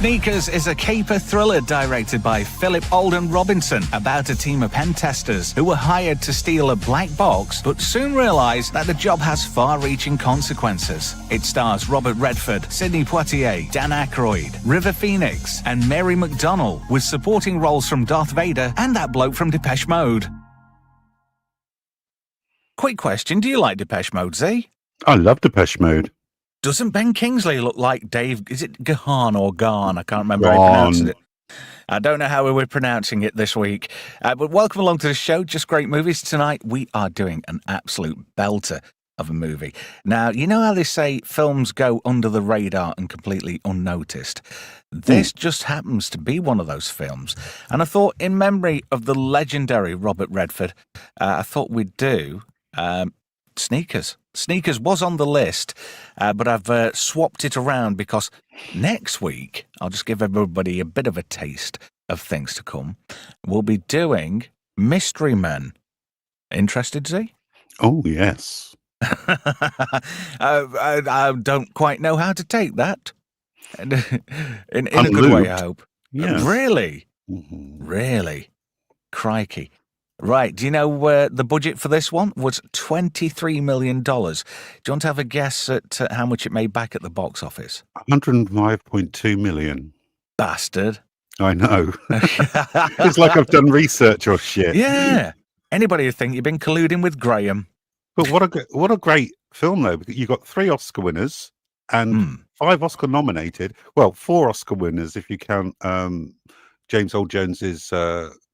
Sneakers is a caper thriller directed by Philip Alden Robinson about a team of pen testers who were hired to steal a black box but soon realise that the job has far-reaching consequences. It stars Robert Redford, Sidney Poitier, Dan Aykroyd, River Phoenix and Mary McDonnell, with supporting roles from Darth Vader and that bloke from Depeche Mode. Quick question, do you like Depeche Mode, Z? I love Depeche Mode. Doesn't Ben Kingsley look like Dave? Is it Gahan or Garn? I can't remember how he pronounces it. I don't know how we're pronouncing it this week. But welcome along to the show. Just great movies. Tonight we are doing an absolute belter of a movie. Now, you know how they say films go under the radar and completely unnoticed? This just happens to be one of those films. And I thought, in memory of the legendary Robert Redford, I thought we'd do Sneakers. Sneakers was on the list, but I've swapped it around because next week, I'll just give everybody a bit of a taste of things to come. We'll be doing Mystery Men. Interested, Z? Oh, yes. I don't quite know how to take that. In a good way, I hope. Yes. Really? Mm-hmm. Really? Crikey. Right, do you know the budget for this one was $23 million? Do you want to have a guess at how much it made back at the box office? 105.2 million. Bastard. I know. It's like I've done research or shit. Yeah. Anybody would think you've been colluding with Graham. But what a great film, though. Because you got 3 Oscar winners and 5 Oscar nominated. Well, 4 Oscar winners if you count James Earl Jones's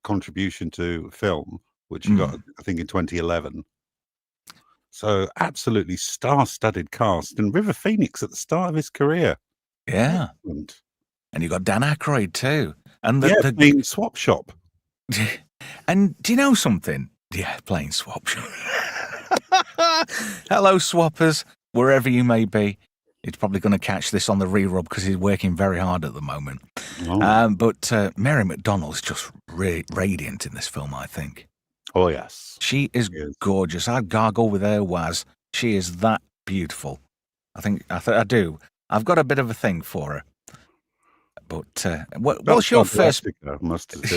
contribution to film, which he got, I think, in 2011. So absolutely star-studded cast, and River Phoenix at the start of his career. Yeah. Excellent. And you got Dan Aykroyd too. And playing Swap Shop. And do you know something? Yeah, playing Swap Shop. Hello, swappers, wherever you may be. He's probably going to catch this on the re-rub because he's working very hard at the moment. Oh. But Mary McDonnell is just radiant in this film, I think. Oh, yes. She is gorgeous. I'd gargle with her Waz. She is that beautiful. I do. I've got a bit of a thing for her. But what's your first... It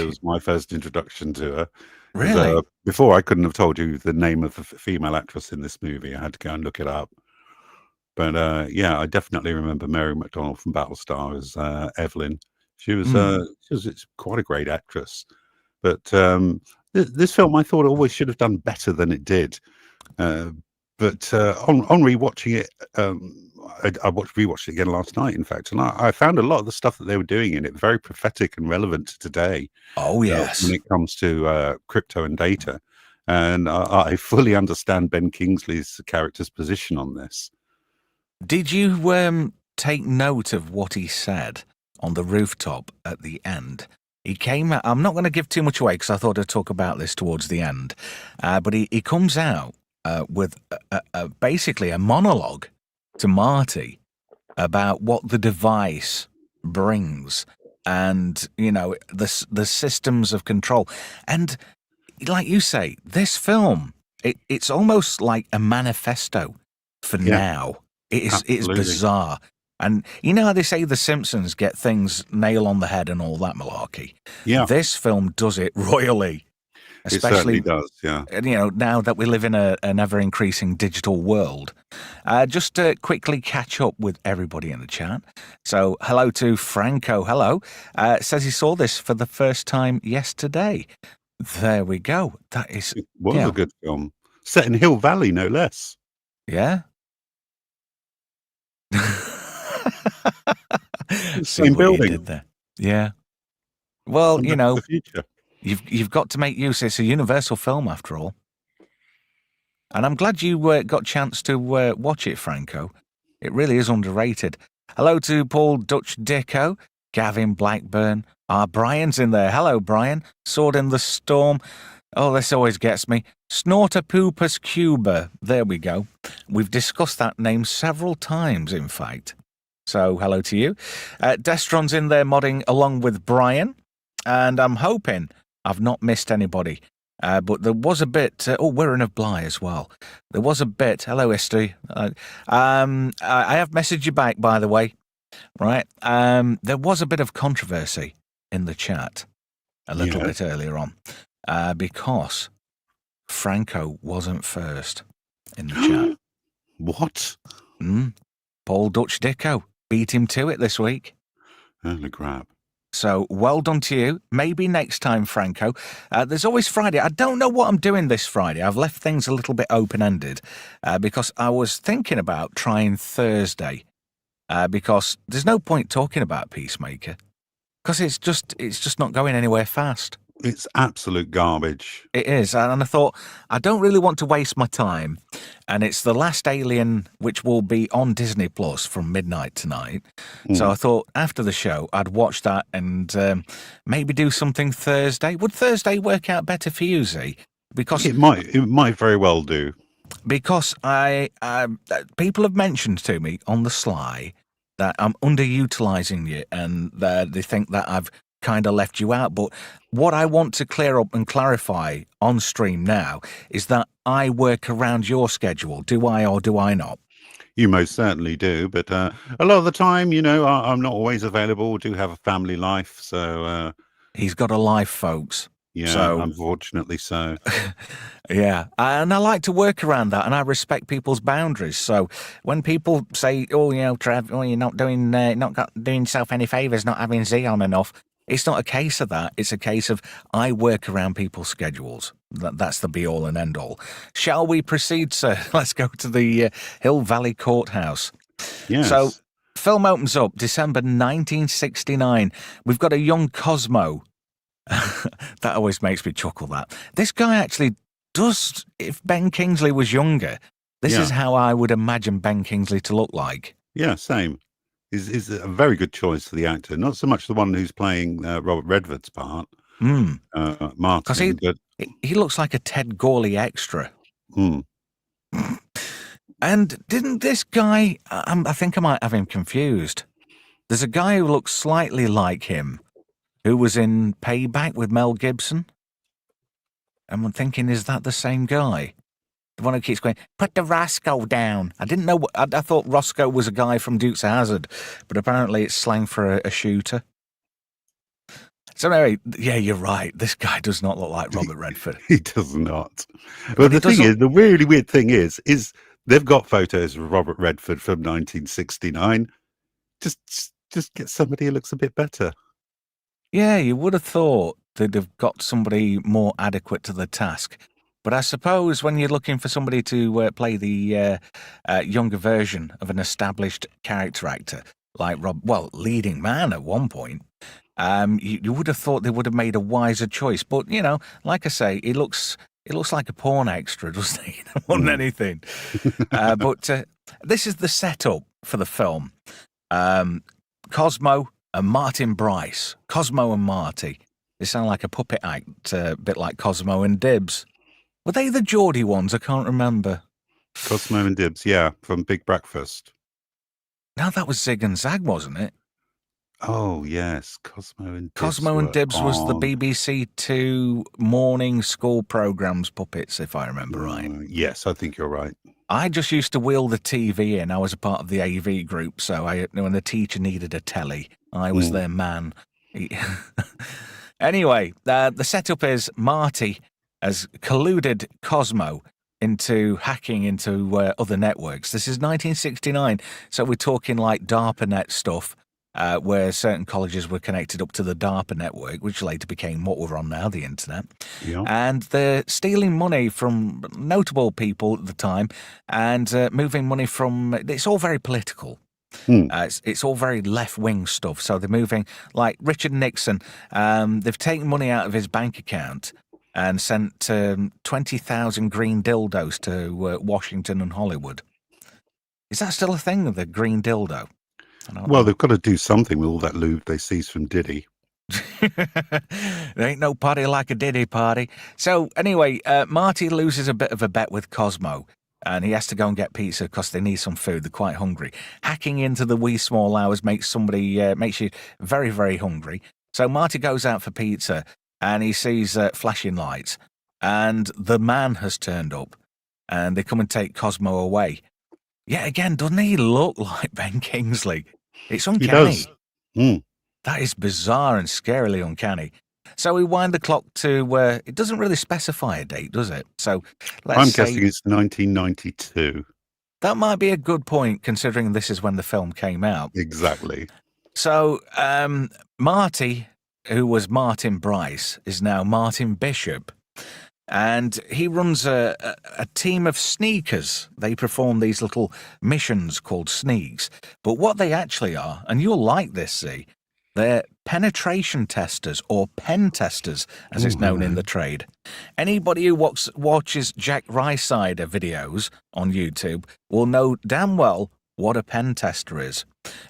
was my first introduction to her. Really? Before, I couldn't have told you the name of the female actress in this movie. I had to go and look it up. But I definitely remember Mary McDonnell from Battlestar as Evelyn. She was quite a great actress. But this film, I thought, always should have done better than it did. But on rewatching it, I rewatched it again last night, in fact, and I found a lot of the stuff that they were doing in it very prophetic and relevant to today. Oh, yes. When it comes to crypto and data. And I fully understand Ben Kingsley's character's position on this. Did you take note of what he said on the rooftop at the end? He came out, I'm not going to give too much away because I thought I'd talk about this towards the end, but he comes out with basically a monologue to Marty about what the device brings and, you know, the systems of control. And like you say, this film, it's almost like a manifesto for now. It is bizarre. And you know how they say The Simpsons get things nail on the head and all that malarkey? Yeah. This film does it royally. Especially, it certainly does, yeah. You know, now that we live in an ever-increasing digital world. Just to quickly catch up with everybody in the chat. So, hello to Franco. Hello. Says he saw this for the first time yesterday. There we go. It was a good film. Set in Hill Valley, no less. Yeah. Same building. There. Yeah. Well, you know, the future. You've got to make use. It's a universal film, after all. And I'm glad you got a chance to watch it, Franco. It really is underrated. Hello to Paul Dutch Dicko, Gavin Blackburn. Brian's in there. Hello, Brian. Sword in the Storm. Oh, this always gets me. Snorter Poopus Cuba. There we go. We've discussed that name several times, in fact. So, hello to you. Destron's in there modding along with Brian. And I'm hoping I've not missed anybody. But there was a bit... Wirren of Bly as well. There was a bit... Hello, History. I have messaged you back, by the way. right? There was a bit of controversy in the chat a little bit earlier on because Franco wasn't first in the chat. What? Paul Dutch Dicko beat him to it this week. Holy crap. So well done to you. Maybe next time, Franco. There's always Friday. I don't know what I'm doing this Friday. I've left things a little bit open-ended because I was thinking about trying Thursday because there's no point talking about Peacemaker because it's just not going anywhere fast. It's absolute garbage. It is. And I thought, I don't really want to waste my time. And it's The Last Alien, which will be on Disney Plus from midnight tonight. So I thought after the show, I'd watch that and maybe do something Thursday. Would Thursday work out better for you, Z? Because it might very well do. Because people have mentioned to me on the sly that I'm underutilizing you and they think that I've kind of left you out. But what I want to clear up and clarify on stream now is that I work around your schedule. Do I or do I not? You most certainly do, but a lot of the time, I'm not always available. Do have a family life, so he's got a life, folks. Yeah, so, unfortunately so. Yeah, and I like to work around that, and I respect people's boundaries. So when people say, "Oh, Trev, you're not doing yourself any favors, not having Z on enough," it's not a case of that. It's a case of I work around people's schedules. That's the be-all and end-all. Shall we proceed, sir? Let's go to the Hill Valley Courthouse. Yes. So, film opens up December 1969. We've got a young Cosmo. That always makes me chuckle, that. This guy actually does, if Ben Kingsley was younger, this is how I would imagine Ben Kingsley to look like. Yeah, same. Is a very good choice for the actor. Not so much the one who's playing Robert Redford's part, Martin. Because he looks like a Ted Gawley extra. And didn't this guy, I think I might have him confused. There's a guy who looks slightly like him, who was in Payback with Mel Gibson. And I'm thinking, is that the same guy? The one who keeps going, put the Roscoe down. I didn't know. I thought Roscoe was a guy from Dukes of Hazzard, but apparently it's slang for a shooter. So anyway, yeah, you're right. This guy does not look like Robert Redford. He does not. But the thing is, the really weird thing is they've got photos of Robert Redford from 1969. Just get somebody who looks a bit better. Yeah, you would have thought they'd have got somebody more adequate to the task. But I suppose when you're looking for somebody to play the younger version of an established character actor, like leading man at one point, you would have thought they would have made a wiser choice. But, like I say, it looks like a porn extra, doesn't he? More than anything. But this is the setup for the film. Cosmo and Martin Bryce. Cosmo and Marty. They sound like a puppet act, a bit like Cosmo and Dibs. Were they the Geordie ones? I can't remember. Cosmo and Dibs, yeah, from Big Breakfast. No, that was Zig and Zag, wasn't it? Oh, yes. Cosmo and Dibs. Cosmo and Dibs was the BBC Two morning school programmes puppets, if I remember right. Yes, I think you're right. I just used to wheel the TV in. I was a part of the AV group, so when the teacher needed a telly, I was their man. Anyway, the setup is Marty has colluded Cosmo into hacking into other networks. This is 1969, so we're talking like DARPANET stuff, where certain colleges were connected up to the DARPA network, which later became what we're on now, the internet. Yeah. And they're stealing money from notable people at the time and moving money from... It's all very political. It's all very left-wing stuff. So they're moving, like Richard Nixon, they've taken money out of his bank account and sent 20,000 green dildos to Washington and Hollywood. Is that still a thing, the green dildo? Well, they've got to do something with all that lube they seized from Diddy. There ain't no party like a Diddy party. So anyway, Marty loses a bit of a bet with Cosmo, and he has to go and get pizza because they need some food. They're quite hungry. Hacking into the wee small hours makes you very, very hungry. So Marty goes out for pizza, and he sees flashing lights, and the man has turned up, and they come and take Cosmo away. Yet again, doesn't he look like Ben Kingsley? It's He does. uncanny. That is bizarre and scarily uncanny. So we wind the clock to, it doesn't really specify a date, does it? So I'm guessing it's 1992. That might be a good point, considering this is when the film came out. Exactly. So Marty, who was Martin Bryce, is now Martin Bishop. And he runs a team of sneakers. They perform these little missions called sneaks. But what they actually are, and you'll like this, see, they're penetration testers, or pen testers, as it's known in the trade. Anybody who watches Jack Rysider videos on YouTube will know damn well what a pen tester is.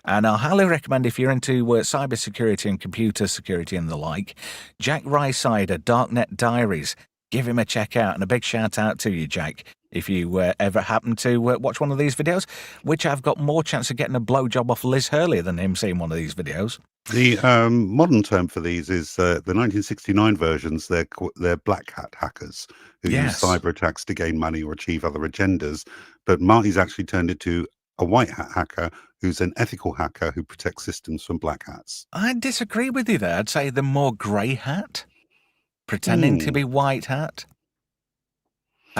And I'll highly recommend, if you're into cybersecurity and computer security and the like, Jack Rysider, Darknet Diaries. Give him a check out, and a big shout out to you, Jack, if you ever happen to watch one of these videos, which I've got more chance of getting a blowjob off Liz Hurley than him seeing one of these videos. The modern term for these is the 1969 versions. They're black hat hackers who use cyber attacks to gain money or achieve other agendas. But Marty's actually turned it to a white hat hacker who's an ethical hacker who protects systems from black hats. I disagree with you there. I'd say the more grey hat. Pretending to be white hat.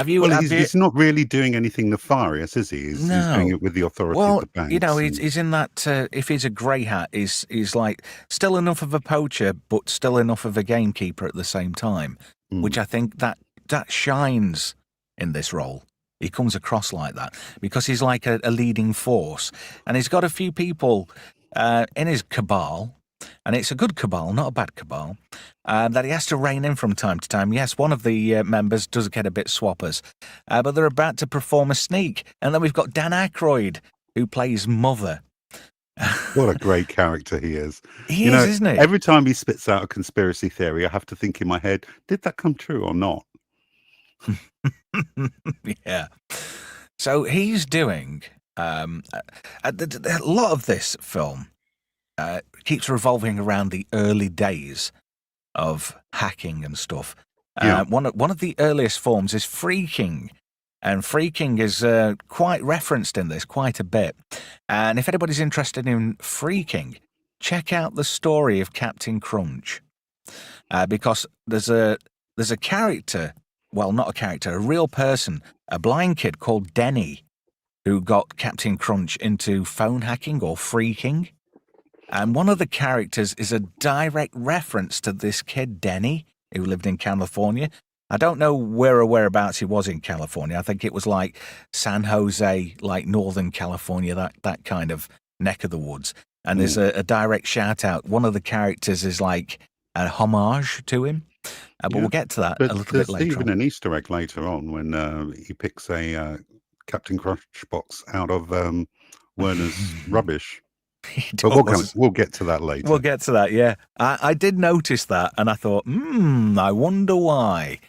He's not really doing anything nefarious, is he? He's doing it with the authority of the banks. You know, he's in that, if he's a grey hat, he's like still enough of a poacher, but still enough of a gamekeeper at the same time, which I think that shines in this role. He comes across like that because he's like a leading force, and he's got a few people in his cabal. And it's a good cabal, not a bad cabal, that he has to rein in from time to time. Yes, one of the members does get a bit swappers, but they're about to perform a sneak. And then we've got Dan Aykroyd, who plays Mother. What a great character he is. He is, isn't he? Every time he spits out a conspiracy theory, I have to think in my head, did that come true or not? Yeah. So he's doing a lot of this film. Keeps revolving around the early days of hacking and stuff. One of the earliest forms is phreaking, and phreaking is quite referenced in this quite a bit. And if anybody's interested in phreaking, check out the story of Captain Crunch, because there's a character, well, not a character, a real person, a blind kid called Denny, who got Captain Crunch into phone hacking or phreaking. And one of the characters is a direct reference to this kid, Denny, who lived in California. I don't know where or whereabouts he was in California. I think it was like San Jose, like Northern California, that kind of neck of the woods. And there's a direct shout out. One of the characters is like a homage to him. But we'll get to that a little bit later. There's even an Easter egg later on when he picks a Captain Crunch box out of Werner's rubbish. But we'll get to that later. We'll get to that, yeah. I did notice that, and I thought, I wonder why.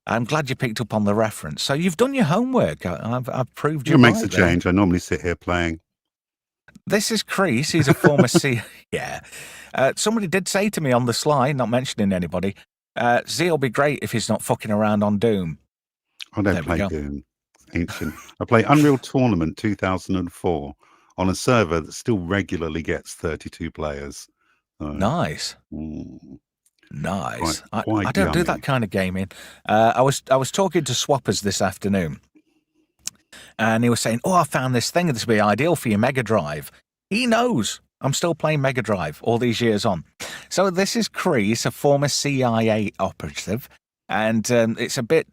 I'm glad you picked up on the reference. So you've done your homework. I've proved you right. It makes a change. I normally sit here playing. This is Crease. He's a former Yeah. Somebody did say to me on the sly, not mentioning anybody, Z'll be great if he's not fucking around on Doom. I don't play Doom. Ancient. I play Unreal Tournament 2004. On a server that still regularly gets 32 players. Nice. Nice. Quite I don't do that kind of gaming. I was talking to Swappers this afternoon, and he was saying, I found this thing. This would be ideal for your Mega Drive. He knows I'm still playing Mega Drive all these years on. So this is Crease, a former CIA operative, and it's a bit...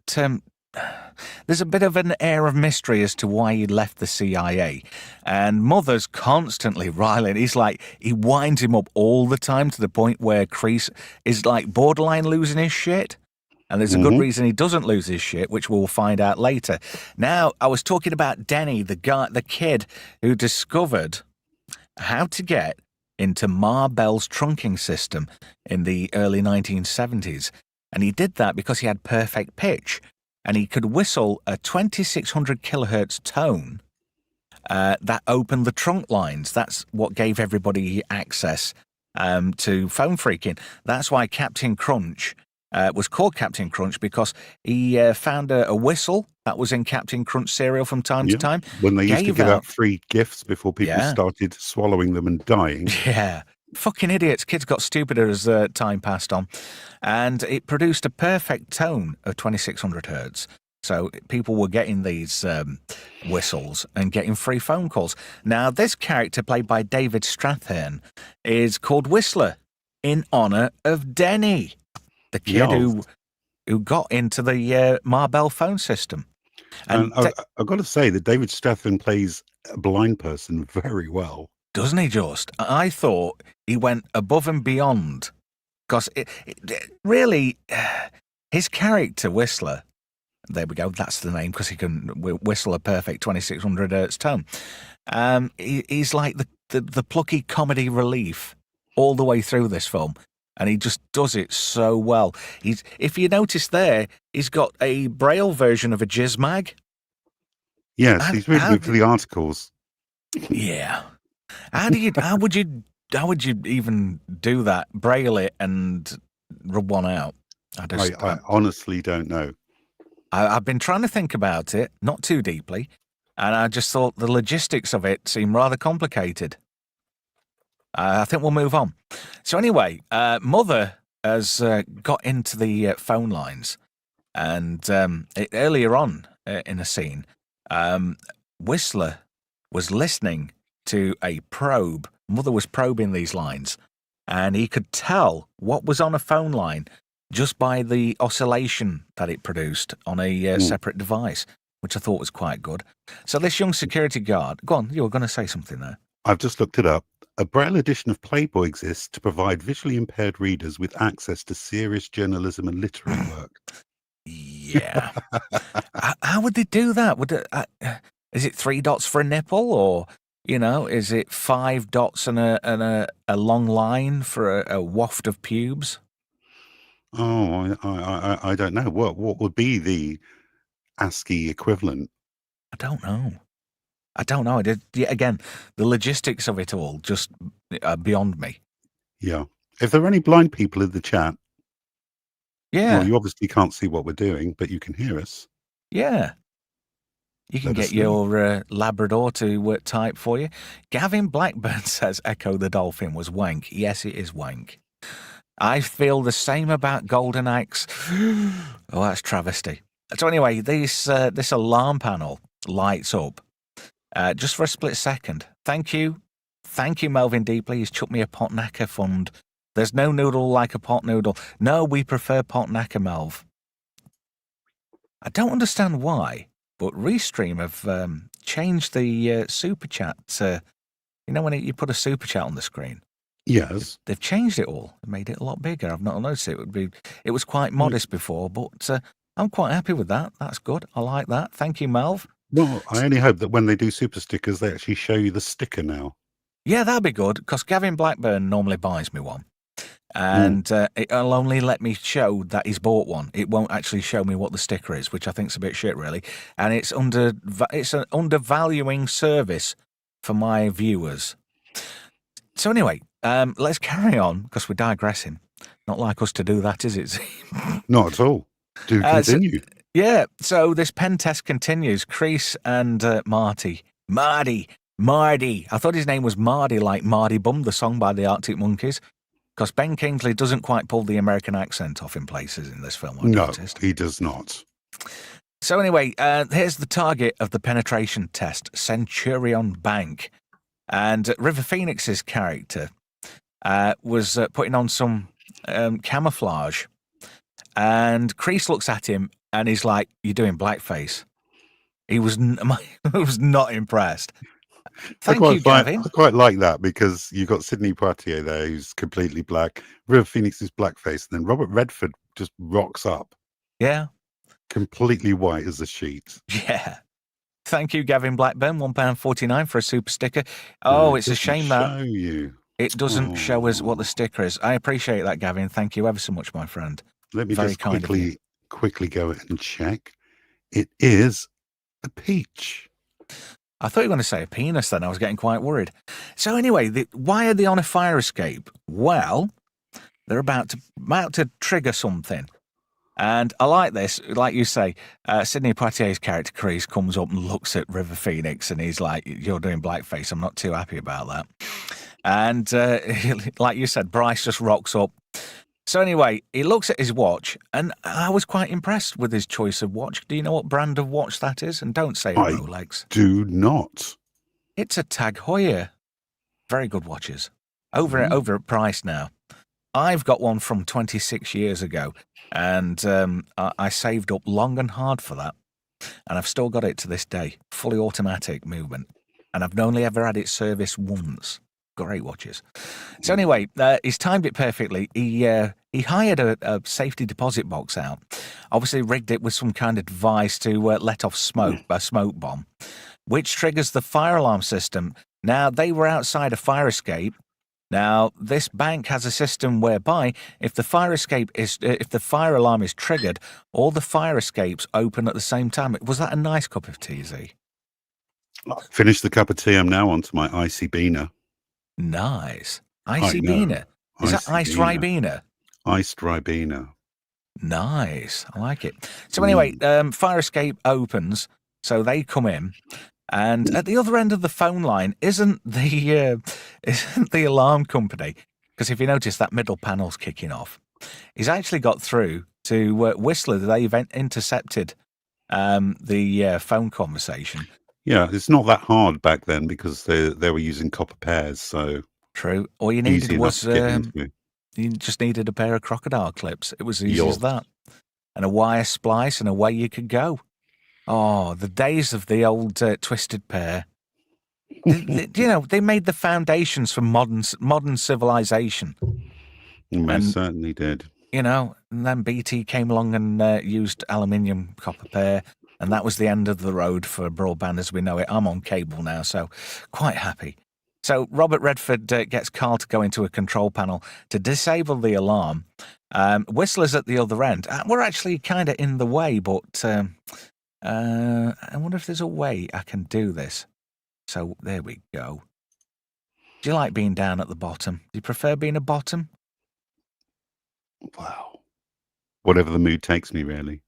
there's a bit of an air of mystery as to why he left the CIA. And Mother's constantly riling. He winds him up all the time to the point where Crease is like borderline losing his shit. And there's a good reason he doesn't lose his shit, which we'll find out later. Now, I was talking about Denny, the kid who discovered how to get into Ma Bell's trunking system in the early 1970s. And he did that because he had perfect pitch. And he could whistle a 2600 kilohertz tone that opened the trunk lines. That's what gave everybody access to phone phreaking. That's why Captain Crunch was called Captain Crunch, because he found a whistle that was in Captain Crunch cereal from time to time. When they used to give out free gifts before people Yeah. started swallowing them and dying. Yeah. Fucking idiots. Kids got stupider as time passed on. And it produced a perfect tone of 2600 hertz. So people were getting these whistles and getting free phone calls. Now, this character, played by David Strathairn, is called Whistler in honour of Denny, the kid who got into the Marbell phone system. And I've got to say that David Strathairn plays a blind person very well. Doesn't he just? I thought he went above and beyond. Because really, his character, Whistler, there we go, that's the name, because he can whistle a perfect 2600 hertz tone. He's like the plucky comedy relief all the way through this film. And he just does it so well. If you notice there, he's got a braille version of a jizz mag. Yes, he's really good for the articles. Yeah. How would you even do that? Braille it and rub one out? I honestly don't know. I've been trying to think about it, not too deeply, and I just thought the logistics of it seem rather complicated. I think we'll move on. So anyway, Mother has got into the phone lines, and earlier on in a scene, Whistler was listening to a probe. Mother was probing these lines, and he could tell what was on a phone line just by the oscillation that it produced on a separate device, which I thought was quite good. So this young security guard... Go on, you were going to say something there. I've just looked it up. A Braille edition of Playboy exists to provide visually impaired readers with access to serious journalism and literary work. Yeah. How would they do that? Is it 3 dots for a nipple, or is it 5 dots and a long line for a waft of pubes? Oh, I don't know. What would be the ASCII equivalent? I don't know. Again, the logistics of it all just are beyond me. Yeah. If there are any blind people in the chat, well, you obviously can't see what we're doing, but you can hear us. Yeah. You can get your Labrador to type for you. Gavin Blackburn says Echo the Dolphin was wank. Yes, it is wank. I feel the same about Golden Axe. Oh, that's travesty. So anyway, this alarm panel lights up just for a split second. Thank you, Melvin Deeply. He's chucked me a pot knacker fund. There's no noodle like a pot noodle. No, we prefer pot knacker, Melv. I don't understand why, but Restream have changed the super chat. When you put a super chat on the screen. Yes, they've changed it all. Made it a lot bigger. I've not noticed it. It was quite modest before, but I'm quite happy with that. That's good. I like that. Thank you, Melv. Well, I only hope that when they do super stickers, they actually show you the sticker now. Yeah, that'd be good, because Gavin Blackburn normally buys me one. And it'll only let me show that he's bought one. It won't actually show me what the sticker is, which I think's a bit shit, really. And it's an undervaluing service for my viewers. So anyway, let's carry on, because we're digressing. Not like us to do that, is it? Not at all. Do continue. So this pen test continues. Crease and Marty. I thought his name was Marty, like Marty Bum, the song by the Arctic Monkeys. Because Ben Kingsley doesn't quite pull the American accent off in places in this film, I noticed. No, he does not. So anyway, here's the target of the penetration test, Centurion Bank. And River Phoenix's character was putting on some camouflage. And Crease looks at him and he's like, "You're doing blackface." He was not impressed. Thank you, Gavin. I quite like that, because you got Sidney Poitier there, who's completely black. River Phoenix is blackface, and then Robert Redford just rocks up. Yeah. Completely white as a sheet. Yeah. Thank you, Gavin Blackburn. £1.49 for a super sticker. Oh, it's a shame that it doesn't show us what the sticker is. I appreciate that, Gavin. Thank you ever so much, my friend. Let me just quickly go and check. It is a peach. I thought you were going to say a penis then. I was getting quite worried. So anyway, why are they on a fire escape? Well, they're about to trigger something. And I like this. Like you say, Sidney Poitier's character, Chris, comes up and looks at River Phoenix and he's like, you're doing blackface. I'm not too happy about that. And like you said, Bryce just rocks up. So anyway, he looks at his watch, and I was quite impressed with his choice of watch. Do you know what brand of watch that is? And don't say a I Rolex. do not. It's a Tag Heuer. Very good watches. Over at price now. I've got one from 26 years ago, and I saved up long and hard for that. And I've still got it to this day. Fully automatic movement. And I've only ever had it serviced once. Great watches. So anyway, he's timed it perfectly. He hired a safety deposit box out. Obviously rigged it with some kind of device to let off smoke, a smoke bomb, which triggers the fire alarm system. Now, they were outside a fire escape. Now, this bank has a system whereby if the fire alarm is triggered, all the fire escapes open at the same time. Was that a nice cup of tea, Z? Finished the cup of tea. I'm now onto my icy beaner. Nice. Icy beaner. Is that iced Ribena? Iced Ribena. Nice. I like it. So anyway, fire escape opens, so they come in, and at the other end of the phone line isn't the alarm company, because if you notice that middle panel's kicking off. He's actually got through to Whistler. They've intercepted the phone conversation. Yeah, it's not that hard back then because they were using copper pairs, so true. All you needed was you just needed a pair of crocodile clips. It was easy as that, and a wire splice, and away you could go. Oh, the days of the old twisted pair. They made the foundations for modern civilization. Most certainly did. And then BT came along and used aluminium copper pair. And that was the end of the road for broadband as we know it. I'm on cable now, so quite happy. So Robert Redford gets Carl to go into a control panel to disable the alarm. Whistler's at the other end. We're actually kind of in the way, but I wonder if there's a way I can do this. So there we go. Do you like being down at the bottom? Do you prefer being a bottom? Wow. Whatever the mood takes me, really.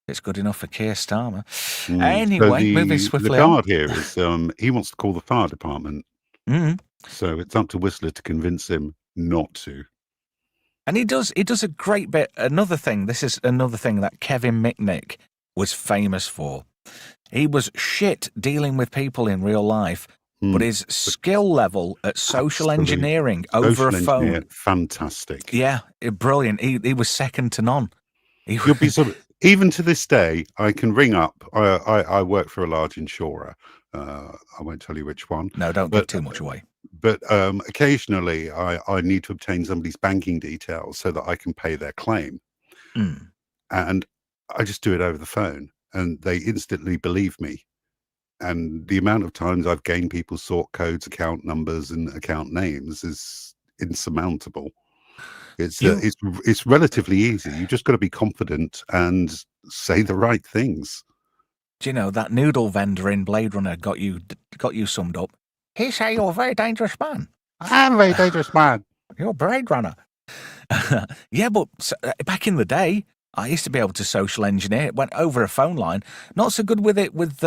It's good enough for Keir Starmer. Anyway, moving swiftly the guard here is he wants to call the fire department. Mm. So it's up to Whistler to convince him not to. And he does a great bit. This is another thing that Kevin Mitnick was famous for. He was shit dealing with people in real life, but his skill level at social engineering over a phone. Fantastic. Yeah, brilliant. He was second to none. You'll be even to this day, I can ring up. I work for a large insurer. I won't tell you which one. No, don't give too much away. But occasionally, I need to obtain somebody's banking details so that I can pay their claim. And I just do it over the phone, and they instantly believe me. And the amount of times I've gained people's sort codes, account numbers, and account names is insurmountable. It's relatively easy. You just got to be confident and say the right things. Do you know that noodle vendor in Blade Runner got you summed up? He say you're a very dangerous man. I'm a very dangerous man. You're Blade Runner. Yeah, but back in the day, I used to be able to social engineer. It went over a phone line. Not so good with it with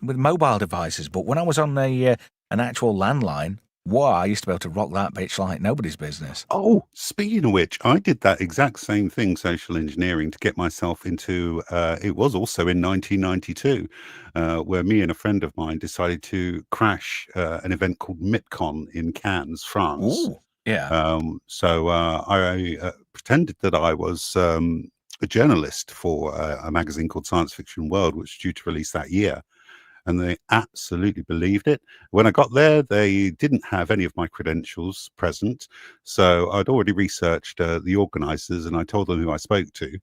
mobile devices, but when I was on an actual landline. Wow, I used to be able to rock that bitch like nobody's business. Oh, speaking of which, I did that exact same thing, social engineering, to get myself into, it was also in 1992, where me and a friend of mine decided to crash an event called MIPCON in Cannes, France. Ooh, yeah. So I pretended that I was a journalist for a magazine called Science Fiction World, which was due to release that year. And they absolutely believed it. When I got there, they didn't have any of my credentials present. So I'd already researched the organizers, and I told them who I spoke to,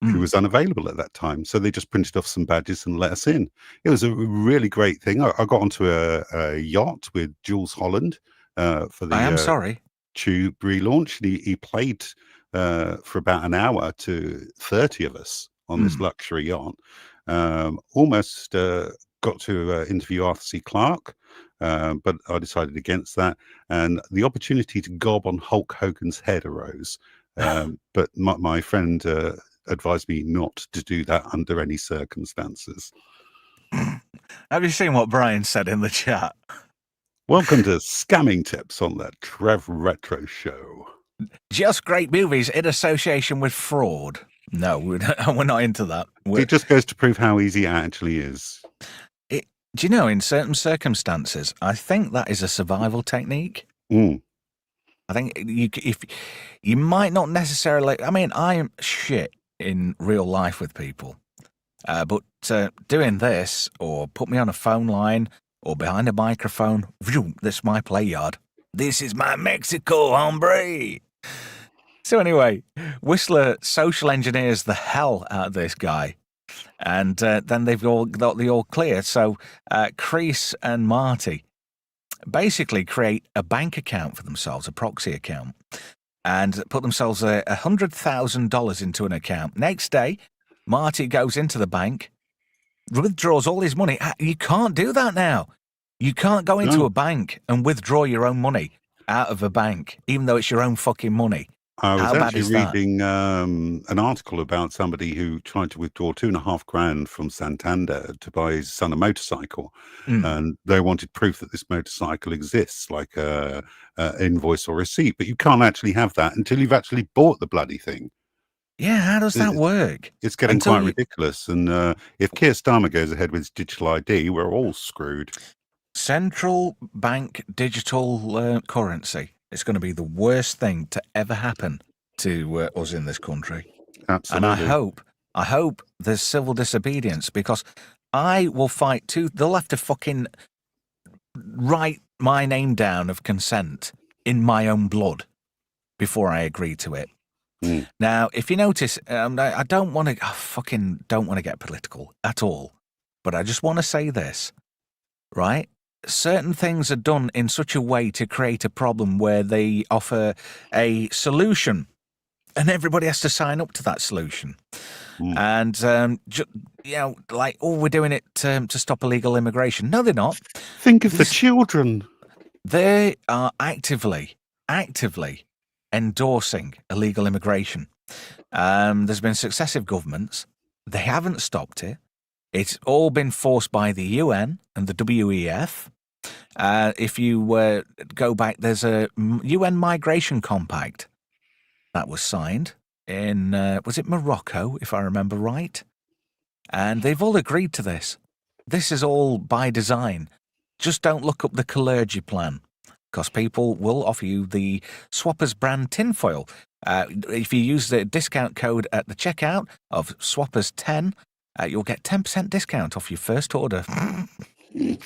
who was unavailable at that time. So they just printed off some badges and let us in. It was a really great thing. I got onto a yacht with Jules Holland for the I am sorry. Tube relaunch. He played for about an hour to 30 of us on this luxury yacht. Almost got to interview Arthur C. Clarke, but I decided against that. And the opportunity to gob on Hulk Hogan's head arose. But my friend advised me not to do that under any circumstances. Have you seen what Brian said in the chat? Welcome to Scamming Tips on the Trev Retro Show. Just great movies in association with fraud. No, we're not into that. It just goes to prove how easy it actually is. Do you know, in certain circumstances, I think that is a survival technique. I think if you might not necessarily. I mean, I am shit in real life with people, but doing this or put me on a phone line or behind a microphone, this is my play yard. This is my Mexico, hombre. So anyway, Whistler social engineers the hell out of this guy, and then they've all got the all clear. So Kreese and Marty basically create a bank account for themselves, a proxy account, and put themselves $100,000 into an account. Next day, Marty goes into the bank, withdraws all his money. You can't do that now. You can't go into a bank and withdraw your own money out of a bank, even though it's your own fucking money. I was actually reading an article about somebody who tried to withdraw $2,500 from Santander to buy his son a motorcycle, and they wanted proof that this motorcycle exists, like a invoice or receipt. But you can't actually have that until you've actually bought the bloody thing. Yeah, how does that work? It's getting quite ridiculous. And if Keir Starmer goes ahead with his digital ID, we're all screwed. Central bank digital currency. It's going to be the worst thing to ever happen to us in this country. Absolutely. And I hope there's civil disobedience, because I will fight tooth. They'll have to fucking write my name down of consent in my own blood before I agree to it. Now, if you notice, I don't want to, fucking don't want to get political at all, but I just want to say this, right? Certain things are done in such a way to create a problem where they offer a solution, and everybody has to sign up to that solution. And, like, we're doing it to stop illegal immigration. No, they're not. Think of the children. They are actively endorsing illegal immigration. There's been successive governments. They haven't stopped it. It's all been forced by the UN and the WEF. If you go back, there's a UN migration compact that was signed in, was it Morocco, if I remember right? And they've all agreed to this. This is all by design. Just don't look up the clergy plan, because people will offer you the Swappers brand tinfoil. If you use the discount code at the checkout of Swappers10, you'll get 10% discount off your first order. I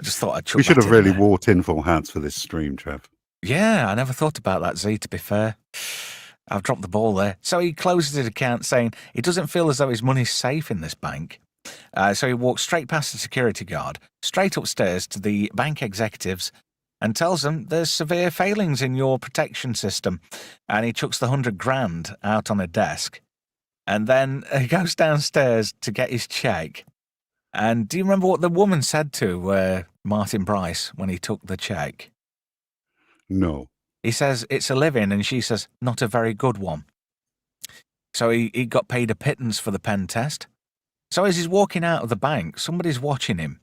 just thought I'd chuck We should that have in really there. wore tinfoil hats for this stream, Trev. Yeah, I never thought about that, Z, to be fair. I've dropped the ball there. So he closes his account saying he doesn't feel as though his money's safe in this bank. So he walks straight past the security guard, straight upstairs to the bank executives, and tells them there's severe failings in your protection system. And he chucks the $100,000 out on a desk. And then he goes downstairs to get his check. And do you remember what the woman said to Martin Bryce when he took the check? No. He says, it's a living, and she says, not a very good one. So he got paid a pittance for the pen test. So as he's walking out of the bank, somebody's watching him.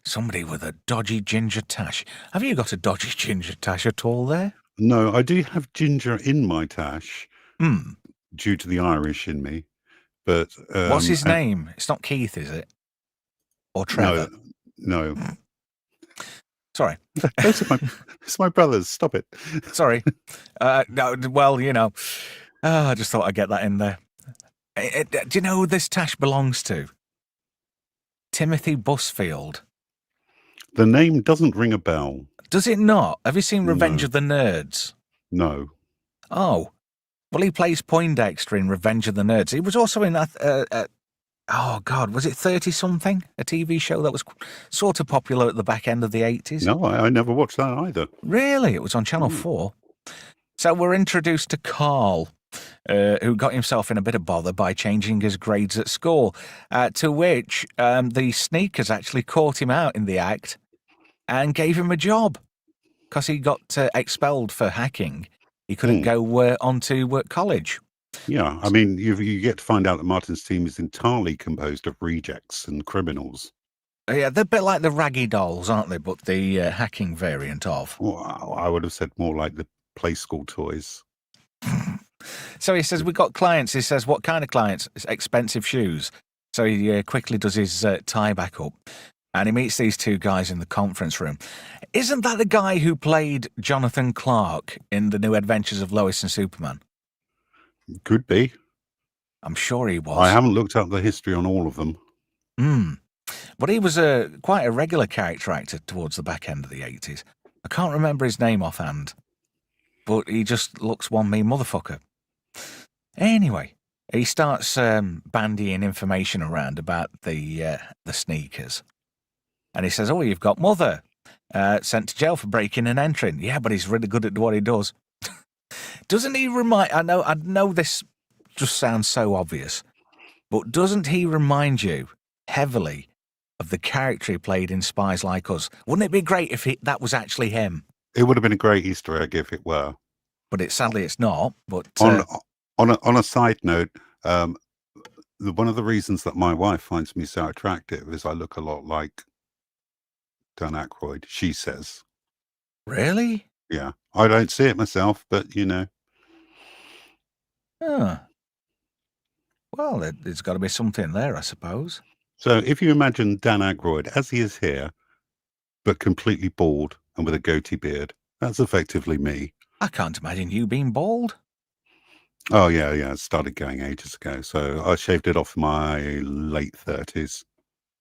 Somebody with a dodgy ginger tash. Have you got a dodgy ginger tash at all there? No, I do have ginger in my tash due to the Irish in me. But what's his name? It's not Keith, is it? Or Trevor? No. Sorry. It's my brothers. Stop it. Sorry. No, well, you know, I just thought I'd get that in there. Do you know who this tash belongs to? Timothy Busfield. The name doesn't ring a bell. Does it not? Have you seen Revenge of the Nerds? No. Oh. Well, he plays Poindexter in Revenge of the Nerds. He was also in that, oh, God, was it 30-something? A TV show that was sort of popular at the back end of the 80s? No, I never watched that either. Really? It was on Channel 4. So we're introduced to Carl, who got himself in a bit of bother by changing his grades at school, to which the sneakers actually caught him out in the act and gave him a job because he got expelled for hacking. He couldn't go on to college. Yeah, I mean, you get to find out that Martin's team is entirely composed of rejects and criminals. Yeah, they're a bit like the Raggy Dolls, aren't they? But the hacking variant of. Well, I would have said more like the play school toys. So he says, we've got clients. He says, what kind of clients? It's expensive shoes. So he quickly does his tie back up. And he meets these two guys in the conference room. Isn't that the guy who played Jonathan Clark in The New Adventures of Lois and Superman? Could be. I'm sure he was. I haven't looked up the history on all of them. But he was quite a regular character actor towards the back end of the 80s. I can't remember his name offhand. But he just looks one mean motherfucker. Anyway, he starts bandying information around about the sneakers. And he says, oh, you've got Mother. Sent to jail for breaking and entering. Yeah, but he's really good at what he does. Doesn't he remind... I know this just sounds so obvious, but doesn't he remind you heavily of the character he played in Spies Like Us? Wouldn't it be great if that was actually him? It would have been a great Easter egg if it were. But sadly it's not. But on a side note, one of the reasons that my wife finds me so attractive is I look a lot like Dan Aykroyd, she says. Really? Yeah. I don't see it myself, but you know. Huh. Well, there's got to be something there, I suppose. So if you imagine Dan Aykroyd as he is here, but completely bald and with a goatee beard, that's effectively me. I can't imagine you being bald. Oh, yeah. It started going ages ago. So I shaved it off in my late 30s.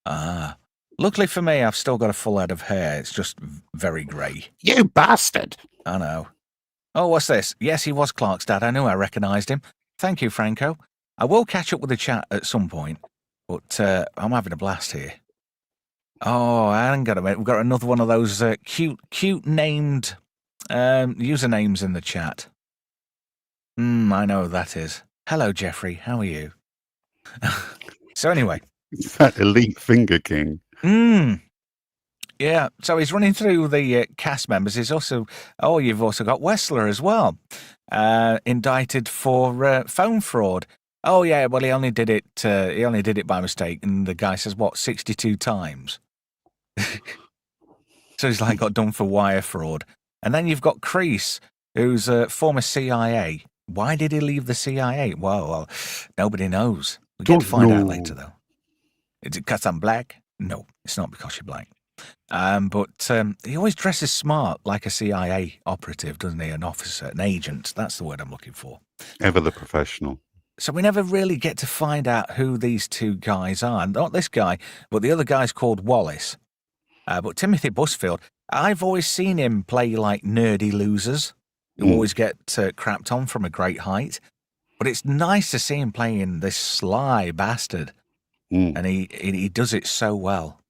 Ah. Luckily for me, I've still got a full head of hair. It's just very grey. You bastard! I know. Oh, what's this? Yes, he was Clark's dad. I knew I recognised him. Thank you, Franco. I will catch up with the chat at some point, but I'm having a blast here. Oh, hang on a minute. We've got another one of those cute named usernames in the chat. I know who that is. Hello, Jeffrey. How are you? So anyway. It's that elite finger king. Yeah, so he's running through the cast members. He's also, you've also got Wessler as well, indicted for phone fraud. Oh yeah, well he only did it by mistake, and the guy says 62 times. So he's got done for wire fraud. And then you've got Crease, who's a former CIA. Why did he leave the CIA? Well, nobody knows. We get to find out later though. Is it because I'm black? No, it's not because you're black. But he always dresses smart, like a CIA operative, doesn't he? An officer, an agent. That's the word I'm looking for. Ever the professional. So we never really get to find out who these two guys are. Not this guy, but the other guy's called Wallace. But Timothy Busfield, I've always seen him play like nerdy losers who always get crapped on from a great height. But it's nice to see him playing this sly bastard. And he does it so well.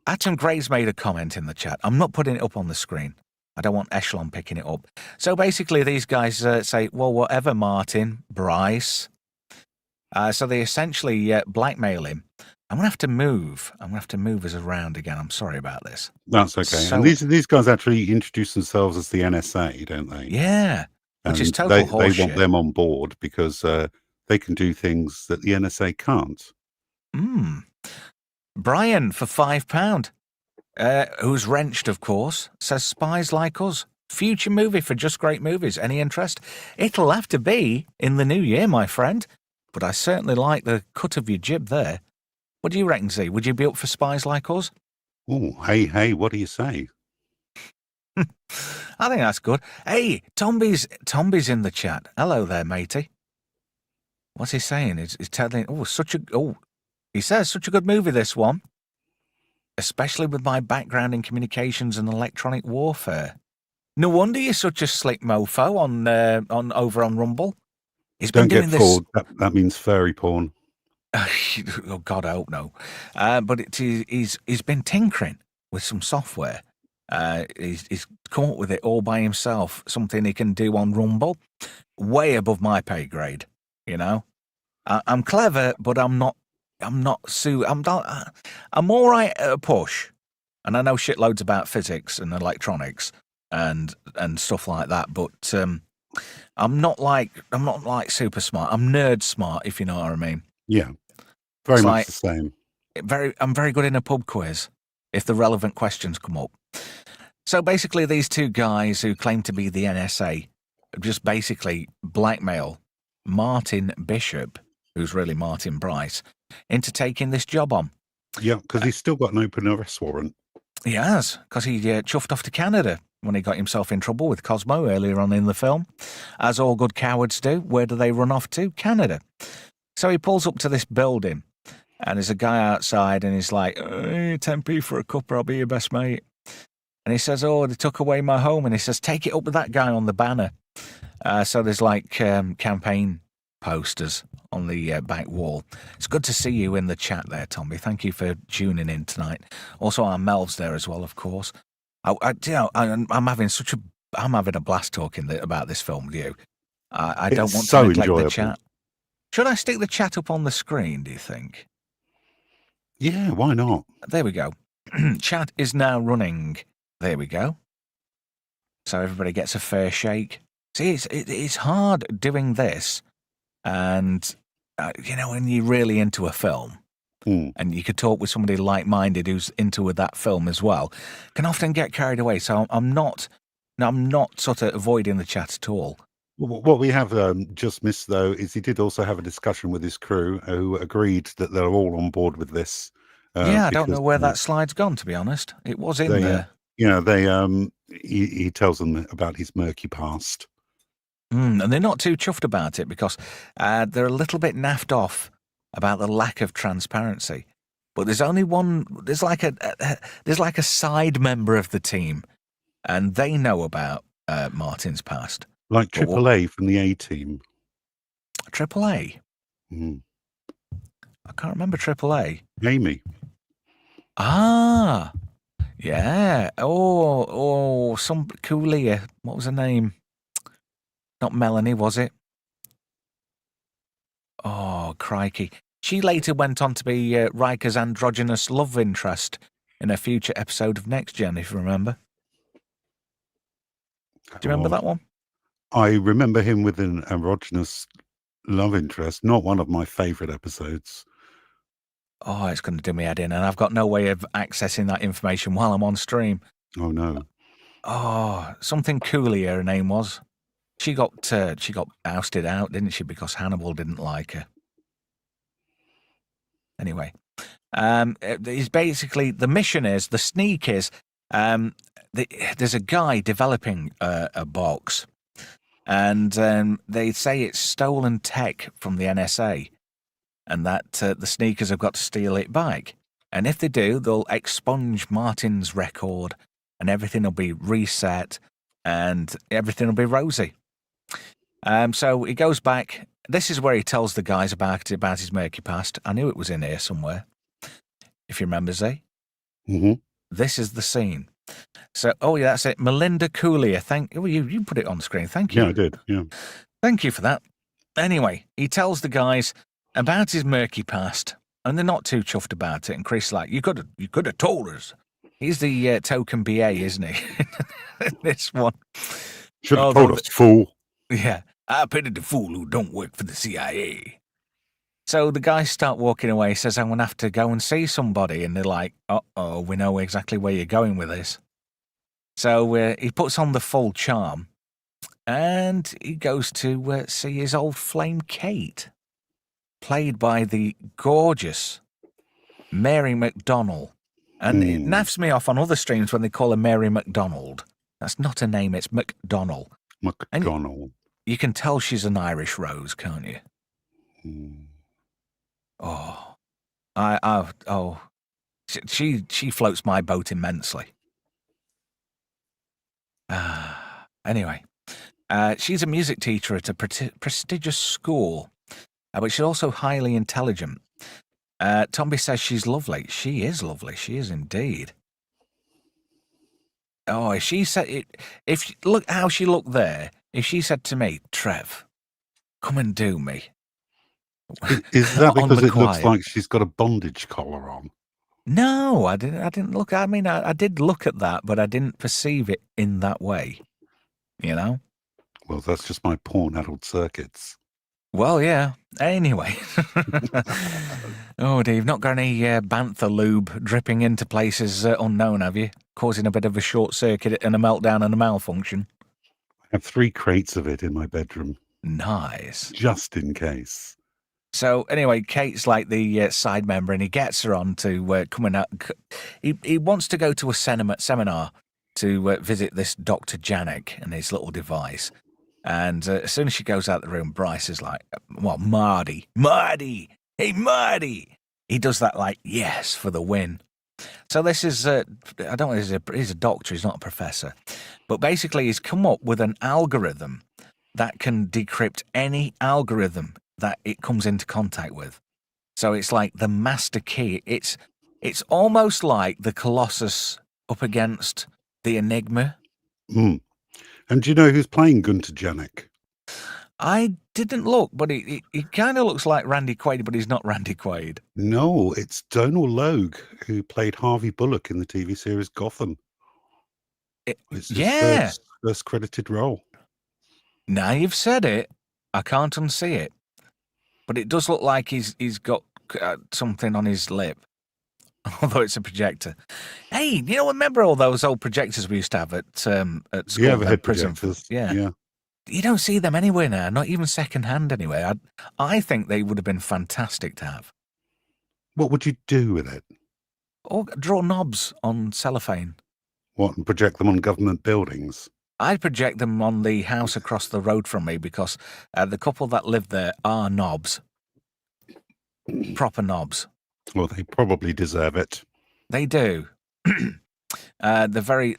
Atom Gray's made a comment in the chat. I'm not putting it up on the screen. I don't want Echelon picking it up. So basically these guys say, well, whatever, Martin, Bryce. So they essentially blackmail him. I'm going to have to move. I'm going to have to move us around again. I'm sorry about this. That's okay. So, and these guys actually introduce themselves as the NSA, don't they? Yeah. Which is total horseshit. They want them on board because they can do things that the NSA can't. Brian for £5, who's wrenched, of course, says Spies Like Us. Future movie for Just Great Movies. Any interest? It'll have to be in the new year, my friend. But I certainly like the cut of your jib there. What do you reckon, Z? Would you be up for Spies Like Us? Oh, hey, what do you say? I think that's good. Hey, Tomby's in the chat. Hello there, matey. What's he saying? He's telling, he says, such a good movie, this one. Especially with my background in communications and electronic warfare. No wonder you're such a slick mofo on over on Rumble. He's Don't been doing get fooled. That means furry porn. Oh God, I hope no. But he's been tinkering with some software. He's come up with it all by himself. Something he can do on Rumble, way above my pay grade. You know, I'm clever, but I'm not. I'm all right at a push, and I know shitloads about physics and electronics and stuff like that. But I'm not like super smart. I'm nerd smart, if you know what I mean. Yeah, very It's much like the same. I'm very good in a pub quiz if the relevant questions come up. So basically, these two guys who claim to be the NSA just basically blackmail Martin Bishop, who's really Martin Bryce, into taking this job on. Yeah, because he's still got an open arrest warrant. He has, because he chuffed off to Canada when he got himself in trouble with Cosmo earlier on in the film. As all good cowards do, where do they run off to? Canada. So he pulls up to this building, and there's a guy outside, and he's like, hey, 10p for a cuppa, I'll be your best mate. And he says, oh, they took away my home. And he says, take it up with that guy on the banner. So there's like campaign posters on the back wall. It's good to see you in the chat there, Tommy. Thank you for tuning in tonight. Also, our Mel's there as well, of course. I'm having a blast talking about this film with you. I don't want to neglect the chat. Should I stick the chat up on the screen, do you think? Yeah, why not? There we go. Chat is now running. There we go. So everybody gets a fair shake. See, it's hard doing this, and when you're really into a film, and you could talk with somebody like-minded who's into that film as well, can often get carried away. So I'm not sort of avoiding the chat at all. What we have just missed, though, is he did also have a discussion with his crew who agreed that they're all on board with this. I don't know where that slide's gone, to be honest. It was in there. He tells them about his murky past. And they're not too chuffed about it because they're a little bit naffed off about the lack of transparency. But there's only one. There's like a side member of the team, and they know about Martin's past. Like AAA from the A-Team. AAA? I can't remember AAA. Amy. Ah, yeah. Oh, some Coolier. What was her name? Not Melanie, was it? Oh, crikey. She later went on to be Riker's androgynous love interest in a future episode of Next Gen, if you remember. Do you remember that one? I remember him with an androgynous love interest. Not one of my favourite episodes. Oh, it's going to do me head in, and I've got no way of accessing that information while I'm on stream. Oh, no. Oh, something Coolier her name was. She got ousted out, didn't she, because Hannibal didn't like her. Anyway, it's basically the mission is, the sneak is, there's a guy developing a box, and they say it's stolen tech from the NSA, and that the sneakers have got to steal it back. And if they do, they'll expunge Martin's record, and everything will be reset, and everything will be rosy. So he goes back. This is where he tells the guys about his murky past. I knew it was in here somewhere. If you remember, Zay. Mm-hmm. This is the scene. So, oh yeah, that's it. Melinda Coolier. You put it on screen. Thank you. Yeah, I did. Yeah. Thank you for that. Anyway, he tells the guys about his murky past, and they're not too chuffed about it. And Chris is like, you could have told us. He's the token BA, isn't he? This one. Should have told us, fool. Yeah. I pity the fool who don't work for the CIA. So the guys start walking away. He says, I'm going to have to go and see somebody. And they're like, uh-oh, we know exactly where you're going with this. So he puts on the full charm. And he goes to see his old flame Kate, played by the gorgeous Mary McDonnell. And it naffs me off on other streams when they call her Mary McDonald. That's not a name, it's McDonnell. McDonnell. You can tell she's an Irish rose, can't you? She floats my boat immensely. Anyway, she's a music teacher at a prestigious school, but she's also highly intelligent. Tomby says she's lovely. She is lovely. She is indeed. Oh, if she said, look how she looked there. If she said to me, Trev, come and do me. Is that because it looks like she's got a bondage collar on? No, I didn't look. I mean, I did look at that, but I didn't perceive it in that way. You know? Well, that's just my porn-addled circuits. Well, yeah. Anyway. Oh, dear, you've not got any bantha lube dripping into places unknown, have you? Causing a bit of a short circuit and a meltdown and a malfunction. I have 3 crates of it in my bedroom. Nice. Just in case. So anyway, Kate's like the side member, and he gets her on to coming out. He wants to go to a seminar to visit this Dr. Janek and his little device. And as soon as she goes out the room, Bryce is like, well, Marty, hey, Marty. He does that like, yes, for the win. So this is, I don't know, he's a doctor, he's not a professor. But basically he's come up with an algorithm that can decrypt any algorithm that it comes into contact with. So it's like the master key. It's almost like the Colossus up against the Enigma. Mm. And do you know who's playing Gunter Janek? I didn't look, but he kind of looks like Randy Quaid, but he's not Randy Quaid. No, it's Donal Logue, who played Harvey Bullock in the TV series Gotham. It's his first credited role. Now you've said it, I can't unsee it. But it does look like he's got something on his lip, although it's a projector. Hey, you know, remember all those old projectors we used to have at school? Yeah, overhead prison. projectors. Yeah. You don't see them anywhere now, not even second-hand anyway. I think they would have been fantastic to have. What would you do with it? Or draw knobs on cellophane. What, and project them on government buildings? I'd project them on the house across the road from me because the couple that live there are knobs. Proper knobs. Well, they probably deserve it. They do. They're very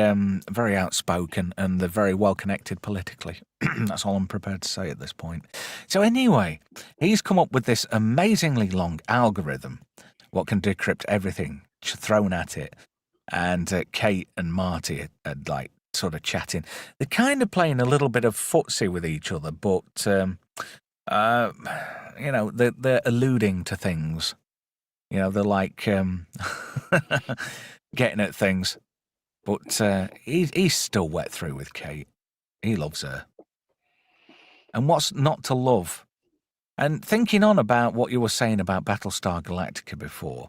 outspoken, and they're very well connected politically. That's all I'm prepared to say at this point. So anyway, he's come up with this amazingly long algorithm, what can decrypt everything thrown at it. And Kate and Marty are like sort of chatting. They're kind of playing a little bit of footsie with each other, but you know, they're alluding to things. You know, they're like getting at things. But he's still wet through with Kate. He loves her. And what's not to love? And thinking on about what you were saying about Battlestar Galactica before,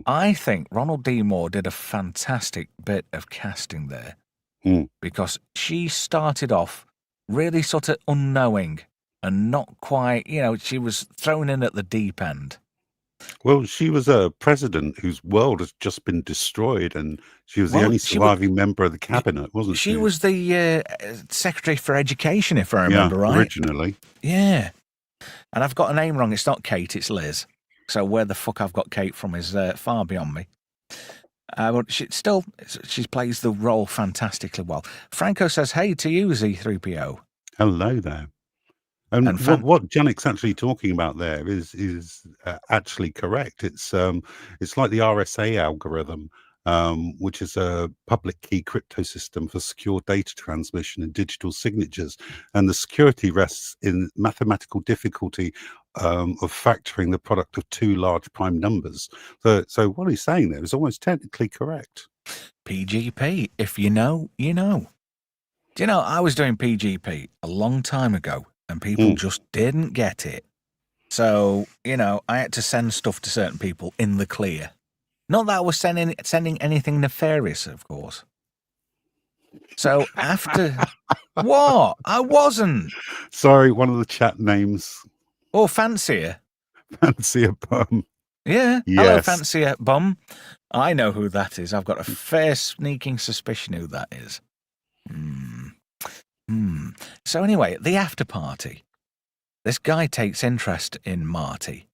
I think Ronald D. Moore did a fantastic bit of casting there. Because she started off really sort of unknowing and not quite, you know, she was thrown in at the deep end. Well, she was a president whose world has just been destroyed, and she was the only surviving member of the cabinet, wasn't she? She was the Secretary for Education, if I remember right. Originally. Yeah. And I've got a name wrong. It's not Kate, it's Liz. So where the fuck I've got Kate from is far beyond me. But she plays the role fantastically well. Franco says, hey to you, Z3PO. Hello there. And what Janek's actually talking about there is actually correct. It's like the RSA algorithm, which is a public key crypto system for secure data transmission and digital signatures. And the security rests in mathematical difficulty of factoring the product of 2 large prime numbers. So what he's saying there is almost technically correct. PGP, if you know, you know. Do you know, I was doing PGP a long time ago, and people just didn't get it. So, you know, I had to send stuff to certain people in the clear. Not that I was sending anything nefarious, of course. So after... What? I wasn't. Sorry, one of the chat names. Oh, Fancier. Fancier Bum. Yeah. Yes. Hello, Fancier Bum. I know who that is. I've got a fair sneaking suspicion who that is. So anyway, the after party. This guy takes interest in Marty.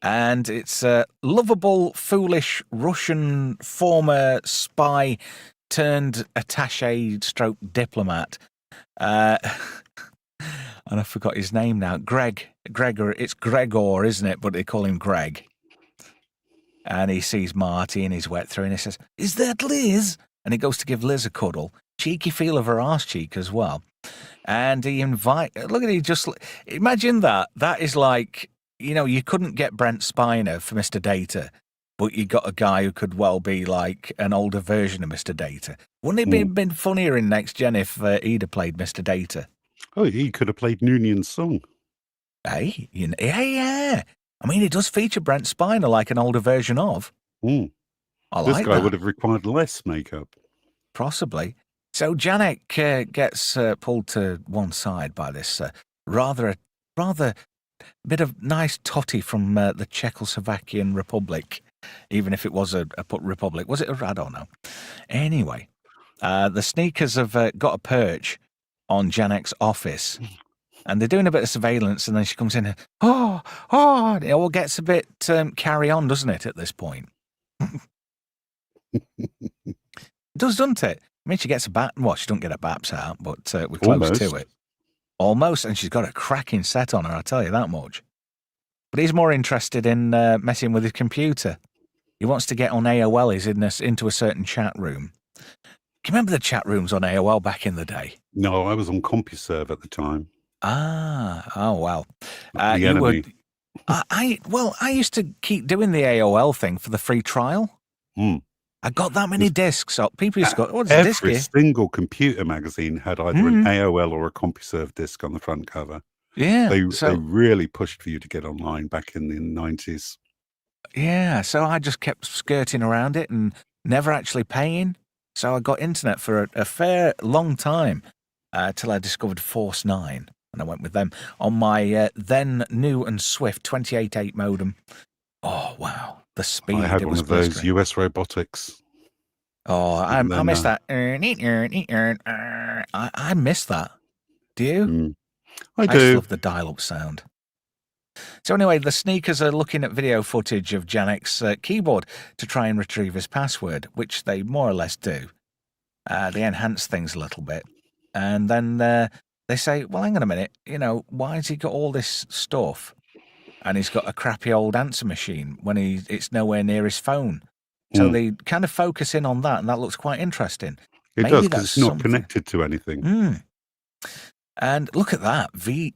And it's a lovable, foolish Russian former spy turned attaché stroke diplomat. And I forgot his name now. Gregor, it's Gregor, isn't it? But they call him Greg. And he sees Marty and he's wet through and he says, is that Liz? And he goes to give Liz a cuddle. Cheeky feel of her arse cheek as well. And he look at he just, imagine that. That is like, you know, you couldn't get Brent Spiner for Mr. Data. but you got a guy who could well be like an older version of Mr. Data. Wouldn't it have been funnier in Next Gen if he'd have played Mr. Data? Oh, he could have played Noonan's song. Hey, yeah. I mean, it does feature Brent Spiner like an older version of. Mm. I This like guy that. would have required less makeup. Possibly. So Janek gets pulled to one side by this rather bit of nice totty from the Czechoslovakian Republic, even if it was a republic. Was it? I don't know. Anyway, the sneakers have got a perch on Janek's office, and they're doing a bit of surveillance, and then she comes in and, it all gets a bit carry on, doesn't it, at this point? It does, doesn't it? I mean, she gets a bat. Well, she don't get her baps out, but we're close to it. Almost, and she's got a cracking set on her, I'll tell you that much. But he's more interested in messing with his computer. He wants to get on AOL. He's into a certain chat room. Can you remember the chat rooms on AOL back in the day? No, I was on CompuServe at the time. Oh, well. The enemy. I used to keep doing the AOL thing for the free trial. I got that many discs. People used to go, what's a disc here? Every single computer magazine had either an AOL or a CompuServe disc on the front cover. Yeah. They really pushed for you to get online back in the 90s. Yeah, so I just kept skirting around it and never actually paying. So I got internet for a fair long time till I discovered Force 9. And I went with them on my then new and swift 28.8 modem. Oh, wow. The speed. I had one of those US robotics. Oh, I miss that. I miss that. Do you? I do. I just love the dial-up sound. So anyway, the sneakers are looking at video footage of Janek's keyboard to try and retrieve his password, which they more or less do. They enhance things a little bit. And then they say, well, hang on a minute, why has he got all this stuff? And he's got a crappy old answer machine when it's nowhere near his phone. So they kind of focus in on that, and that looks quite interesting. It does, because it's not connected to anything. And look at that, V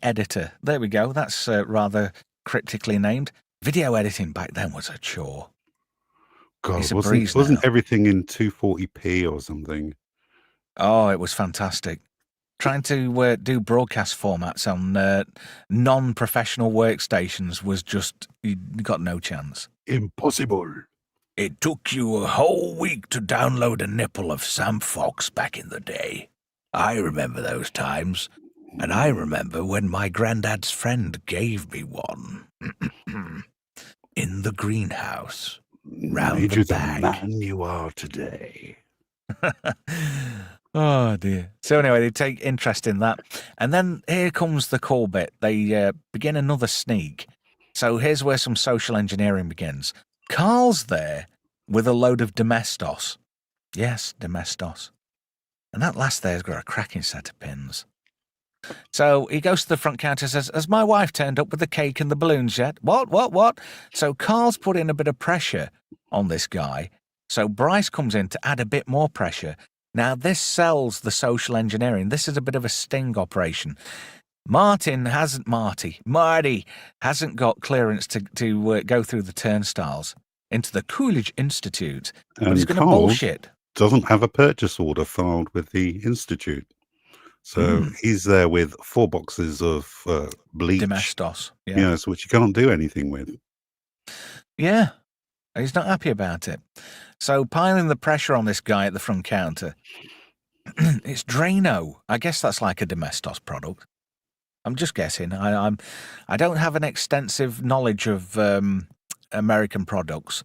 editor. There we go. That's rather cryptically named. Video editing back then was a chore. God, wasn't everything in 240p or something? Oh, it was fantastic. Trying to do broadcast formats on non-professional workstations was just, you got no chance. Impossible. It took you a whole week to download a nipple of Sam Fox back in the day. I remember those times, and I remember when my granddad's friend gave me one. In the greenhouse, round the bag. The man you are today. Oh, dear. So anyway, they take interest in that. And then here comes the cool bit. They begin another sneak. So here's where some social engineering begins. Carl's there with a load of domestos. Yes, domestos. And that last there's got a cracking set of pins. So he goes to the front counter and says, has my wife turned up with the cake and the balloons yet? What? So Carl's put in a bit of pressure on this guy. So Bryce comes in to add a bit more pressure. Now, this sells the social engineering. This is a bit of a sting operation. Marty hasn't got clearance to go through the turnstiles into the Coolidge Institute. But he's going to bullshit. Doesn't have a purchase order filed with the Institute. So he's there with 4 boxes of bleach. Domestos. Yes, which you can't do anything with. Yeah. He's not happy about it. So piling the pressure on this guy at the front counter. It's Drano. I guess that's like a Domestos product. I'm just guessing. I don't have an extensive knowledge of American products,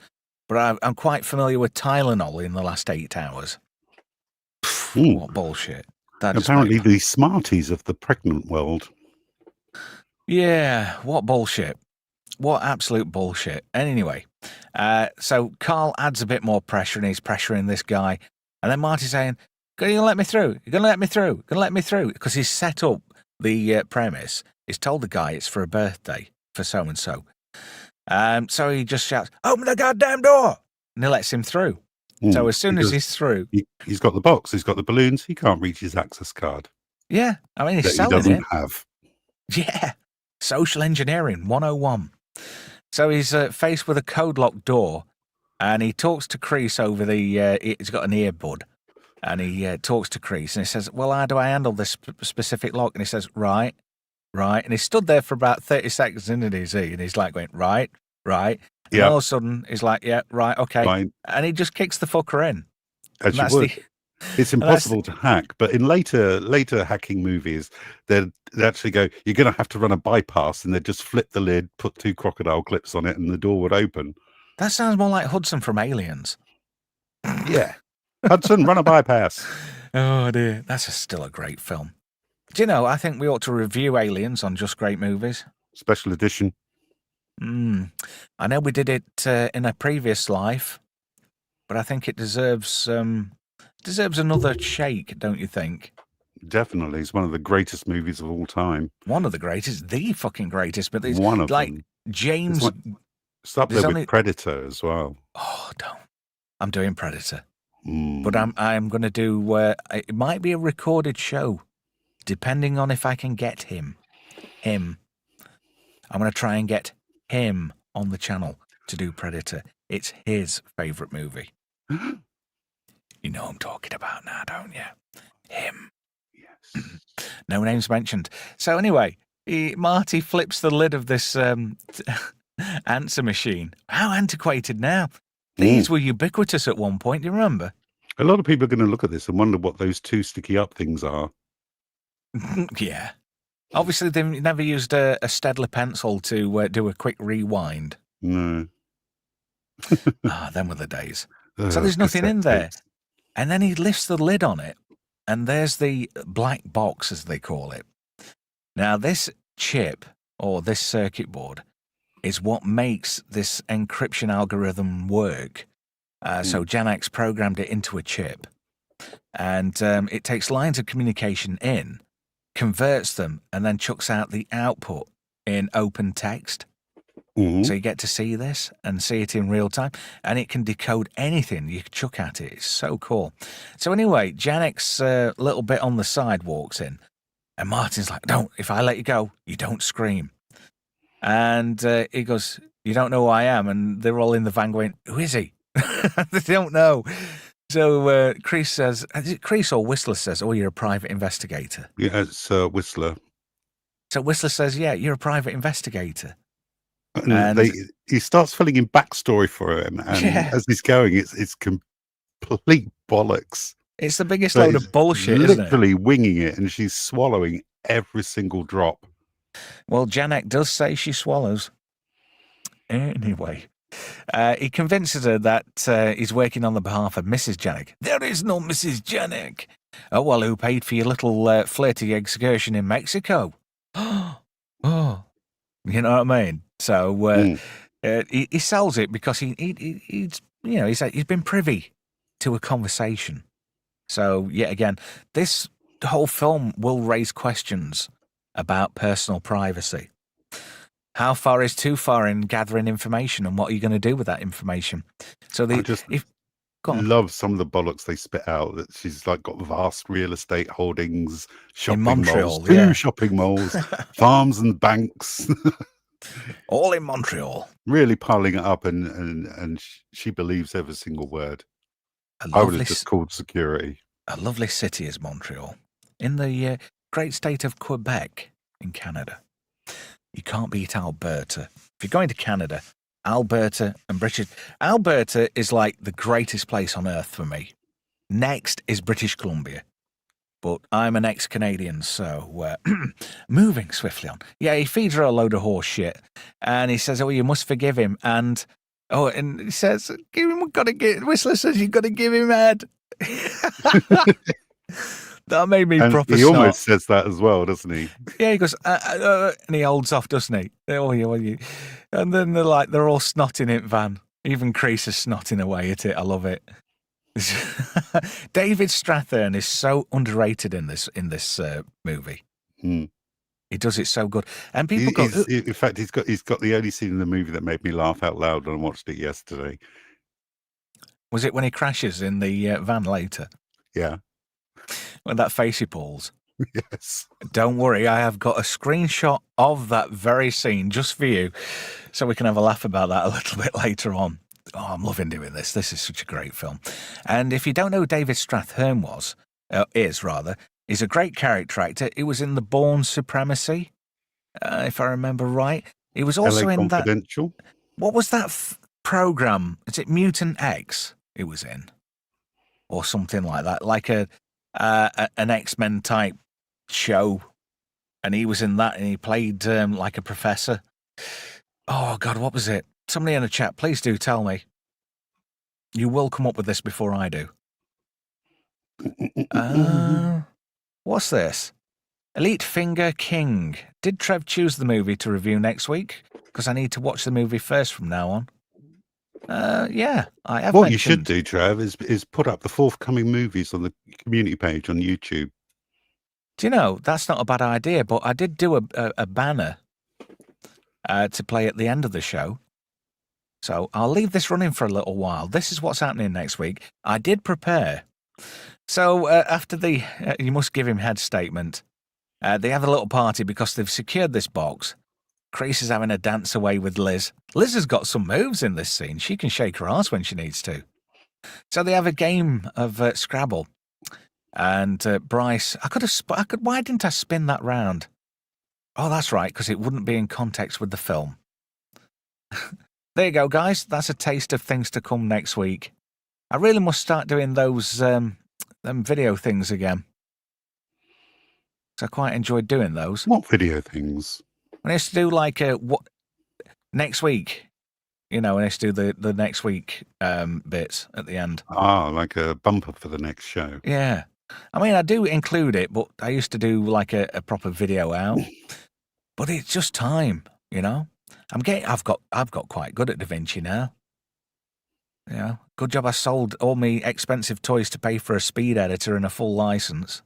but I'm quite familiar with Tylenol in the last 8 hours. What bullshit. Apparently the Smarties of the pregnant world. Yeah, what bullshit. What absolute bullshit. Anyway, so Carl adds a bit more pressure and he's pressuring this guy. And then Marty's saying, are you going to let me through? You're going to let me through? Going to let me through? Because he's set up the premise. He's told the guy it's for a birthday for so-and-so. So he just shouts, open the goddamn door! And he lets him through. So as soon as he's through... He's got the box, he's got the balloons, he can't reach his access card. Yeah, I mean, he's that selling he doesn't have. Yeah, social engineering 101. So he's faced with a code locked door, and he talks to Kreese over the. He's got an earbud, and he talks to Kreese, and he says, "Well, how do I handle this specific lock?" And he says, "Right, right." And he stood there for about 30 seconds, didn't he? And he's like going, "Right, right." And all of a sudden, he's like, "Yeah, right, okay." Fine. And he just kicks the fucker in. As you would. It's impossible to hack, but in later hacking movies, they actually go, "You're going to have to run a bypass," and they just flip the lid, put 2 crocodile clips on it, and the door would open. That sounds more like Hudson from Aliens. Yeah, Hudson, run a bypass. Oh dear, that's still a great film. Do you know? I think we ought to review Aliens on Just Great Movies. Special edition. I know we did it in a previous life, but I think it deserves another shake, don't you think? Definitely. It's one of the greatest movies of all time. One of the greatest, the fucking greatest. But it's one of like them. James. It's up there with Predator as well. Oh, don't. I'm doing Predator. But I'm going to do, it might be a recorded show, depending on if I can get him. I'm going to try and get him on the channel to do Predator. It's his favourite movie. You know what I'm talking about now, don't you? Him. Yes. No names mentioned. So anyway, Marty flips the lid of this answer machine. How antiquated now. These were ubiquitous at one point, do you remember? A lot of people are going to look at this and wonder what those 2 sticky up things are. Yeah. Obviously, they've never used a Stedler pencil to do a quick rewind. No. Them were the days. So there's nothing in there. And then he lifts the lid on it, and there's the black box, as they call it. Now, this chip, or this circuit board, is what makes this encryption algorithm work. So Janex programmed it into a chip, and it takes lines of communication in, converts them, and then chucks out the output in open text. So you get to see this and see it in real time, and it can decode anything you chuck at it. It's so cool. So anyway, Janek's little bit on the side walks in, and Martin's like, "Don't, if I let you go, you don't scream." And he goes, "You don't know who I am?" And they're all in the van going, "Who is he?" They don't know. So Kreese says, is it Kreese or Whistler says, "Oh, you're a private investigator." Yeah, it's Whistler. So Whistler says, "Yeah, you're a private investigator." And he starts filling in backstory for him, and as he's going, it's complete bollocks. It's the biggest load of bullshit, isn't it? Literally winging it, and she's swallowing every single drop. Well, Janek does say she swallows. Anyway, he convinces her that he's working on the behalf of Mrs. Janek. There is no Mrs. Janek. Oh, well, who paid for your little flirty excursion in Mexico? Oh, you know what I mean? So he sells it because he's been privy to a conversation. So yet again, this whole film will raise questions about personal privacy. How far is too far in gathering information, and what are you going to do with that information? So I love some of the bollocks they spit out. That she's like got vast real estate holdings, shopping Montreal, malls, 2 shopping malls, farms and banks, all in Montreal. Really piling it up, and she believes every single word. I would have just called security. A lovely city is Montreal, in the great state of Quebec in Canada. You can't beat Alberta. If you're going to Canada, Alberta and British... Alberta is like the greatest place on earth for me. Next is British Columbia. But I'm an ex-Canadian, so moving swiftly on. Yeah, he feeds her a load of horse shit. And he says, "Oh, you must forgive him." And he says, Whistler says, "You've got to give him head." That made me proper. He almost says that as well, doesn't he? Yeah, he goes, and he holds off, doesn't he? And then they're all snotting it, Van. Even Kreese is snotting away at it. I love it. David Strathairn is so underrated in this movie. He does it so good, and people go. In fact, he's got the only scene in the movie that made me laugh out loud when I watched it yesterday. Was it when he crashes in the van later? Yeah. When that face he pulls. Yes. Don't worry, I have got a screenshot of that very scene just for you, so we can have a laugh about that a little bit later on. Oh, I'm loving doing this. This is such a great film. And if you don't know who David Strathairn he's a great character actor. He was in The Bourne Supremacy, if I remember right. He was also LA in that... Confidential. What was that program? Is it Mutant X he was in? Or something like that, like an X-Men type show, and he was in that, and he played like a professor. Oh God, what was it? Somebody in the chat, please do tell me. You will come up with this before I do. What's this? Elite Finger King. Did Trev choose the movie to review next week? Because I need to watch the movie first from now on. Yeah, I have. What you should do, Trev, is put up the forthcoming movies on the community page on YouTube. Do you know, that's not a bad idea, but I did do a banner to play at the end of the show. So I'll leave this running for a little while. This is what's happening next week. I did prepare. So after the you must give him head statement, they have a little party because they've secured this box. Chris is having a dance away with Liz. Liz has got some moves in this scene. She can shake her ass when she needs to. So they have a game of Scrabble. And Bryce, why didn't I spin that round? Oh, that's right, because it wouldn't be in context with the film. There you go, guys. That's a taste of things to come next week. I really must start doing those them video things again. So I quite enjoyed doing those. What video things? When I used to do like what next week, when I used to do the next week bits at the end. Ah, like a bumper for the next show. Yeah. I mean, I do include it, but I used to do like a proper video out. But it's just time, I've got quite good at DaVinci now. Good job I sold all my expensive toys to pay for a speed editor and a full license.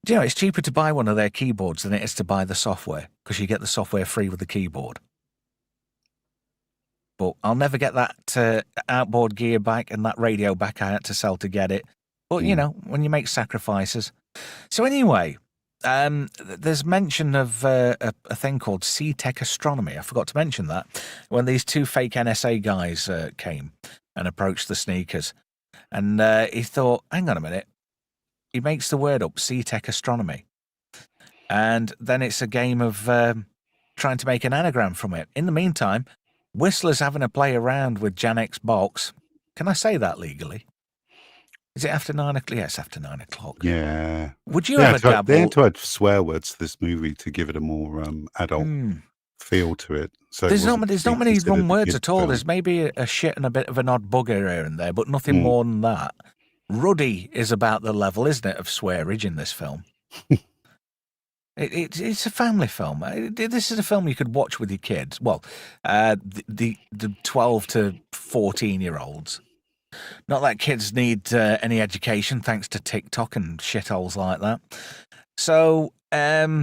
It's cheaper to buy one of their keyboards than it is to buy the software, because you get the software free with the keyboard. But I'll never get that outboard gear back and that radio back I had to sell to get it. But, when you make sacrifices. So anyway, there's mention of a thing called C-Tech Astronomy. I forgot to mention that. When these two fake NSA guys came and approached the sneakers. And he thought, hang on a minute. He makes the word up, C-Tech Astronomy. And then it's a game of trying to make an anagram from it. In the meantime, Whistler's having a play around with Janek's box. Can I say that legally? Is it after 9 o'clock? Yeah, it's after 9 o'clock. Yeah. Would you ever dabble? They had to add swear words to this movie to give it a more adult feel to it. So there's not many wrong words at all. Film. There's maybe a shit and a bit of an odd bugger here and there, but nothing more than that. Ruddy is about the level, isn't it, of swearage in this film? It's a family film. This is a film you could watch with your kids. Well, the 12 to 14-year-olds. Not that kids need any education thanks to TikTok and shitholes like that. So, I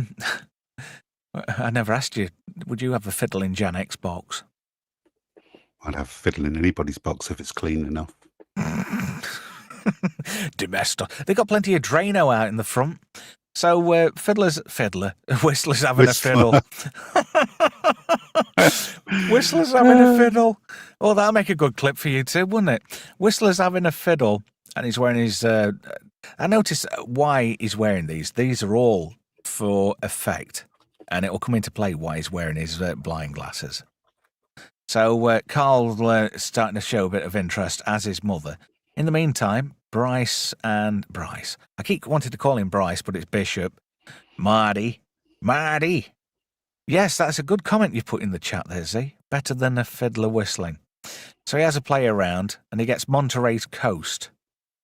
never asked you, would you have a fiddle in Janek's box? I'd have a fiddle in anybody's box if it's clean enough. Domestic. They got plenty of Drano out in the front. So Whistler's having a fiddle. Whistler's having a fiddle. Oh, that'll make a good clip for you too, wouldn't it? Whistler's having a fiddle, and he's wearing his... I noticed why he's wearing these. These are all for effect, and it will come into play why he's wearing his blind glasses. So Carl starting to show a bit of interest, as his mother. In the meantime, Bryce. I keep wanting to call him Bryce, but it's Bishop. Marty. Yes, that's a good comment you put in the chat there, Z. Better than a fiddler whistling. So he has a play around, and he gets Monterey's Coast.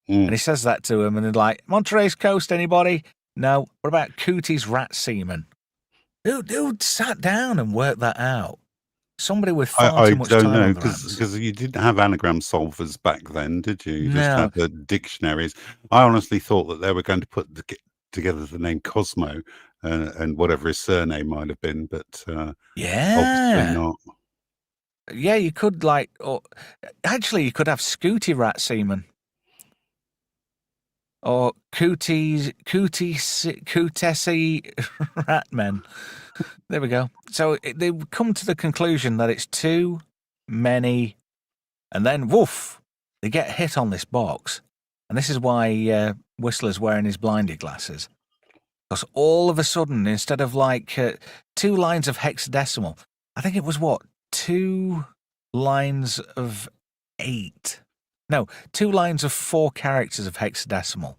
And he says that to him, and they're like, Monterey's Coast, anybody? No. What about Cootie's Rat Seaman? Dude sat down and worked that out. Somebody with far too much time on their hands. I don't know, because you didn't have anagram solvers back then, did you? You just had the dictionaries. I honestly thought that they were going to put together the name Cosmo and whatever his surname might have been, but obviously not. Yeah, you could you could have Scooty Rat Seaman. or Cootie Ratmen. There we go. So they come to the conclusion that it's too many, and then woof, they get hit on this box. And this is why Whistler's wearing his blindy glasses. Because all of a sudden, instead of like 2 lines of hexadecimal, I think it was 2 lines of 8. No, 2 lines of 4 characters of hexadecimal.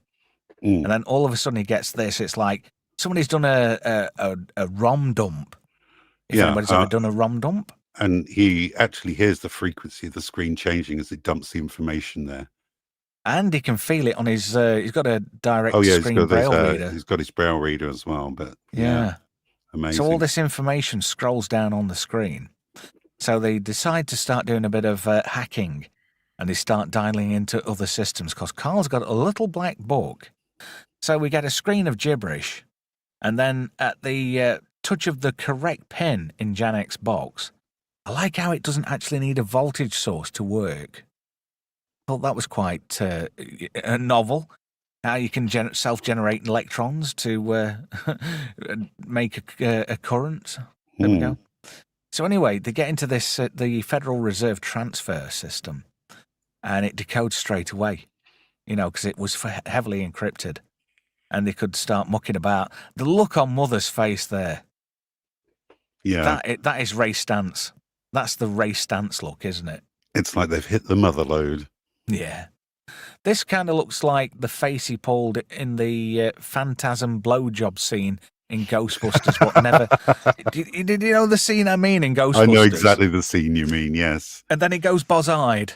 And then all of a sudden he gets this. It's like somebody's done a ROM dump. If anybody's ever done a ROM dump. And he actually hears the frequency of the screen changing as it dumps the information there. And he can feel it on his, he's got a direct screen braille reader. He's got his braille reader as well, but amazing. So all this information scrolls down on the screen. So they decide to start doing a bit of hacking, and they start dialing into other systems because Carl's got a little black book. So we get a screen of gibberish, and then at the touch of the correct pin in Janek's box, I like how it doesn't actually need a voltage source to work. I thought that was quite novel. How you can self-generate electrons to make a current. There we go. So anyway, they get into this the Federal Reserve transfer system, and it decodes straight away, because it was heavily encrypted, and they could start mucking about. The look on Mother's face there. Yeah. That is Ray Stantz. That's the Ray Stantz look, isn't it? It's like they've hit the mother lode. Yeah. This kind of looks like the face he pulled in the Phantasm blowjob scene in Ghostbusters. What never... Did you know the scene I mean in Ghostbusters? I know exactly the scene you mean, yes. And then he goes boz-eyed.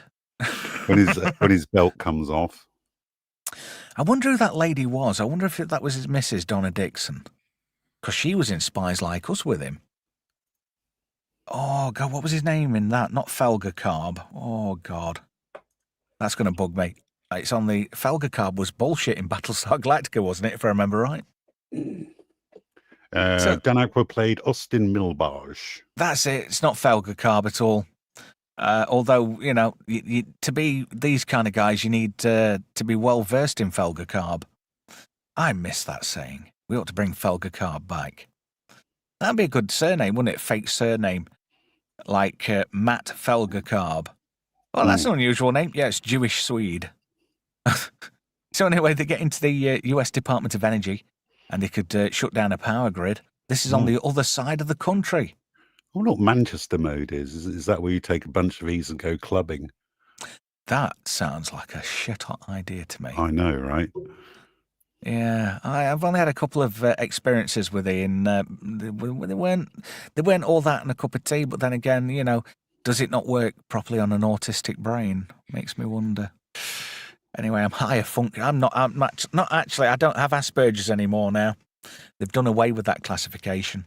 when his belt comes off. I wonder who that lady was. I wonder if that was his Mrs. Donna Dixon. Because she was in Spies Like Us with him. Oh, God, what was his name in that? Not Felga Carb. Oh, God. That's going to bug me. It's on the... Felga Carb was bullshit in Battlestar Galactica, wasn't it, if I remember right? Dan Aykroyd played Austin Milbarge. That's it. It's not Felga Carb at all. Although, to be these kind of guys, you need to be well-versed in Felga Carb. I miss that saying. We ought to bring Felga Carb back. That'd be a good surname, wouldn't it? Fake surname. Like Matt Felga Carb. Well, that's an unusual name. Yeah, it's Jewish Swede. So anyway, they get into the US Department of Energy, and they could shut down a power grid. This is on the other side of the country. I wonder what Manchester mode is. Is that where you take a bunch of these and go clubbing? That sounds like a shit-hot idea to me. I know, right? Yeah, I've only had a couple of experiences with it, and they weren't all that in a cup of tea. But then again, does it not work properly on an autistic brain? Makes me wonder. Anyway, I'm higher function. I'm not actually. I don't have Asperger's anymore now. They've done away with that classification.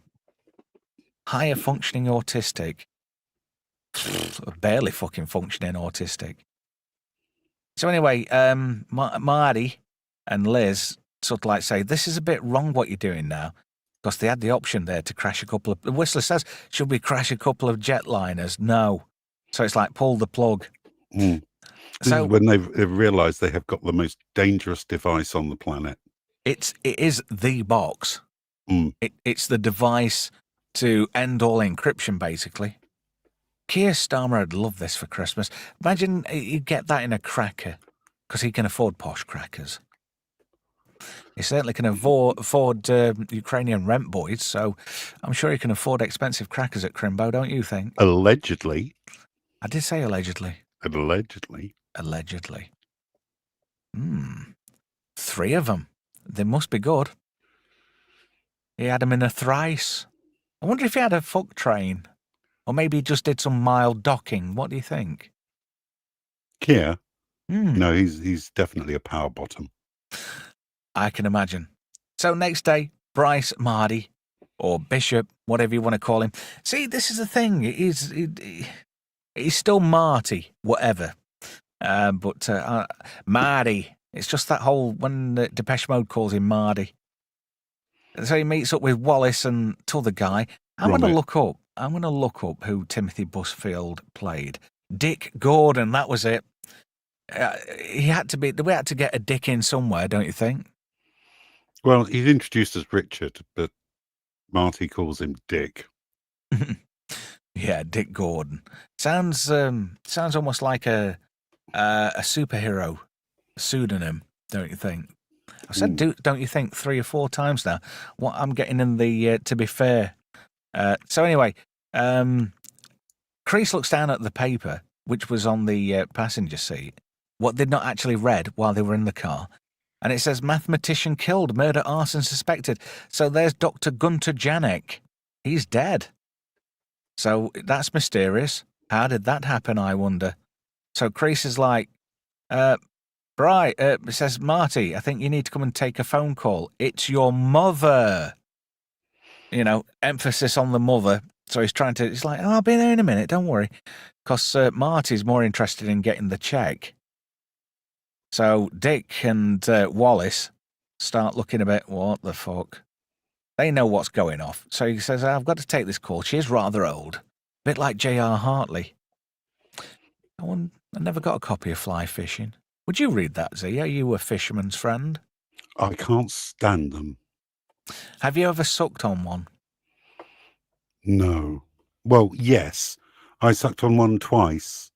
Higher functioning autistic. Barely fucking functioning autistic. So anyway, Marty and Liz sort of like say, this is a bit wrong what you're doing now. Because they had the option there to crash a couple of... The Whistler says, should we crash a couple of jetliners? No. So it's like, pull the plug. So when they've realised they have got the most dangerous device on the planet. It is the box. It's the device to end all encryption, basically. Keir Starmer would love this for Christmas. Imagine you get that in a cracker, because he can afford posh crackers. He certainly can afford Ukrainian rent boys, so I'm sure he can afford expensive crackers at Crimbo, don't you think? Allegedly. I did say allegedly. Allegedly. 3 of them. They must be good. He had them in a thrice. I wonder if he had a fuck train. Or maybe he just did some mild docking. What do you think? Keir? No, he's definitely a power bottom. I can imagine. So next day, Bryce Mardy, or Bishop, whatever you want to call him. See, this is the thing. He's still Marty, whatever. But Marty, it's just that whole, when Depeche Mode calls him Mardy. So he meets up with Wallace and t'other guy. I'm going to look up who Timothy Busfield played. Dick Gordon, that was it. he had to be. We had to get a dick in somewhere, don't you think? Well, he's introduced as Richard, but Marty calls him Dick. Yeah, Dick Gordon. Sounds almost like a superhero pseudonym, don't you think? I said, don't you think 3 or 4 times now? What I'm getting in the to be fair. So anyway, Crease looks down at the paper, which was on the passenger seat, what they'd not actually read while they were in the car. And it says, mathematician killed, murder, arson suspected. So there's Dr. Gunter Janek. He's dead. So that's mysterious. How did that happen, I wonder? So Crease is like, right, it says, Marty, I think you need to come and take a phone call. It's your mother. You know, emphasis on the mother. So he's like, oh, I'll be there in a minute, don't worry. Because Marty's more interested in getting the check. So Dick and Wallace start looking a bit, what the fuck? They know what's going off. So he says, I've got to take this call. She is rather old. A bit like J.R. Hartley. I never got a copy of Fly Fishing. Would you read that, Z? Are you a fisherman's friend? I can't stand them. Have you ever sucked on one? No. Well, yes. I sucked on one twice.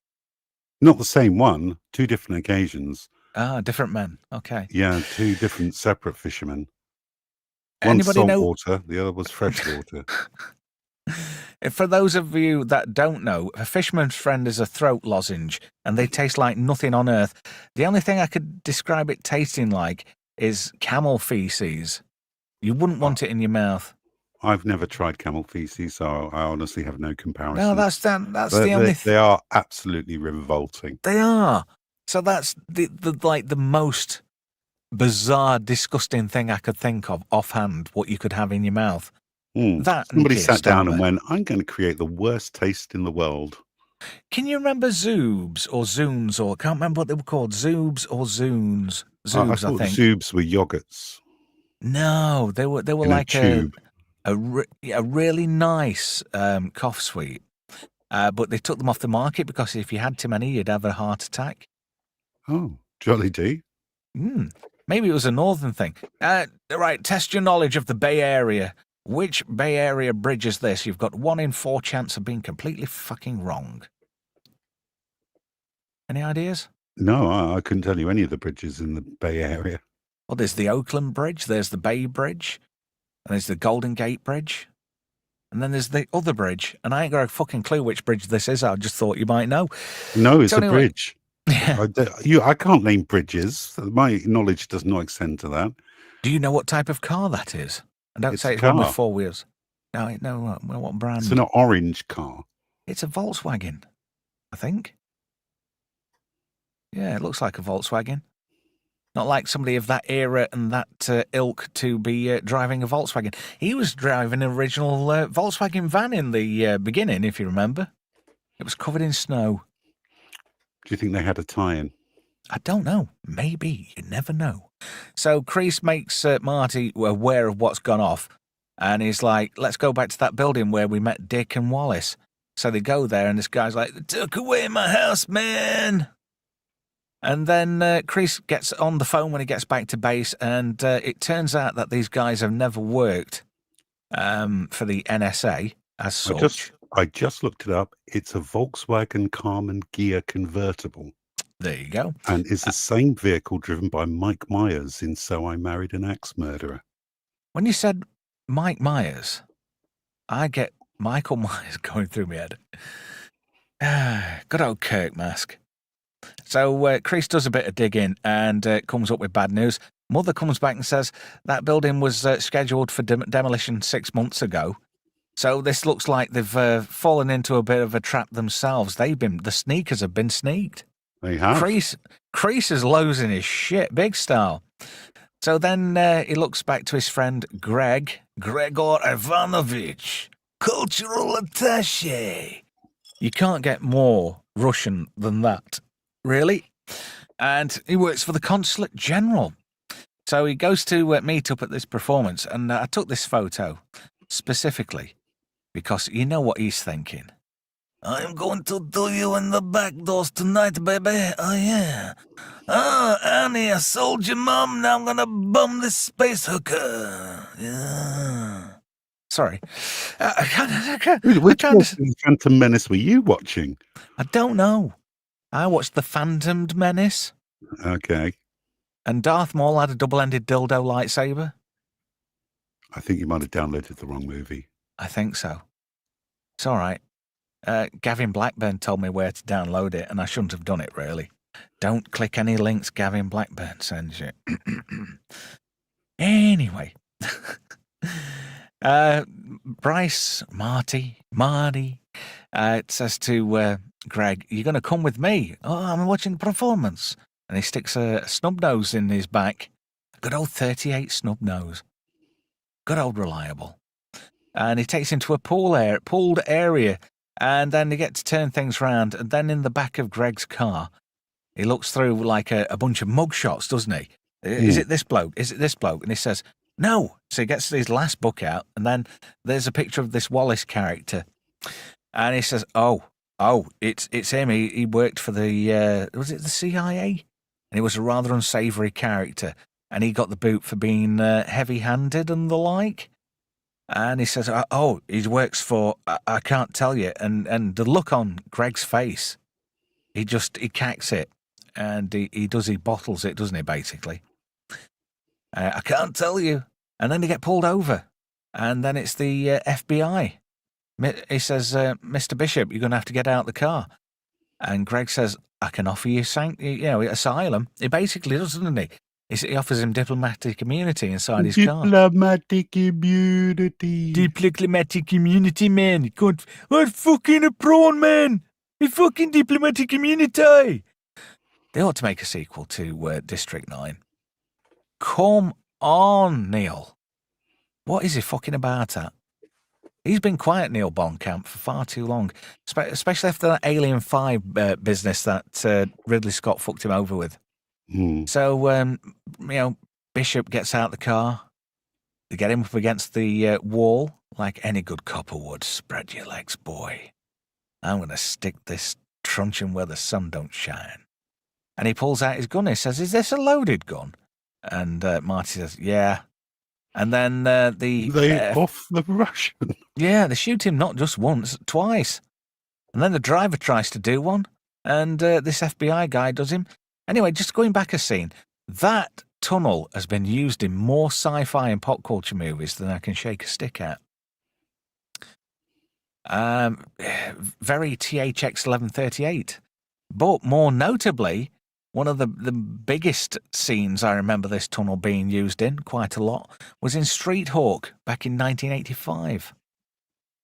Not the same one, 2 different occasions. Ah, different men. Okay. Yeah, 2 different separate fishermen. One saltwater, the other was freshwater. For those of you that don't know, a fisherman's friend is a throat lozenge, and they taste like nothing on earth. The only thing I could describe it tasting like is camel feces. You wouldn't want it in your mouth. I've never tried camel feces, so I honestly have no comparison. No, that's the only thing. They are absolutely revolting. They are. So that's the most bizarre, disgusting thing I could think of offhand, what you could have in your mouth. Somebody sat down and went, I'm going to create the worst taste in the world. Can you remember Zoobs or Zunes, or I can't remember what they were called, Zoobs or Zunes? Zoobs, I think. Zoobs were yogurts. No, they were in like a really nice cough sweet, but they took them off the market because if you had too many, you'd have a heart attack. Oh, jolly D. Maybe it was a northern thing. Right, test your knowledge of the Bay Area. Which Bay Area bridge is this? You've got 1 in 4 chance of being completely fucking wrong. Any ideas? No, I couldn't tell you any of the bridges in the Bay Area. Well, there's the Oakland Bridge, there's the Bay Bridge, and there's the Golden Gate Bridge, and then there's the other bridge, and I ain't got a fucking clue which bridge this is. I just thought you might know. No, it's a bridge. Yeah. I can't name bridges. My knowledge does not extend to that. Do you know what type of car that is? And don't say it's one with 4 wheels. No, what brand? It's an orange car. It's a Volkswagen, I think. Yeah, it looks like a Volkswagen. Not like somebody of that era and that ilk to be driving a Volkswagen. He was driving an original Volkswagen van in the beginning, if you remember. It was covered in snow. Do you think they had a tie-in? I don't know. Maybe. You never know. So Crease makes Marty aware of what's gone off. And he's like, let's go back to that building where we met Dick and Wallace. So they go there and this guy's like, they took away my house, man. And then Crease gets on the phone when he gets back to base. And it turns out that these guys have never worked for the NSA as such. I just looked it up. It's a Volkswagen Carmen Ghia convertible. There you go. And it's the same vehicle driven by Mike Myers in So I Married an Axe Murderer. When you said Mike Myers, I get Michael Myers going through my head. Good old Kirk mask. So Crease does a bit of digging and comes up with bad news. Mother comes back and says that building was scheduled for demolition 6 months ago. So this looks like they've fallen into a bit of a trap themselves. The sneakers have been sneaked. They have. Crease is losing his shit, big style. So then he looks back to his friend Gregor Ivanovich, cultural attaché. You can't get more Russian than that, really. And he works for the consulate general. So he goes to meet up at this performance, and I took this photo specifically because you know what he's thinking. I'm going to do you in the back doors tonight, baby. Oh, yeah. Oh, Annie, I sold your mom. Now I'm going to bum this space hooker. Yeah. Sorry. I can't. Which version of Phantom Menace were you watching? I don't know. I watched The Phantomed Menace. Okay. And Darth Maul had a double-ended dildo lightsaber. I think you might have downloaded the wrong movie. I think so. It's all right. Gavin Blackburn told me where to download it, and I shouldn't have done it, really. Don't click any links Gavin Blackburn sends you. Anyway. Bryce, Marty, it says to Greg, you're going to come with me. Oh, I'm watching the performance. And he sticks a snub nose in his back. Good old 38 snub nose. Good old reliable. And he takes him to a pooled area, and then they get to turn things around. And then in the back of Greg's car, he looks through like a bunch of mugshots, doesn't he? Is it this bloke? Is it this bloke? And he says, no. So he gets his last book out, and then there's a picture of this Wallace character. And he says, oh, it's him. He worked for was it the CIA? And he was a rather unsavory character. And he got the boot for being heavy-handed and the like. And he says, oh, he works for, I can't tell you. And the look on Greg's face, he cacks it. And he bottles it, doesn't he, basically? I can't tell you. And then they get pulled over. And then it's the FBI. He says, Mr. Bishop, you're going to have to get out of the car. And Greg says, I can offer you asylum. He basically does, doesn't he? He offers him diplomatic immunity inside his car. Diplomatic immunity. Diplomatic immunity, man. What fucking a prawn, man. He fucking diplomatic immunity. They ought to make a sequel to District 9. Come on, Neil. What is he fucking about at? He's been quiet, Neil Blomkamp, for far too long, especially after that Alien 5 business that Ridley Scott fucked him over with. So, Bishop gets out the car. They get him up against the wall, like any good copper would. Spread your legs, boy. I'm going to stick this truncheon where the sun don't shine. And he pulls out his gun. He says, is this a loaded gun? And Marty says, yeah. And then they off the Russian. Yeah, they shoot him not just once, twice. And then the driver tries to do one, and this FBI guy does him. Anyway, just going back a scene, that tunnel has been used in more sci-fi and pop culture movies than I can shake a stick at. Very THX 1138. But more notably, one of the biggest scenes I remember this tunnel being used in quite a lot was in Street Hawk back in 1985.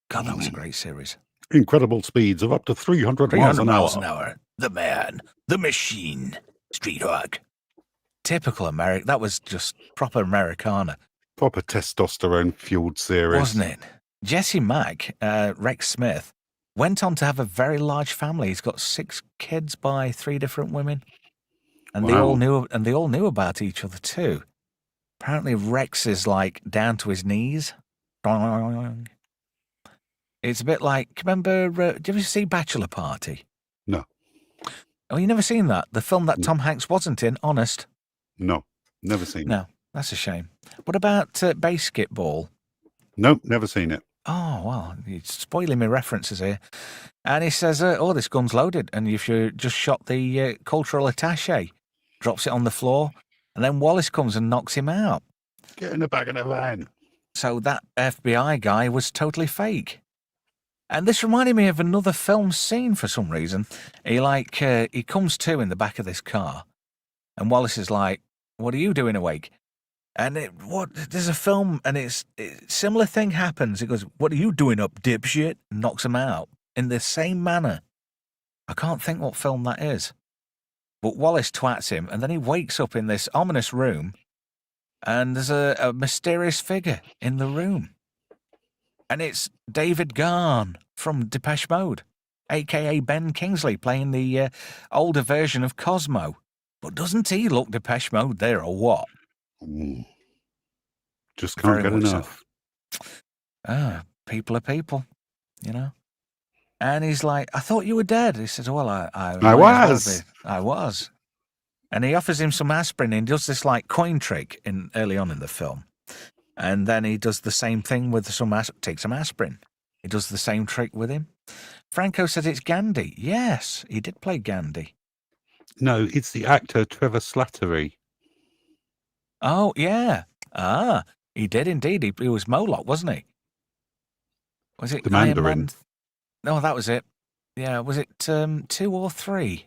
God, that was a great series. Incredible speeds of up to 300 miles an hour. The man, the machine, Street Hawk. Typical American. That was just proper Americana. Proper testosterone-fueled series. Wasn't it? Jesse Mack, Rex Smith, went on to have a very large family. He's got 6 kids by 3 different women. And they all knew about each other too. Apparently Rex is like down to his knees. It's a bit like, remember, did you ever see Bachelor Party? No. Oh, you never seen that? The film that Tom Hanks wasn't in, Honest? No, never seen it. No, that's a shame. What about Basketball? Nope, never seen it. Oh, well, you're spoiling me references here. And he says, this gun's loaded. And if you just shot the cultural attaché, drops it on the floor, and then Wallace comes and knocks him out. Get in the back of the van. So that FBI guy was totally fake. And this reminded me of another film scene for some reason. He comes to in the back of this car, and Wallace is like, what are you doing awake? And there's a film, and similar thing happens. He goes, what are you doing up, dipshit? And knocks him out in the same manner. I can't think what film that is. But Wallace twats him, and then he wakes up in this ominous room, and there's a mysterious figure in the room. And it's David Garn from Depeche Mode, a.k.a. Ben Kingsley, playing the older version of Cosmo. But doesn't he look Depeche Mode there, or what? Just can't get enough. So. People are people, you know. And he's like, I thought you were dead. He says, well, I I might as was. well be. I was. And he offers him some aspirin and he does this like coin trick early on in the film. And then he does the same thing with takes some aspirin. He does the same trick with him. Franco says it's Gandhi. Yes, he did play Gandhi. No, it's the actor Trevor Slattery. Oh, yeah. Ah, he did indeed. He was Moloch, wasn't he? Was it The Mandarin? No, that was it. Yeah, was it 2 or 3? I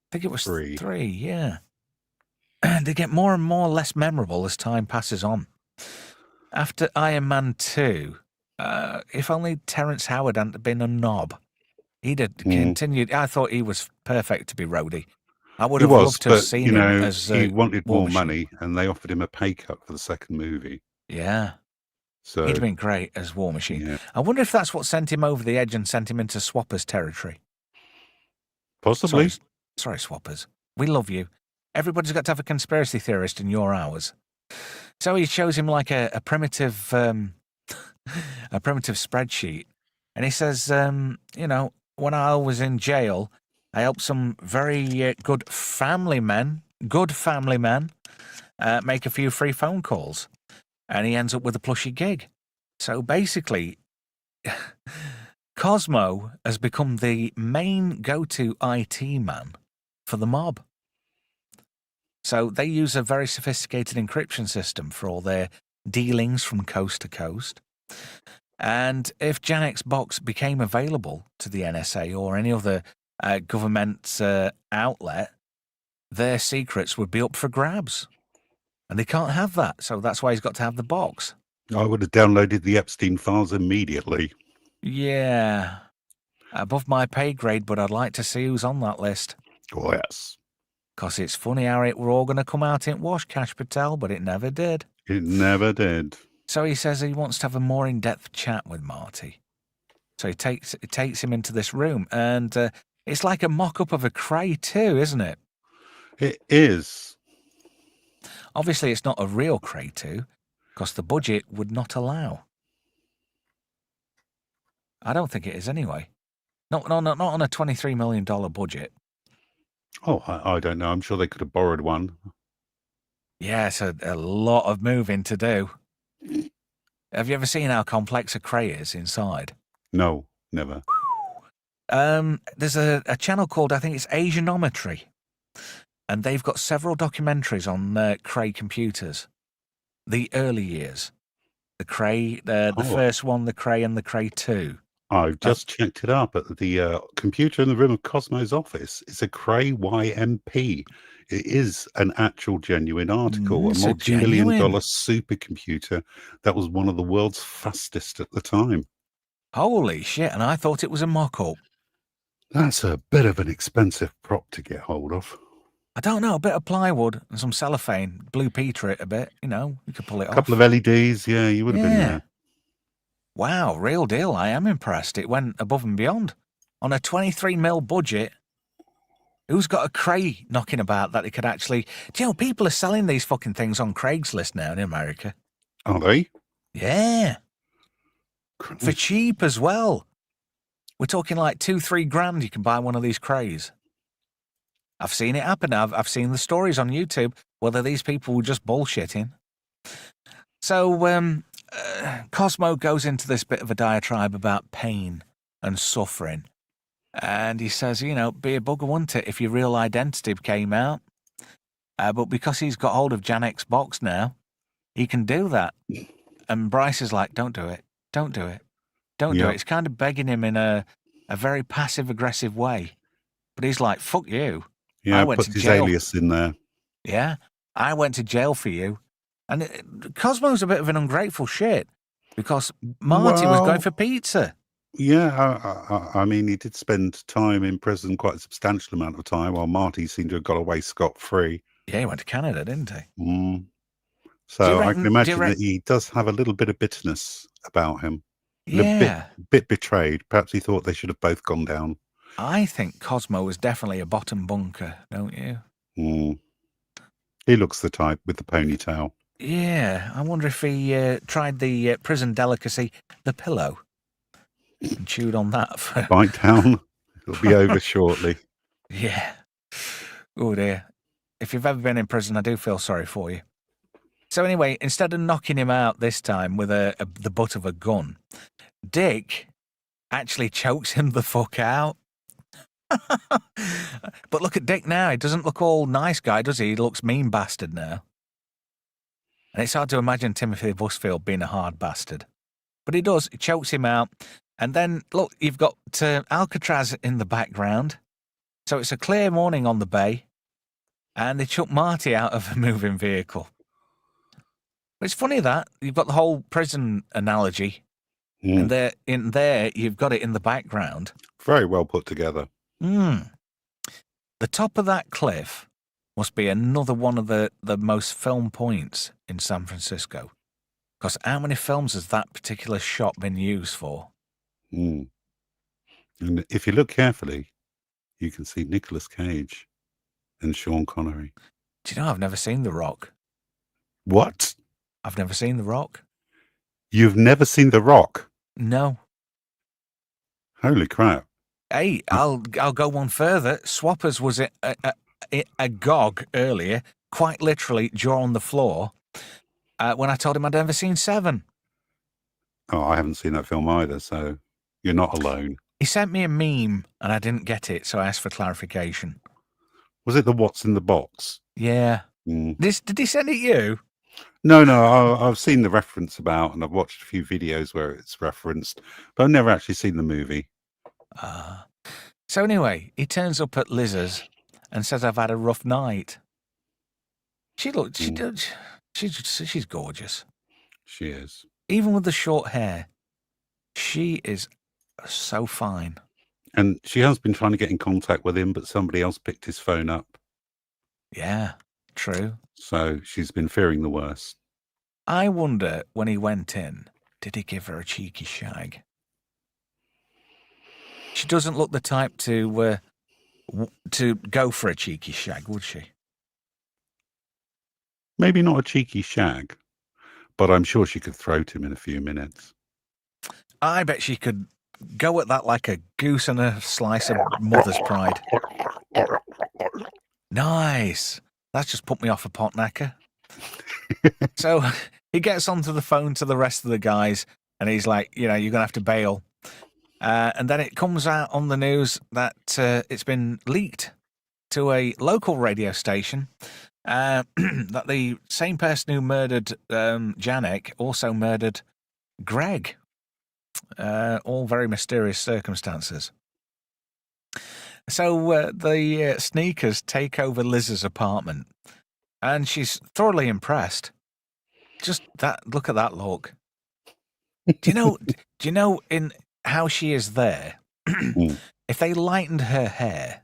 think it was 3, yeah. They get more and more less memorable as time passes on. After Iron Man 2, if only Terrence Howard hadn't been a knob, he'd have continued. I thought he was perfect to be Rhodey. I would have loved to have seen him as he wanted War more Machine. money, and they offered him a pay cut for the second movie. Yeah. So he'd been great as War Machine. Yeah. I wonder if that's what sent him over the edge and sent him into Swappers territory. Possibly. Sorry, Swappers. We love you. Everybody's got to have a conspiracy theorist in your hours. So he shows him like a primitive a primitive spreadsheet. And he says, when I was in jail, I helped some very good family men make a few free phone calls. And he ends up with a plushy gig. So basically, Cosmo has become the main go-to IT man for the mob. So they use a very sophisticated encryption system for all their dealings from coast to coast. And if Janek's box became available to the NSA or any other government outlet, their secrets would be up for grabs. And they can't have that, so that's why he's got to have the box. I would have downloaded the Epstein files immediately. Yeah. Above my pay grade, but I'd like to see who's on that list. Oh, yes. Because it's funny how it were all going to come out in wash, Cash Patel, but it never did. It never did. So he says he wants to have a more in-depth chat with Marty. So he takes him into this room, and it's like a mock-up of a Cray too, isn't it? It is. Obviously, it's not a real Cray 2, because the budget would not allow. I don't think it is anyway. Not on a $23 million budget. Oh, I don't know. I'm sure they could have borrowed one. Yeah, it's a lot of moving to do. Have you ever seen how complex a Cray is inside? No, never. There's a channel called, I think it's Asianometry. And they've got several documentaries on Cray computers. The early years. The Cray, the first one, the Cray, and the Cray 2. I've just checked it up at the computer in the room of Cosmo's office. It's a Cray YMP. It is an actual genuine article. A multi-million-dollar supercomputer that was one of the world's fastest at the time. Holy shit, and I thought it was a mock-up. That's a bit of an expensive prop to get hold of. I don't know, a bit of plywood and some cellophane, Blue Peter it a bit, you could pull it off. A couple of LEDs, yeah, you would have been there. Wow, real deal. I am impressed. It went above and beyond. On a 23 mil budget, who's got a Cray knocking about that they could actually... Do you know, people are selling these fucking things on Craigslist now in America. Are they? Yeah. For cheap as well. We're talking like 2-3 grand you can buy one of these Crays. I've seen it happen. I've seen the stories on YouTube, whether these people were just bullshitting. So, Cosmo goes into this bit of a diatribe about pain and suffering. And he says, be a bugger, wouldn't it, if your real identity came out? But because he's got hold of Janek's box now, he can do that. And Bryce is like, don't do it. Don't do it. Don't do it. It's kind of begging him in a very passive-aggressive way. But he's like, fuck you. Yeah, puts his alias in there. Yeah, I went to jail for you. And Cosmo's a bit of an ungrateful shit because Marty was going for pizza. Yeah, I mean, he did spend time in prison, quite a substantial amount of time, while Marty seemed to have got away scot-free. Yeah, he went to Canada, didn't he? So I can imagine that he does have a little bit of bitterness about him. Yeah. A bit betrayed. Perhaps he thought they should have both gone down. I think Cosmo was definitely a bottom bunker, don't you? He looks the type with the ponytail. Yeah, I wonder if he tried the prison delicacy, the pillow. and chewed on that for... Bite down. It'll be over shortly. Yeah. Oh, dear. If you've ever been in prison, I do feel sorry for you. So anyway, instead of knocking him out this time with the butt of a gun, Dick actually chokes him the fuck out. But look at Dick now. He doesn't look all nice guy, does he? He looks mean bastard now. And it's hard to imagine Timothy Busfield being a hard bastard. But he does. He chokes him out. And then, look, you've got Alcatraz in the background. So it's a clear morning on the bay. And they chuck Marty out of a moving vehicle. But it's funny that. You've got the whole prison analogy. And in there, you've got it in the background. Very well put together. The top of that cliff must be another one of the most filmed points in San Francisco. Because how many films has that particular shot been used for? And if you look carefully, you can see Nicolas Cage and Sean Connery. Do you know, I've never seen The Rock. What? I've never seen The Rock. You've never seen The Rock? No. Holy crap. Hey, I'll go one further. Swappers was a gog earlier, quite literally jaw on the floor, when I told him I'd never seen Seven. Oh, I haven't seen that film either, so you're not alone. He sent me a meme, and I didn't get it, so I asked for clarification. Was it the What's in the Box? Yeah. Did he send it you? No, I've seen the reference about, and I've watched a few videos where it's referenced, but I've never actually seen the movie. So anyway, he turns up at Liz's and says, I've had a rough night. She's gorgeous. She is. Even with the short hair, she is so fine. And she has been trying to get in contact with him, but somebody else picked his phone up. Yeah, true. So she's been fearing the worst. I wonder, when he went in, did he give her a cheeky shag? She doesn't look the type to go for a cheeky shag, would she? Maybe not a cheeky shag, but I'm sure she could throat him in a few minutes. I bet she could go at that like a goose and a slice of mother's pride. Nice. That's just put me off a pot knacker. So he gets onto the phone to the rest of the guys, and he's like, you're going to have to bail. And then it comes out on the news that it's been leaked to a local radio station that the same person who murdered Janek also murdered Greg. All very mysterious circumstances. So the sneakers take over Liz's apartment, and she's thoroughly impressed. Just that, look at that look. Do you know in how she is there? If they lightened her hair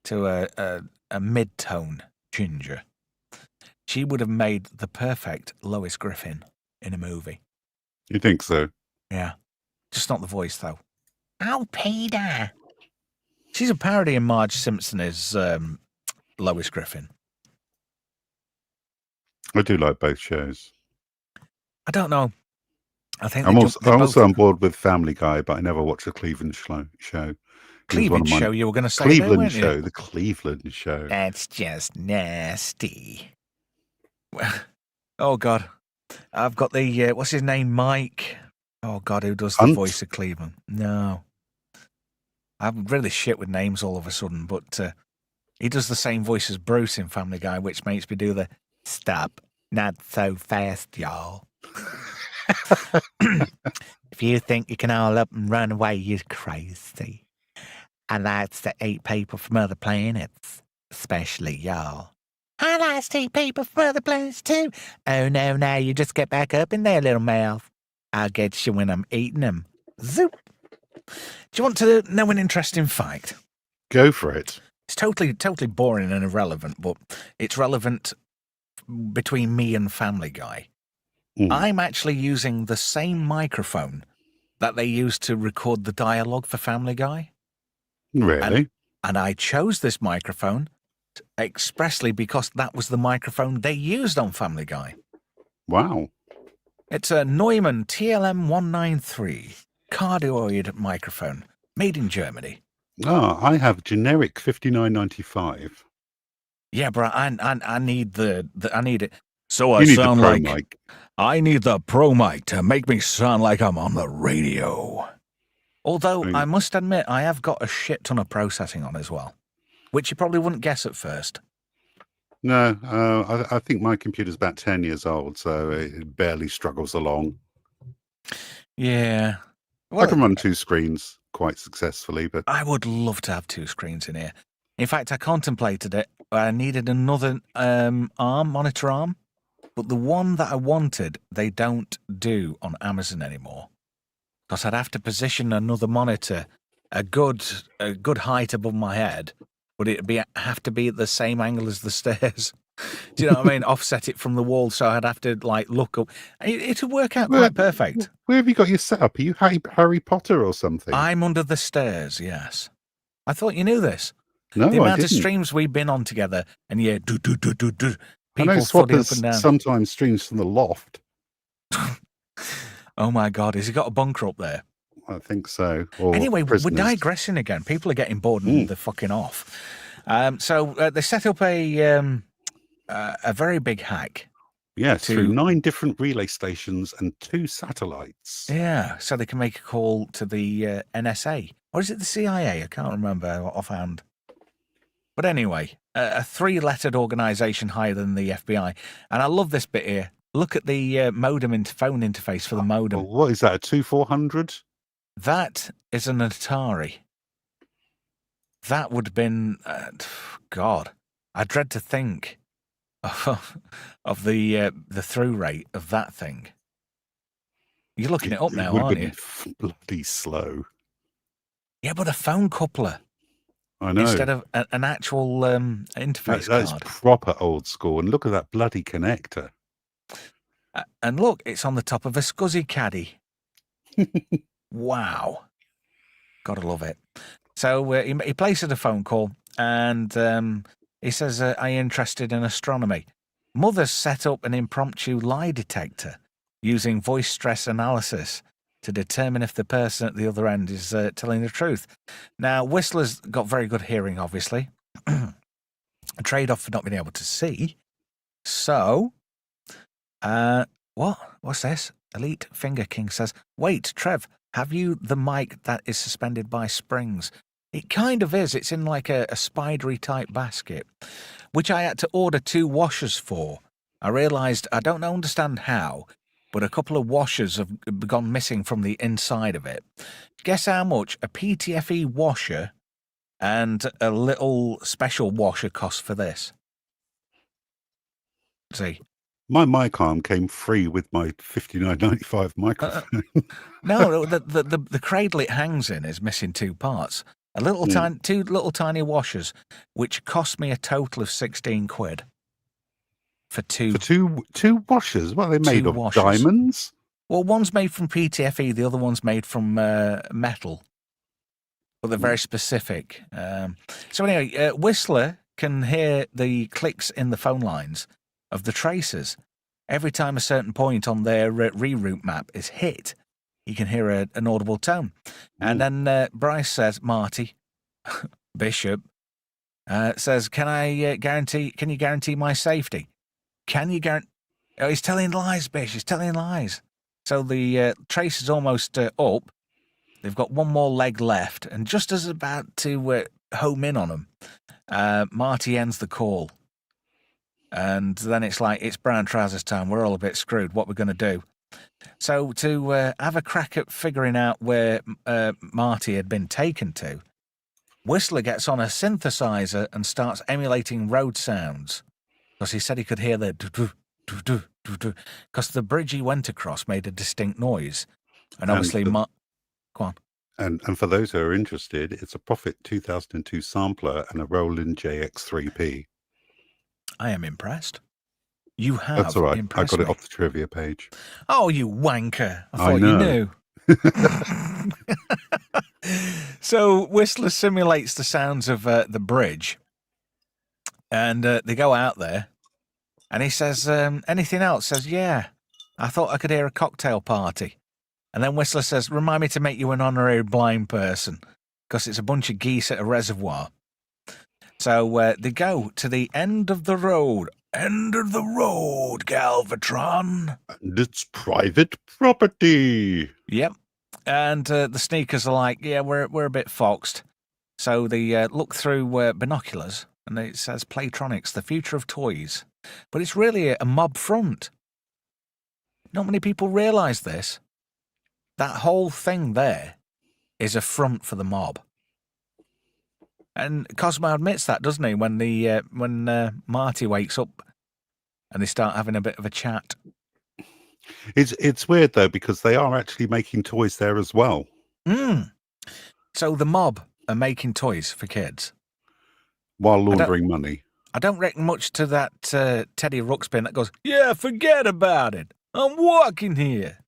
to a mid-tone ginger, she would have made the perfect Lois Griffin in a movie. You think so? Yeah. Just not the voice, though. Oh, Peter. She's a parody, and Marge Simpson is Lois Griffin. I do like both shows. I don't know. I think I'm also on board with Family Guy, but I never watched the Cleveland show. Cleveland show, you were going to say Cleveland there, show, the Cleveland show. That's just nasty. Oh, God. I've got the, what's his name, Mike? Oh, God, who does the voice of Cleveland? No. I'm really shit with names all of a sudden, but he does the same voice as Bruce in Family Guy, which makes me do the, stop, not so fast, y'all. If you think you can all up and run away, you're crazy. I like to eat people from other planets, especially y'all. I like to eat people from other planets too. Oh, no, now you just get back up in there, little mouth. I'll get you when I'm eating them. Zoop. Do you want to know an interesting fact? Go for it. It's totally boring and irrelevant, but it's relevant between me and Family Guy. I'm actually using the same microphone that they used to record the dialogue for Family Guy. Really? And I chose this microphone expressly because that was the microphone they used on Family Guy. Wow. It's a Neumann TLM 193. cardioid microphone, made in Germany. Oh, I have generic 59.95. Yeah, but I need I need it. So I You need the sound pro like mic. I need the pro mic to make me sound like I'm on the radio. Although I must admit, I have got a shit ton of processing on as well, which you probably wouldn't guess at first. No, I think my computer's about 10 years old, so it barely struggles along. Yeah. Well, I can run 2 screens quite successfully, but I would love to have 2 screens in here. In fact, I contemplated it. I needed another monitor arm, but the one that I wanted, they don't do on Amazon anymore. Because I'd have to position another monitor a good height above my head, but have to be at the same angle as the stairs. Do you know what I mean? Offset it from the wall, so I'd have to look up. It would work out quite perfect. Where have you got your setup? Are you Harry Potter or something? I'm under the stairs. Yes, I thought you knew this. No, the amount I of didn't. streams we've been on together, and yeah, people I know flooding up and Swappers down. sometimes streams from the loft. Oh my God, has he got a bunker up there? I think so. Or anyway, prisoners. we're digressing again. People are getting bored and they're fucking off. So they set up a very big hack. Yes, through 9 different relay stations and 2 satellites. Yeah, so they can make a call to the NSA. Or is it the CIA? I can't remember offhand. But anyway, a 3-lettered organisation higher than the FBI. And I love this bit here. Look at the modem phone interface for the modem. Well, what is that, a 2400? That is an Atari. That would have been, God, I dread to think of the through rate of that thing. You're looking it up now, aren't you? Bloody slow. Yeah, but a phone coupler. I know. Instead of an actual interface That's card. proper old school. And look at that bloody connector. And look, it's on the top of a SCSI caddy. Wow. Gotta love it. So he places a phone call and he says, are you interested in astronomy? Mother's set up an impromptu lie detector using voice stress analysis to determine if the person at the other end is telling the truth. Now, Whistler's got very good hearing, obviously. A trade-off for not being able to see. So, what's this? Elite Finger King says, wait, Trev, have you the mic that is suspended by springs? It kind of is. It's in like a spidery type basket, which I had to order 2 washers for. I realised I don't understand how, but a couple of washers have gone missing from the inside of it. Guess how much a PTFE washer and a little special washer cost for this? See? My mic arm came free with my 59.95 microphone. No, the cradle it hangs in is missing 2 parts. Two little tiny washers, which cost me a total of 16 quid. For two washers? What are they made of? Washers. Diamonds? Well, one's made from PTFE, the other one's made from metal. But they're very specific. So anyway, Whistler can hear the clicks in the phone lines of the tracers. Every time a certain point on their reroute map is hit, you can hear an audible tone. And then Bryce says, Marty, Bishop, says, can you guarantee my safety? Can you guarantee? Oh, he's telling lies, Bish. He's telling lies. So the tracer's almost up. They've got one more leg left. And just as about to home in on them, Marty ends the call. And then it's like, it's brown trousers time. We're all a bit screwed. What we're going to do? So to have a crack at figuring out where Marty had been taken to, Whistler gets on a synthesizer and starts emulating road sounds. Because he said he could hear the do-do, because the bridge he went across made a distinct noise. And obviously, go on. And for those who are interested, it's a Prophet 2002 sampler and a Roland JX3P. I am impressed. You have. That's all right. I got me. it off the trivia page. Oh, you wanker. I thought you knew. So Whistler simulates the sounds of the bridge. And they go out there. And he says, anything else? Says, yeah. I thought I could hear a cocktail party. And then Whistler says, remind me to make you an honorary blind person, because it's a bunch of geese at a reservoir. So they go to the end of the road. End of the road, Galvatron. And it's private property. Yep. And the sneakers are like, yeah, we're a bit foxed. So they look through binoculars, and it says Playronics, the future of toys. But it's really a mob front. Not many people realise this. That whole thing there is a front for the mob. And Cosmo admits that, doesn't he, when Marty wakes up and they start having a bit of a chat. It's weird, though, because they are actually making toys there as well. So the mob are making toys for kids. While laundering money. I don't reckon much to that Teddy Ruxpin that goes, yeah, forget about it. I'm walking here.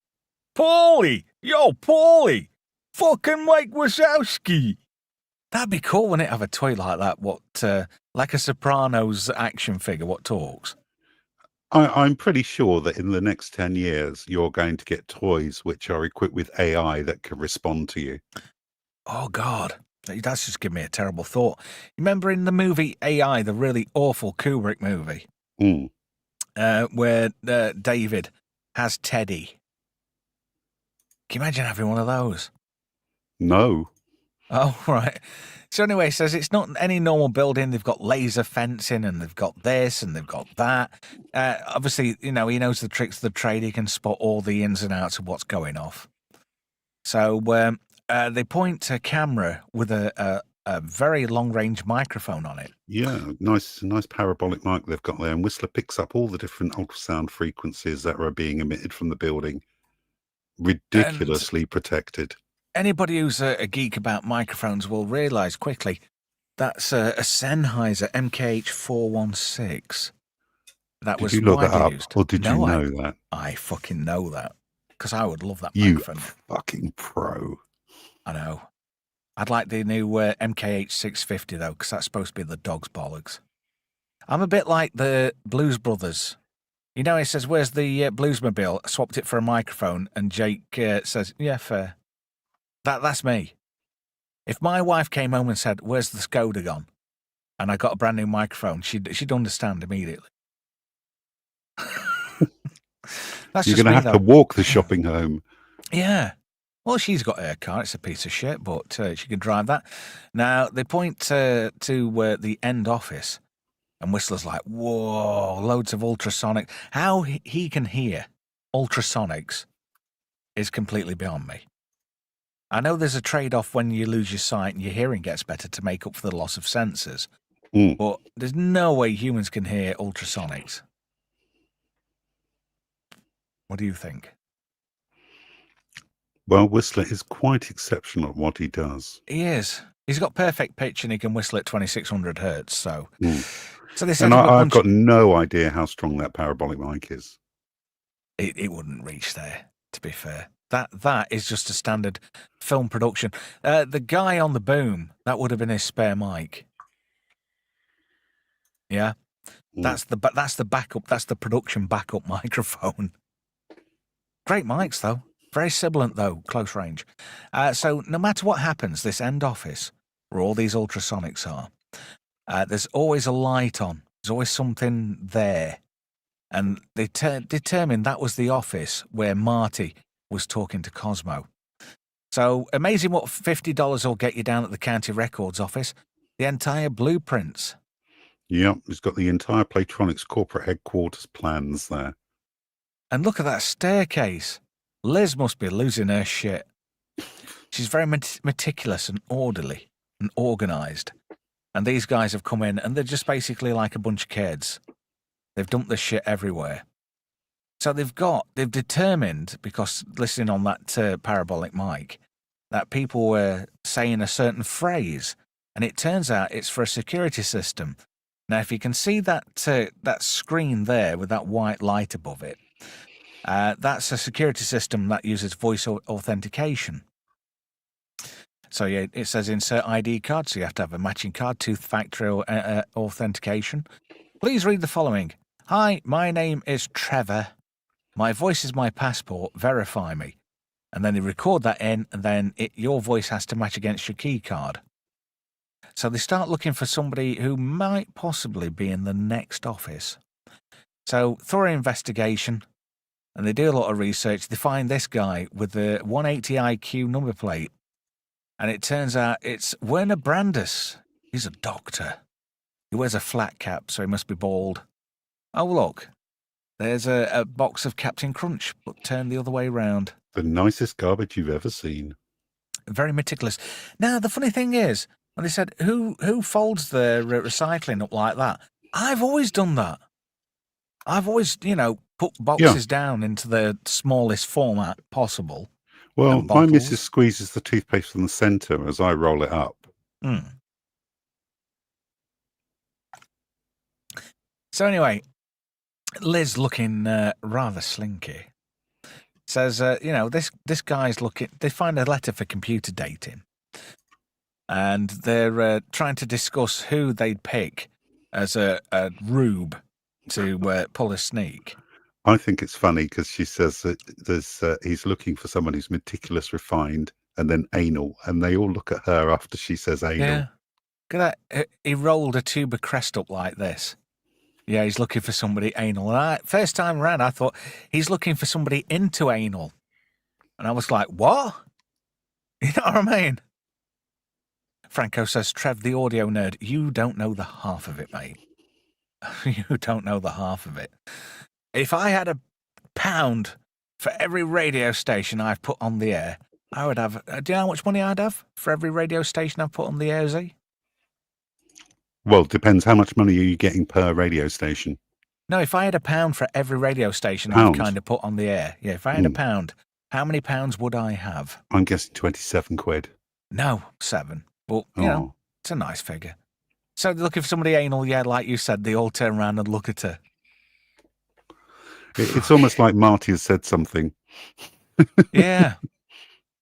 Paulie! Yo, Paulie! Fucking Mike Wazowski! That'd be cool, wouldn't it, have a toy like that, like a Sopranos action figure, what talks? I'm pretty sure that in the next 10 years, you're going to get toys which are equipped with AI that can respond to you. Oh, God. That's just giving me a terrible thought. Remember in the movie AI, the really awful Kubrick movie, where David has Teddy? Can you imagine having one of those? No. Oh, right. So anyway, it says it's not any normal building. They've got laser fencing and they've got this and they've got that. Obviously, he knows the tricks of the trade. He can spot all the ins and outs of what's going off. So they point a camera with a very long-range microphone on it. Yeah, nice parabolic mic they've got there. And Whistler picks up all the different ultrasound frequencies that are being emitted from the building. Ridiculously protected. Anybody who's a geek about microphones will realise quickly that's a Sennheiser MKH416. That was did you look that up, used. or did you know that? I fucking know that, because I would love that you microphone. Fucking pro. I know. I'd like the new MKH650 though, because that's supposed to be the dog's bollocks. I'm a bit like the Blues Brothers. He says, where's the Bluesmobile? I swapped it for a microphone, and Jake says, yeah, fair. That's me. If my wife came home and said, where's the Skoda gone? And I got a brand new microphone, she'd understand immediately. You're going to have to walk the shopping home. Yeah. Well, she's got her car. It's a piece of shit, but she can drive that. Now, they point to the end office, and Whistler's like, whoa, loads of ultrasonic. How he can hear ultrasonics is completely beyond me. I know there's a trade-off when you lose your sight and your hearing gets better to make up for the loss of senses, but there's no way humans can hear ultrasonics. What do you think? Well, Whistler is quite exceptional at what he does. He is. He's got perfect pitch and he can whistle at 2600 hertz. So they said, and I've got no idea how strong that parabolic mic is. It wouldn't reach there, to be fair. That is just a standard film production. The guy on the boom, that would have been his spare mic. Yeah, that's the backup. That's the production backup microphone. Great mics though, very sibilant though, close range. So no matter what happens, this end office where all these ultrasonics are, there's always a light on. There's always something there, and they determined that was the office where Marty was talking to Cosmo. So amazing what $50 will get you down at the county records office. The entire blueprints. Yep, he's got the entire Playronics corporate headquarters plans there. And look at that staircase. Liz must be losing her shit. She's very meticulous and orderly and organised. And these guys have come in and they're just basically like a bunch of kids. They've dumped their shit everywhere. So they've determined, because listening on that parabolic mic, that people were saying a certain phrase, and it turns out it's for a security system. Now, if you can see that screen there with that white light above it, that's a security system that uses voice authentication. So yeah, it says insert ID card, so you have to have a matching card, two-factor authentication. Please read the following. Hi, my name is Trevor. My voice is my passport. Verify me. And then they record that in, and then your voice has to match against your key card. So they start looking for somebody who might possibly be in the next office. So thorough investigation, and they do a lot of research. They find this guy with the 180 IQ number plate, and it turns out it's Werner Brandes. He's a doctor. He wears a flat cap, so he must be bald. Oh, look. There's a box of Captain Crunch, but turned the other way round. The nicest garbage you've ever seen. Very meticulous. Now, the funny thing is, when they said, who folds the recycling up like that? I've always done that. I've always, put boxes down into the smallest format possible. Well, my missus squeezes the toothpaste from the centre as I roll it up. So anyway, Liz, looking rather slinky, says, this guy's looking... They find a letter for computer dating. And they're trying to discuss who they'd pick as a rube to pull a sneak. I think it's funny because she says that he's looking for someone who's meticulous, refined, and then anal. And they all look at her after she says anal. Yeah. Look at that. He rolled a tuber crest up like this. Yeah, he's looking for somebody anal. And first time around, I thought he's looking for somebody into anal. And I was like, what? You know what I mean? Franco says, Trev, the audio nerd, you don't know the half of it, mate. You don't know the half of it. If I had £1 for every radio station I've put on the air, I would have... do you know how much money I'd have for every radio station I've put on the air, Z? Well, it depends. How much money are you getting per radio station? No, if I had £1 for every radio station I've kind of put on the air, yeah, if I had £1, how many pounds would I have? I'm guessing 27 quid. No, 7. But, it's a nice figure. So they're looking for somebody anal, yeah, like you said, they all turn around and look at her. It's almost like Marty has said something. Yeah.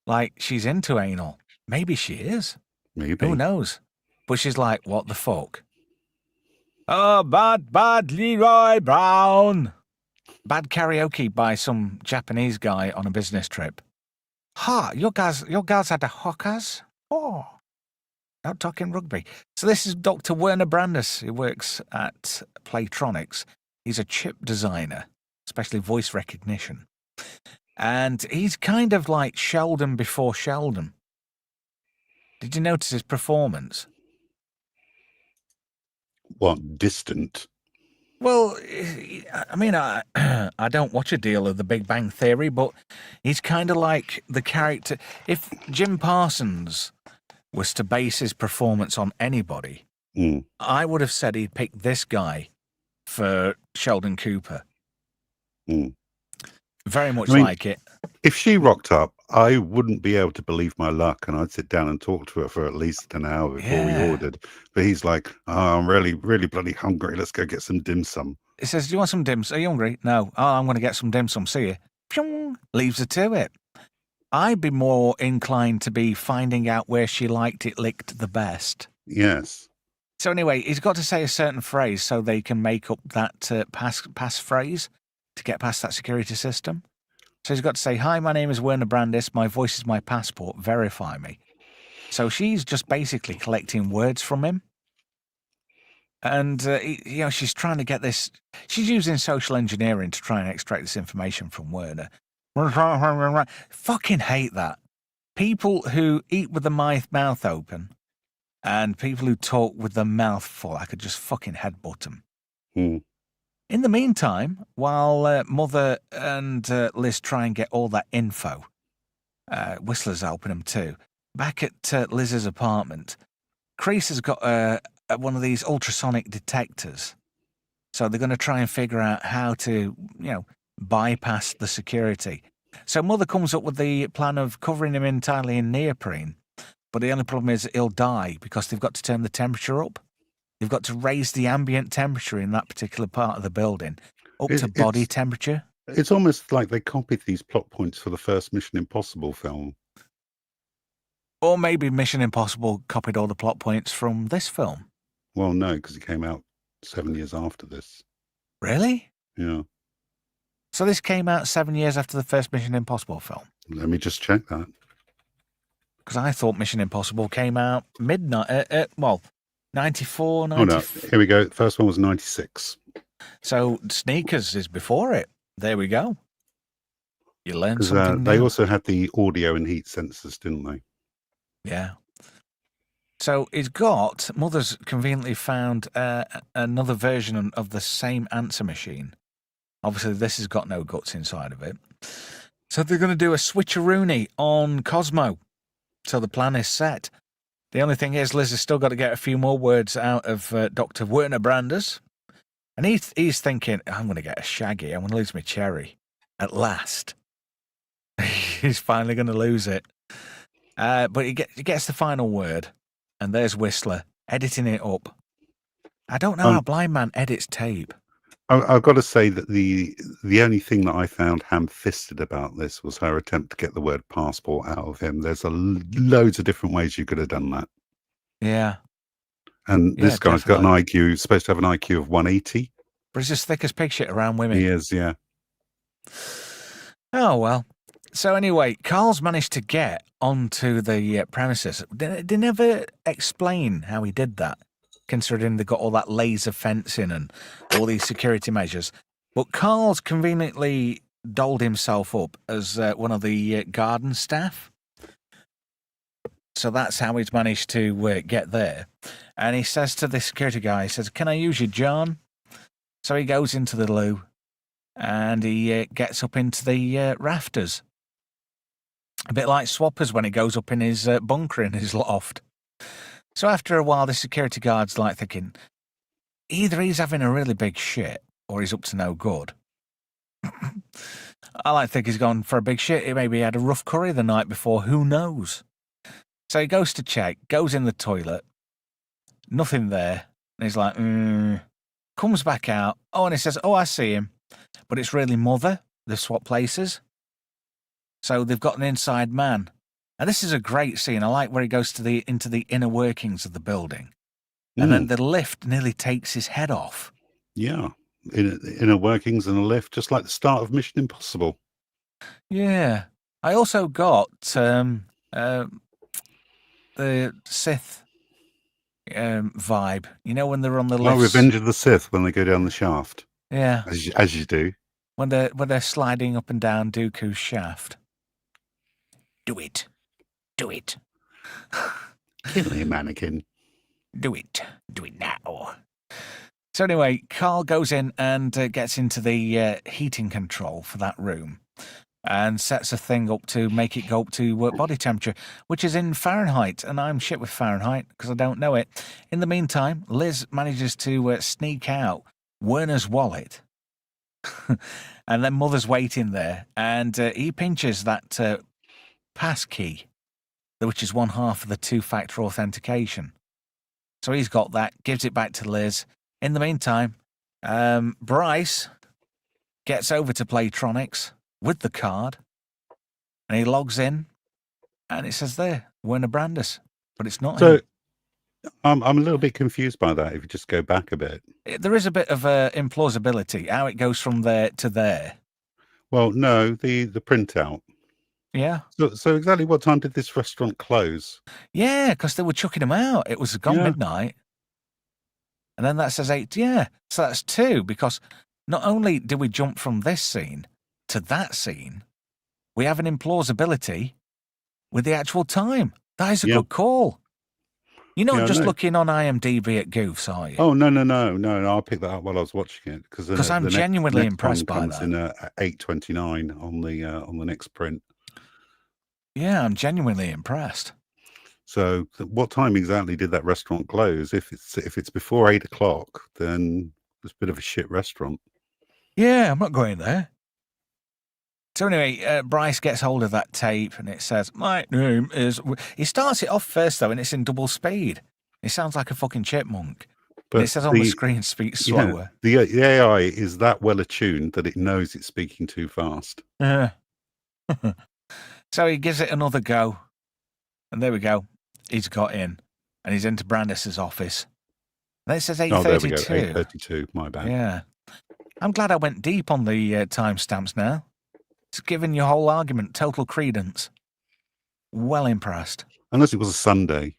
Like, she's into anal. Maybe she is. Maybe. Who knows? But she's like, what the fuck? Oh, bad Leroy Brown. Bad karaoke by some Japanese guy on a business trip. Ha, your guys had a hookers? Oh. Not talking rugby. So this is Dr. Werner Brandes. He works at Playronics. He's a chip designer, especially voice recognition. And he's kind of like Sheldon before Sheldon. Did you notice his performance? What, distant? Well, I mean, I don't watch a deal of The Big Bang Theory, but he's kind of like the character. If Jim Parsons was to base his performance on anybody, I would have said he'd pick this guy for Sheldon Cooper. Very much like it. If she rocked up, I wouldn't be able to believe my luck, and I'd sit down and talk to her for at least an hour before we ordered. But he's like, oh, I'm really, really bloody hungry. Let's go get some dim sum. He says, do you want some dim sum? Are you hungry? No. Oh, I'm going to get some dim sum. See you. Pyong, leaves her to it. I'd be more inclined to be finding out where she liked it licked the best. Yes. So anyway, he's got to say a certain phrase so they can make up that pass phrase to get past that security system. So he's got to say, hi, my name is Werner Brandes. My voice is my passport. Verify me. So she's just basically collecting words from him. And, she's trying to get this. She's using social engineering to try and extract this information from Werner. Fucking hate that. People who eat with the mouth open and people who talk with the mouth full, I could just fucking headbutt them. In the meantime, while Mother and Liz try and get all that info, Whistler's helping them too. Back at Liz's apartment, Crease has got one of these ultrasonic detectors. So they're going to try and figure out how to, bypass the security. So Mother comes up with the plan of covering him entirely in neoprene. But the only problem is he'll die because they've got to turn the temperature up. They've got to raise the ambient temperature in that particular part of the building up to body temperature. It's almost like they copied these plot points for the first Mission Impossible film. Or maybe Mission Impossible copied all the plot points from this film. Well, no, because it came out 7 years after this. Really? Yeah. So this came out 7 years after the first Mission Impossible film? Let me just check that. Because I thought Mission Impossible came out midnight, 94, 90. Oh, no. Here we go. The first one was 96. So Sneakers is before it. There we go. You learn Because something new. they also had the audio and heat sensors, didn't they? Yeah. So it's got, Mother's conveniently found another version of the same answer machine. Obviously, this has got no guts inside of it. So they're going to do a switcheroony on Cosmo. So the plan is set. The only thing is, Liz has still got to get a few more words out of Dr. Werner Brandes. And he's thinking, I'm going to get a shaggy. I'm going to lose my cherry. At last. He's finally going to lose it. But he gets the final word. And there's Whistler, editing it up. I don't know how Blind Man edits tape. I've got to say that the only thing that I found ham-fisted about this was her attempt to get the word passport out of him. There's loads of different ways you could have done that. Yeah. And this guy's got an IQ, supposed to have an IQ of 180. But he's as thick as pig shit around women. He is, yeah. Oh, well. So anyway, Carl's managed to get onto the premises. They never explain how he did that, considering they got all that laser fencing and all these security measures. But Carl's conveniently dolled himself up as one of the garden staff. So that's how he's managed to get there. And he says to the security guy, he says, "Can I use you, John?" So he goes into the loo and he gets up into the rafters. A bit like Swappers when he goes up in his bunker in his loft. So after a while, the security guard's like thinking, either he's having a really big shit or he's up to no good. I like to think he's gone for a big shit. Maybe he had a rough curry the night before. Who knows? So he goes to check, goes in the toilet. Nothing there. And he's like, comes back out. Oh, and he says, I see him. But it's really Mother. They've swapped places. So they've got an inside man. And this is a great scene. I like where he goes into the inner workings of the building. And then the lift nearly takes his head off. Yeah. Inner workings and a lift, just like the start of Mission Impossible. Yeah. I also got the Sith vibe. You know, when they're on the lift. Oh, Revenge of the Sith, when they go down the shaft. Yeah. As you do. When they're sliding up and down Dooku's shaft. Do it. Do it. Kill him, mannequin. Do it. Do it now. So anyway, Carl goes in and gets into the heating control for that room and sets a thing up to make it go up to body temperature, which is in Fahrenheit. And I'm shit with Fahrenheit because I don't know it. In the meantime, Liz manages to sneak out Werner's wallet. And then Mother's waiting there. And he pinches that pass key, which is one half of the two-factor authentication. So he's got that, gives it back to Liz. In the meantime, Bryce gets over to Playronics with the card, and he logs in, and it says there, Werner Brandes, but it's not him. I'm a little bit confused by that, if you just go back a bit. There is a bit of implausibility, how it goes from there to there. Well, no, the printout. Yeah. So exactly what time did this restaurant close? Yeah, because they were chucking them out. It was gone midnight. And then that says 8. Yeah, so that's 2, because not only did we jump from this scene to that scene, we have an implausibility with the actual time. That is a good call. You're not just looking on IMDb at goofs, are you? Oh, no. I'll pick that up while I was watching it. Because I'm genuinely impressed by that. In 8:29 on the next print. Yeah, I'm genuinely impressed. So what time exactly did that restaurant close? If it's before 8 o'clock, then it's a bit of a shit restaurant. Yeah, I'm not going there. So anyway, Bryce gets hold of that tape and it says, "My name is..." He starts it off first, though, and it's in double speed. It sounds like a fucking chipmunk. But it says on the screen, speak slower. Yeah, the AI is that well attuned that it knows it's speaking too fast. So he gives it another go. And there we go. He's got in. And he's into Brandes' office. Then it says 8:32. Oh, there we go. 8:32. My bad. Yeah. I'm glad I went deep on the timestamps now. It's given your whole argument total credence. Well impressed. Unless it was a Sunday.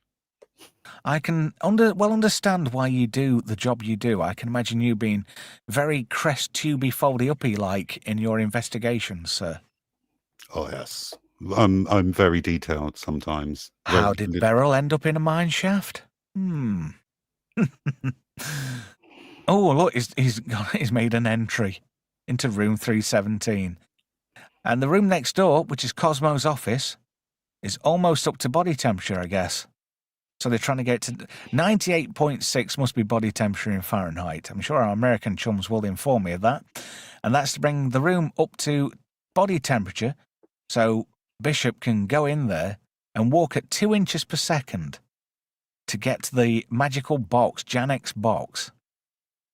I can understand why you do the job you do. I can imagine you being very crest tubey foldy uppy like in your investigations, sir. Oh yes, I'm very detailed sometimes. How did Beryl end up in a mine shaft? Oh, look, he's made an entry into room 317. And the room next door, which is Cosmo's office, is almost up to body temperature, I guess. So they're trying to get to 98.6 must be body temperature in Fahrenheit. I'm sure our American chums will inform me of that. And that's to bring the room up to body temperature so Bishop can go in there and walk at 2 inches per second to get to the magical box, Janek's box.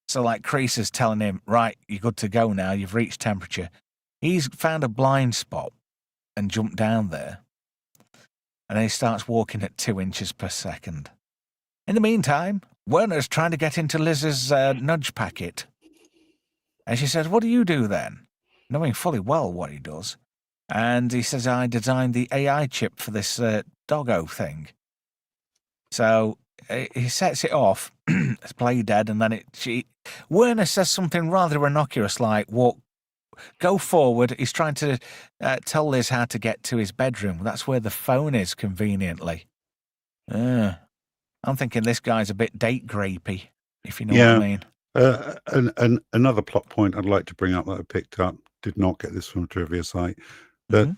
So like Kreese is telling him, right, you're good to go now, you've reached temperature. He's found a blind spot and jumped down there. And then he starts walking at 2 inches per second. In the meantime, Werner's trying to get into Liz's nudge packet. And she says, what do you do then? Knowing fully well what he does. And he says, I designed the AI chip for this doggo thing. So he sets it off, it's play dead, and then Werner says something rather innocuous like, go forward. He's trying to tell Liz how to get to his bedroom. That's where the phone is, conveniently. I'm thinking this guy's a bit date grapey, if you know what I mean. And another plot point I'd like to bring up that I picked up, did not get this from a trivia site, but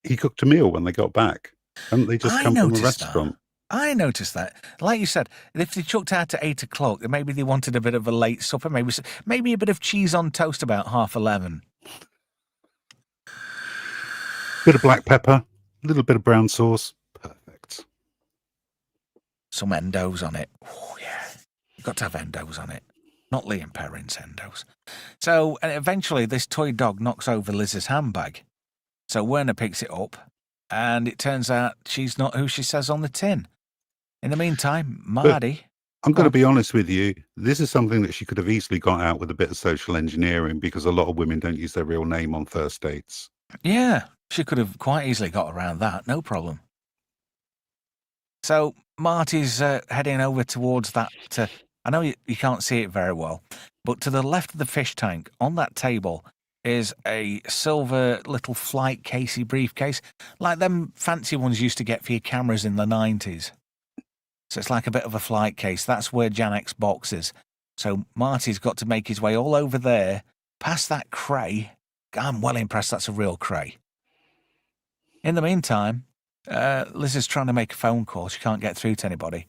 he cooked a meal when they got back. Hadn't they just come from a restaurant? I noticed that. Like you said, if they chucked out at 8 o'clock, maybe they wanted a bit of a late supper, maybe a bit of cheese on toast about 11:30. Bit of black pepper, a little bit of brown sauce. Perfect. Some endos on it. Oh, yeah. You've got to have endos on it. Not Liam Perrin's endos. So eventually this toy dog knocks over Liz's handbag. So Werner picks it up, and it turns out she's not who she says on the tin. In the meantime, Marty... I'm going to be honest with you. This is something that she could have easily got out with a bit of social engineering, because a lot of women don't use their real name on first dates. Yeah, she could have quite easily got around that, no problem. So Marty's heading over towards that... I know you can't see it very well, but to the left of the fish tank, on that table, is a silver little flight casey briefcase, like them fancy ones used to get for your cameras in the 90s. So it's like a bit of a flight case. That's where Janek's box is. So Marty's got to make his way all over there, past that cray. I'm well impressed that's a real cray. In the meantime, Liz is trying to make a phone call. She can't get through to anybody.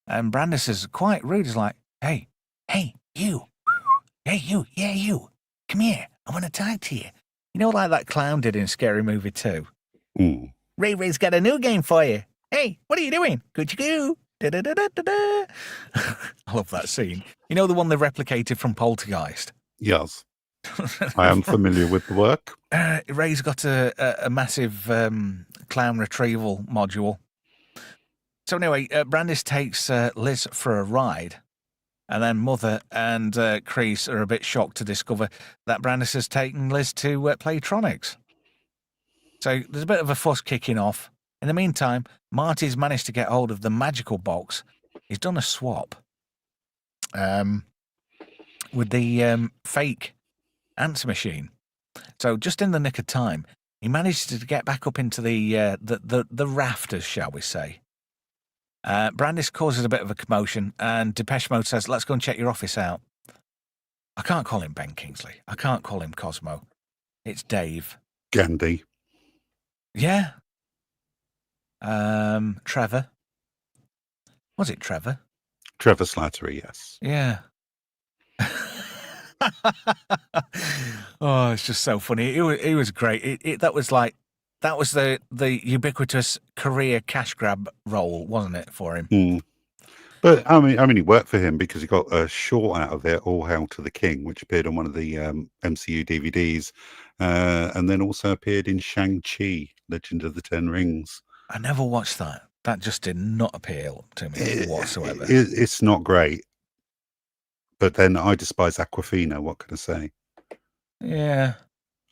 And Brandis is quite rude. He's like, hey, you. Hey, you. Yeah, you. Come here. I want to talk to you. You know, like that clown did in Scary Movie 2? Ray Ray's got a new game for you. Hey, what are you doing? Could you go? Da-da-da-da-da-da. I love that scene. You know the one they replicated from Poltergeist? Yes. I am familiar with the work. Ray's got a massive clown retrieval module. So anyway, Brandis takes Liz for a ride. And then Mother and Kreese are a bit shocked to discover that Brandis has taken Liz to Playronics. So there's a bit of a fuss kicking off. In the meantime, Marty's managed to get hold of the magical box. He's done a swap with the fake answer machine. So just in the nick of time, he managed to get back up into the rafters, shall we say. Brandis causes a bit of a commotion, and Depeche Mode says, let's go and check your office out. I can't call him Ben Kingsley. I can't call him Cosmo. It's Dave. Gandhi. Yeah. Trevor. Was it Trevor? Trevor Slattery, yes. Yeah. Oh, it's just so funny. He was great. That was the ubiquitous career cash grab role, wasn't it, for him? But I mean, he worked for him because he got a short out of it, All Hail to the King, which appeared on one of the MCU DVDs, and then also appeared in Shang-Chi, Legend of the Ten Rings. I never watched that. That just did not appeal to me whatsoever. It's not great. But then I despise Aquafina. What can I say? Yeah.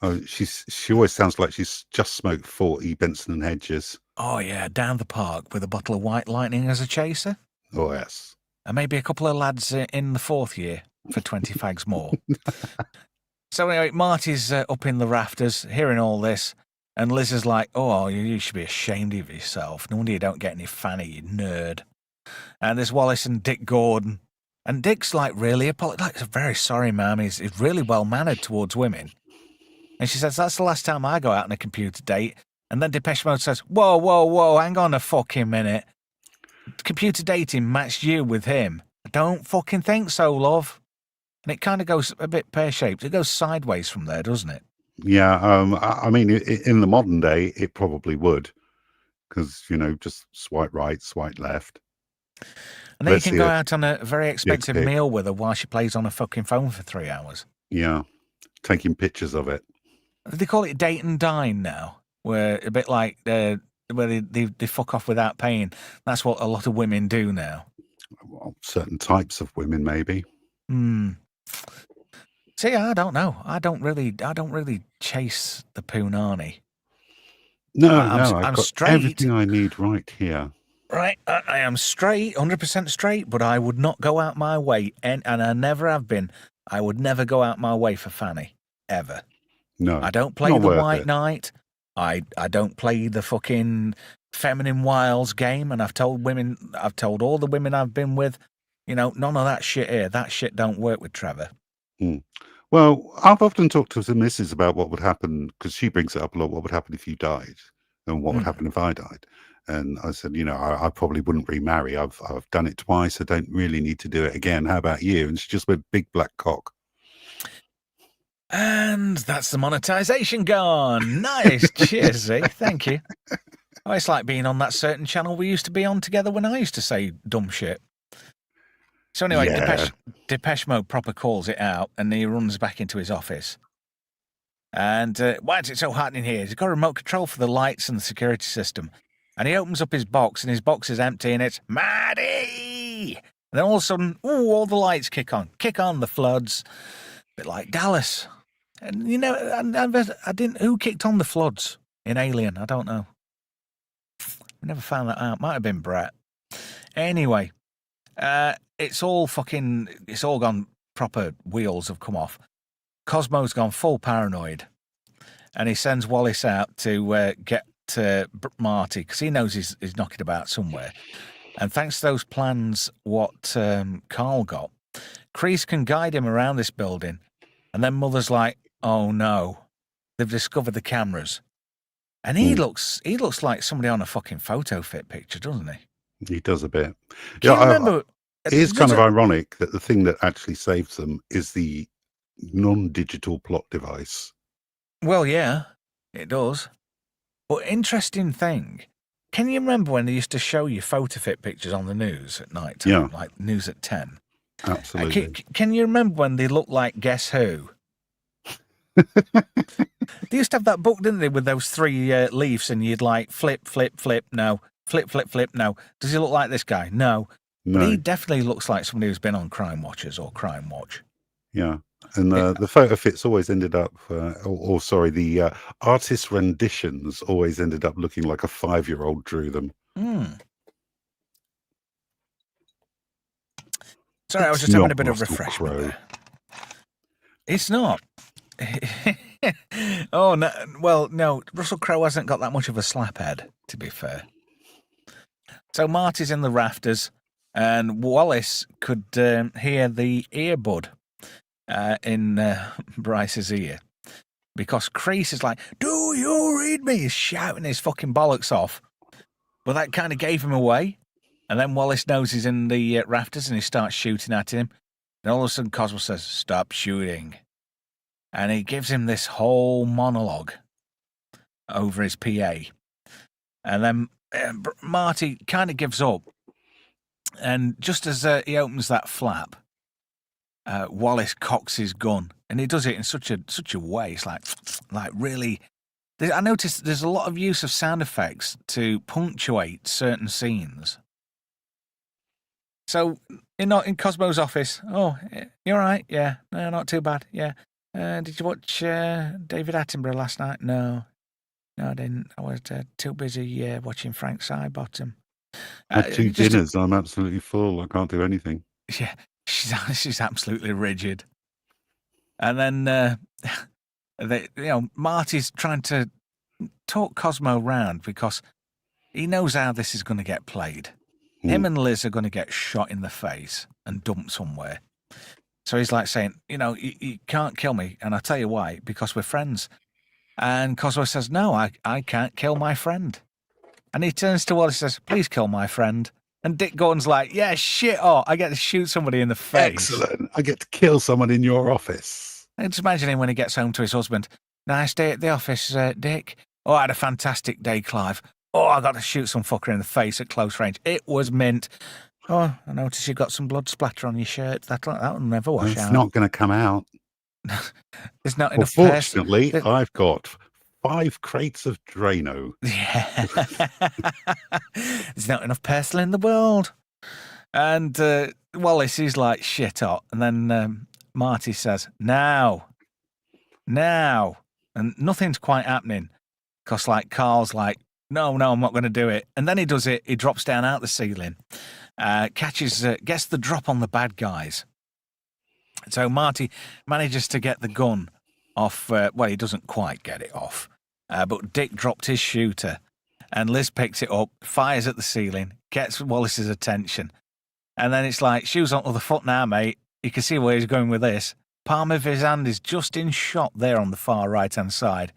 Oh, she always sounds like she's just smoked 40 Benson and Hedges. Oh, yeah, down the park with a bottle of White Lightning as a chaser. Oh, yes. And maybe a couple of lads in the 4th year for 20 fags more. So anyway, Marty's up in the rafters, hearing all this, and Liz is like, oh, you should be ashamed of yourself. No wonder you don't get any fanny, you nerd. And there's Wallace and Dick Gordon. And Dick's like really like, very sorry, ma'am. He's really well-mannered towards women. And she says, that's the last time I go out on a computer date. And then Depeche Mode says, whoa, hang on a fucking minute. Computer dating matched you with him. I don't fucking think so, love. And it kind of goes a bit pear-shaped. It goes sideways from there, doesn't it? Yeah, I mean, in the modern day, it probably would. Because, just swipe right, swipe left. And then you can go out on a very expensive meal with her while she plays on a fucking phone for 3 hours. Yeah, taking pictures of it. They call it date and dine now, where a bit like where they fuck off without paying. That's what a lot of women do now. Well, certain types of women, maybe. See, I don't know. I don't really chase the punani. No, I've got straight. Everything I need right here. Right, I am straight, 100% straight, but I would not go out my way, and I never have been. I would never go out my way for Fanny, ever. No, I don't play the White Knight. I don't play the fucking Feminine Wiles game, and I've told all the women I've been with, none of that shit here. That shit don't work with Trevor. Well, I've often talked to the missus about what would happen, because she brings it up a lot, what would happen if you died, and what would happen if I died. And I said, I probably wouldn't remarry. I've done it twice. I don't really need to do it again. How about you? And she just went, big black cock. And that's the monetization gone. Nice. Cheers, eh? Thank you. Oh, it's like being on that certain channel we used to be on together when I used to say dumb shit. So anyway, yeah. Depeche Mode proper calls it out, and he runs back into his office. And why is it so hot in here? He's got a remote control for the lights and the security system. And he opens up his box, and his box is empty, and it's Maddie! And then all of a sudden, all the lights kick on the floods. A bit like Dallas. And, I didn't. Who kicked on the floods in Alien? I don't know. I never found that out. Might have been Brett. Anyway, it's all gone proper. Wheels have come off. Cosmo's gone full paranoid, and he sends Wallace out to get Marty, because he knows he's knocking about somewhere. And thanks to those plans what Carl got, Kreese can guide him around this building. And then Mother's like, oh no, they've discovered the cameras. And he looks like somebody on a fucking photo fit picture, doesn't he? He does a bit. Do you remember? It is kind of ironic that the thing that actually saves them is the non-digital plot device. Well, yeah, it does. But interesting thing, can you remember when they used to show you photo fit pictures on the news at night time? Yeah. Like news at 10? Absolutely. Can you remember when they looked like Guess Who? They used to have that book, didn't they, with those 3 leaves, and you'd like flip, no. Flip, no. Does he look like this guy? No. No. But he definitely looks like somebody who's been on Crime Watchers or Crime Watch. Yeah. And the photo fits always ended up, the artist renditions always ended up looking like a 5-year-old drew them. Sorry, I was just having a bit of refreshment there. It's not. Oh, no. Well, no, Russell Crowe hasn't got that much of a slaphead, to be fair. So Marty's in the rafters, and Wallace could hear the earbud in Bryce's ear, because Kreese is like, do you read me? He's shouting his fucking bollocks off. But that kind of gave him away. And then Wallace knows he's in the rafters, and he starts shooting at him. And all of a sudden Cosmo says, stop shooting. And he gives him this whole monologue over his PA. And then Marty kind of gives up. And just as he opens that flap, Wallace cocks his gun. And he does it in such a way. It's like really... I noticed there's a lot of use of sound effects to punctuate certain scenes. So, in Cosmo's office, oh, you're all right? Yeah, no, not too bad. Yeah. Did you watch David Attenborough last night? No, I didn't. I was too busy watching Frank Sidebottom. Had 2 dinners. I'm absolutely full. I can't do anything. Yeah, she's absolutely rigid. And then Marty's trying to talk Cosmo round because he knows how this is going to get played. Him and Liz are going to get shot in the face and dumped somewhere. So he's like saying, you can't kill me. And I'll tell you why, because we're friends. And Cosmo says, no, I can't kill my friend. And he turns to Wallace and says, please kill my friend. And Dick Gordon's like, yeah, shit, I get to shoot somebody in the face. Excellent. I get to kill someone in your office. I just imagine him when he gets home to his husband. Nice day at the office, Dick. Oh, I had a fantastic day, Clive. Oh, I got to shoot some fucker in the face at close range. It was mint. Oh, I noticed you've got some blood splatter on your shirt. That'll never wash out. It's not going to come out. There's not enough. Fortunately, I've got 5 crates of Drano. Yeah. There's not enough Persil in the world. And Wallace is like shit hot. And then Marty says, now. And nothing's quite happening. Because Carl's like, no, I'm not going to do it. And then he does it. He drops down out the ceiling, gets the drop on the bad guys. So Marty manages to get the gun off. He doesn't quite get it off. But Dick dropped his shooter. And Liz picks it up, fires at the ceiling, gets Wallace's attention. And then it's like, shoes on the other foot now, mate. You can see where he's going with this. Palm of his hand is just in shot there on the far right-hand side.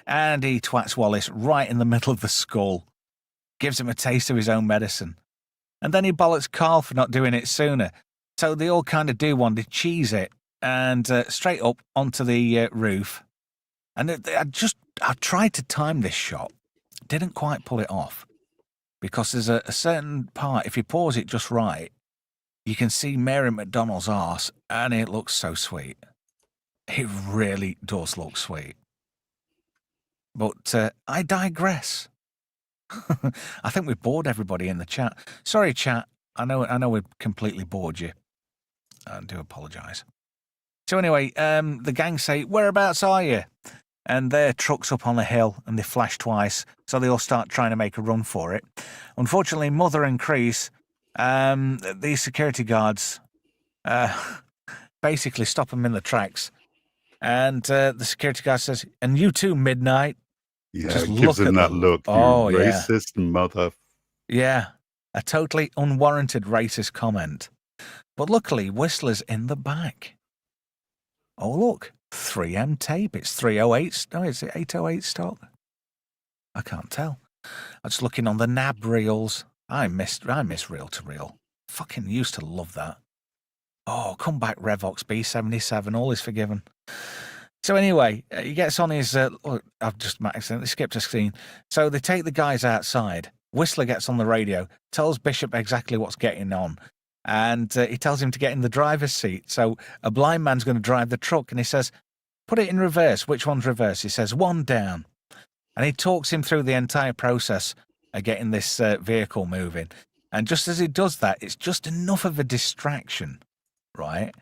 And he twats Wallace right in the middle of the skull. Gives him a taste of his own medicine. And then he bollocks Carl for not doing it sooner. So they all kind of do one. They cheese it. And straight up onto the roof. And I tried to time this shot. Didn't quite pull it off. Because there's a certain part, if you pause it just right, you can see Mary McDonnell's arse, and it looks so sweet. It really does look sweet. But I digress. I think we've bored everybody in the chat. Sorry, chat. I know we've completely bored you. I do apologise. So anyway, the gang say, whereabouts are you? And their truck's up on the hill, and they flash twice, so they all start trying to make a run for it. Unfortunately, Mother and Crease, these security guards, basically stop them in the tracks. And the security guard says, and you too, Midnight. Yeah, just gives him that look. Oh, you racist mother. Yeah, a totally unwarranted racist comment. But luckily, Whistler's in the back. Oh, look, 3M tape. It's 308. No, is it 808 stock? I can't tell. I'm just looking on the NAB reels. I miss reel to reel. Fucking used to love that. Oh, come back, Revox B77. All is forgiven. So anyway, he gets on his... I've just accidentally skipped a scene. So they take the guys outside. Whistler gets on the radio, tells Bishop exactly what's getting on. And he tells him to get in the driver's seat. So a blind man's going to drive the truck. And he says, put it in reverse. Which one's reverse? He says, one down. And he talks him through the entire process of getting this vehicle moving. And just as he does that, it's just enough of a distraction, right?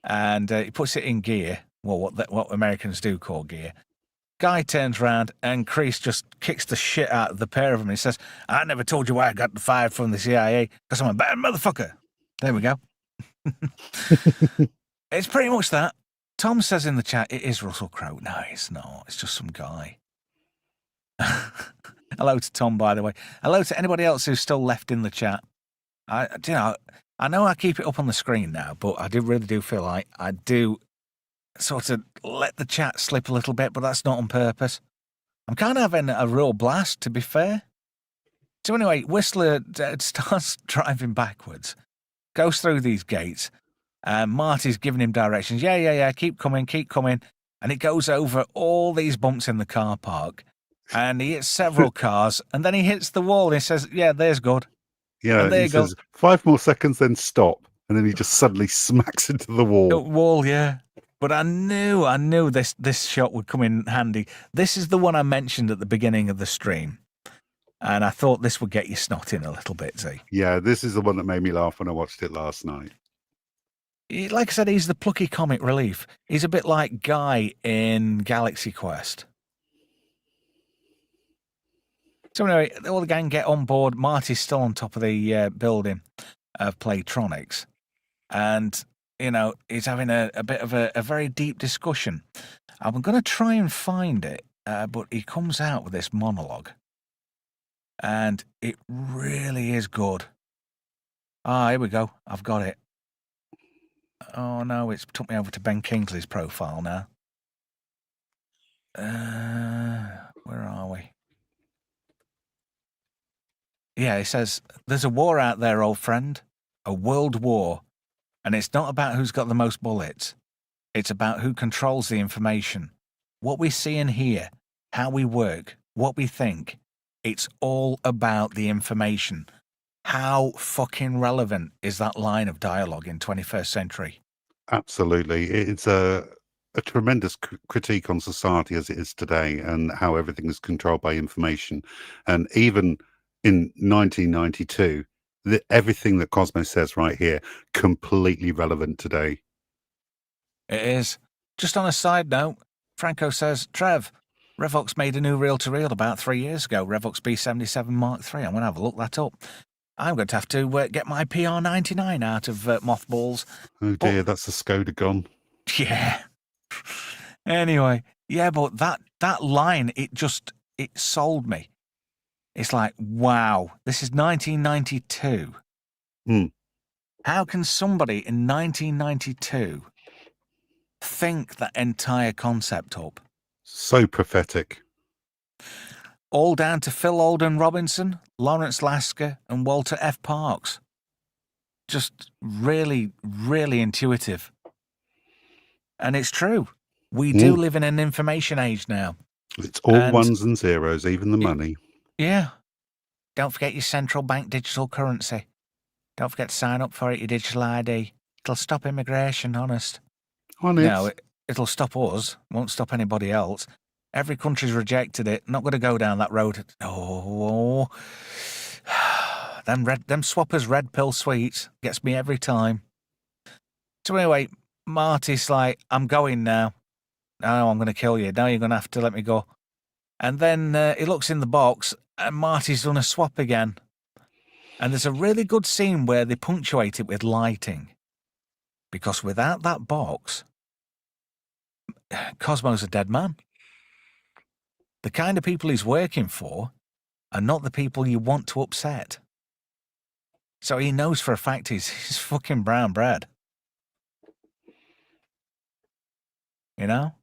And he puts it in gear. Well, what Americans do call gear. Guy turns around and Crease just kicks the shit out of the pair of them. He says, I never told you why I got fired from the CIA, because I'm a bad motherfucker. There we go. It's pretty much that. Tom says in the chat, it is Russell Crowe. No, it's not. It's just some guy. Hello to Tom, by the way. Hello to anybody else who's still left in the chat. I know I keep it up on the screen now, but I really do feel like I do sort of let the chat slip a little bit, but that's not on purpose. I'm kind of having a real blast, to be fair. So anyway, Whistler starts driving backwards, goes through these gates, and Marty's giving him directions. Yeah, keep coming. And it goes over all these bumps in the car park, and he hits several cars, and then he hits the wall, and he says, yeah, there's good. Yeah, and there he says, 5 more seconds, then stop. And then he just suddenly smacks into the wall. Yeah. But I knew this shot would come in handy. This is the one I mentioned at the beginning of the stream. And I thought this would get you snotting a little bit, Z. Yeah, this is the one that made me laugh when I watched it last night. like I said, he's the plucky comic relief. He's a bit like Guy in Galaxy Quest. So anyway, all the gang get on board. Marty's still on top of the building of Playronics. And, he's having a bit of a very deep discussion. I'm going to try and find it, but he comes out with this monologue. And it really is good. Here we go. I've got it. Oh, no, it's took me over to Ben Kingsley's profile now. Where are we? Yeah, he says, there's a war out there, old friend. A world war. And it's not about who's got the most bullets. It's about who controls the information. What we see and hear, how we work, what we think. It's all about the information. How fucking relevant is that line of dialogue in 21st century? Absolutely. It's a tremendous critique on society as it is today and how everything is controlled by information. And even in 1992, everything that Cosmo says right here, completely relevant today. It is. Just on a side note, Franco says, Trev, Revox made a new reel-to-reel about 3 years ago, Revox B77 Mark III. I'm going to have a look that up. I'm going to have to get my PR99 out of mothballs. Oh dear, that's the Skoda gone. Yeah. Anyway, yeah, but that line, it sold me. It's like, wow, this is 1992. How can somebody in 1992 think that entire concept up? So prophetic. All down to Phil Alden Robinson, Lawrence Lasker, and Walter F. Parks. Just really, really intuitive. And it's true. We do live in an information age now. It's all ones and zeros, even the money. Yeah. Don't forget your central bank digital currency. Don't forget to sign up for it, your digital ID. It'll stop immigration, honest. No, it'll stop us. Won't stop anybody else. Every country's rejected it. Not going to go down that road. Oh, them swappers red pill sweets gets me every time. So anyway, Marty's like, I'm going now. No, I'm going to kill you. Now you're going to have to let me go. And then he looks in the box and Marty's done a swap again. And there's a really good scene where they punctuate it with lighting. Because without that box, Cosmo's a dead man. The kind of people he's working for are not the people you want to upset. So he knows for a fact he's fucking brown bread. You know?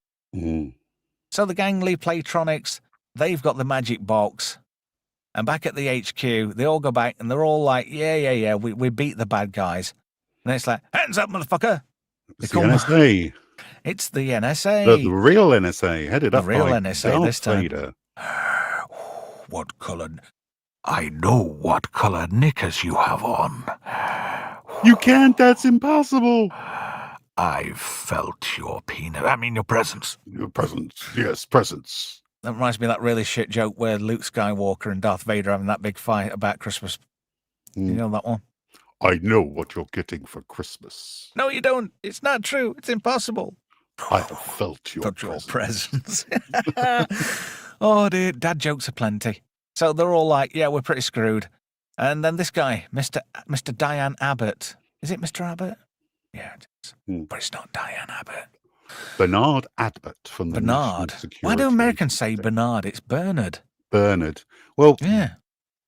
So the gang leave Playronics. They've got the magic box. And back at the HQ, they all go back and they're all like, yeah, we beat the bad guys. And it's like, hands up, motherfucker. It's the NSA. It's the NSA. The real NSA, headed up by NSA this time. Vader. What colour? I know what colour knickers you have on. You can't, that's impossible. I've felt your your presence. Your presence, yes, presence. That reminds me of that really shit joke where Luke Skywalker and Darth Vader having that big fight about Christmas. You know that one? I know what you're getting for Christmas. No, you don't. It's not true. It's impossible. I have felt your presence. Oh, dear. Dad jokes are plenty. So they're all like, yeah, we're pretty screwed. And then this guy, Mr. Diane Abbott. Is it Mr. Abbott? Yeah, it is. But it's not Diane Abbott. Bernard Abbott from the Bernard. Why do Americans say Bernard? It's Bernard. Bernard. Well, yeah.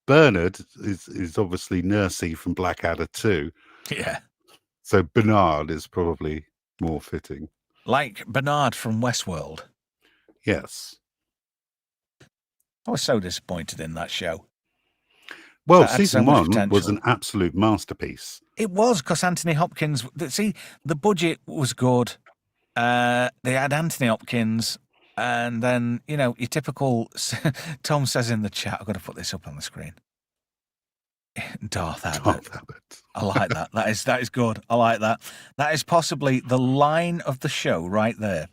Bernard is obviously Nursey from Blackadder too. Yeah. So Bernard is probably more fitting. Like Bernard from Westworld. Yes. I was so disappointed in that show. Well, season one was an absolute masterpiece. It was, because Anthony Hopkins... See, the budget was good. They had Anthony Hopkins, and then, your typical... Tom says in the chat, I've got to put this up on the screen. Darth Abbott. I like that. That is good. I like that. That is possibly the line of the show right there.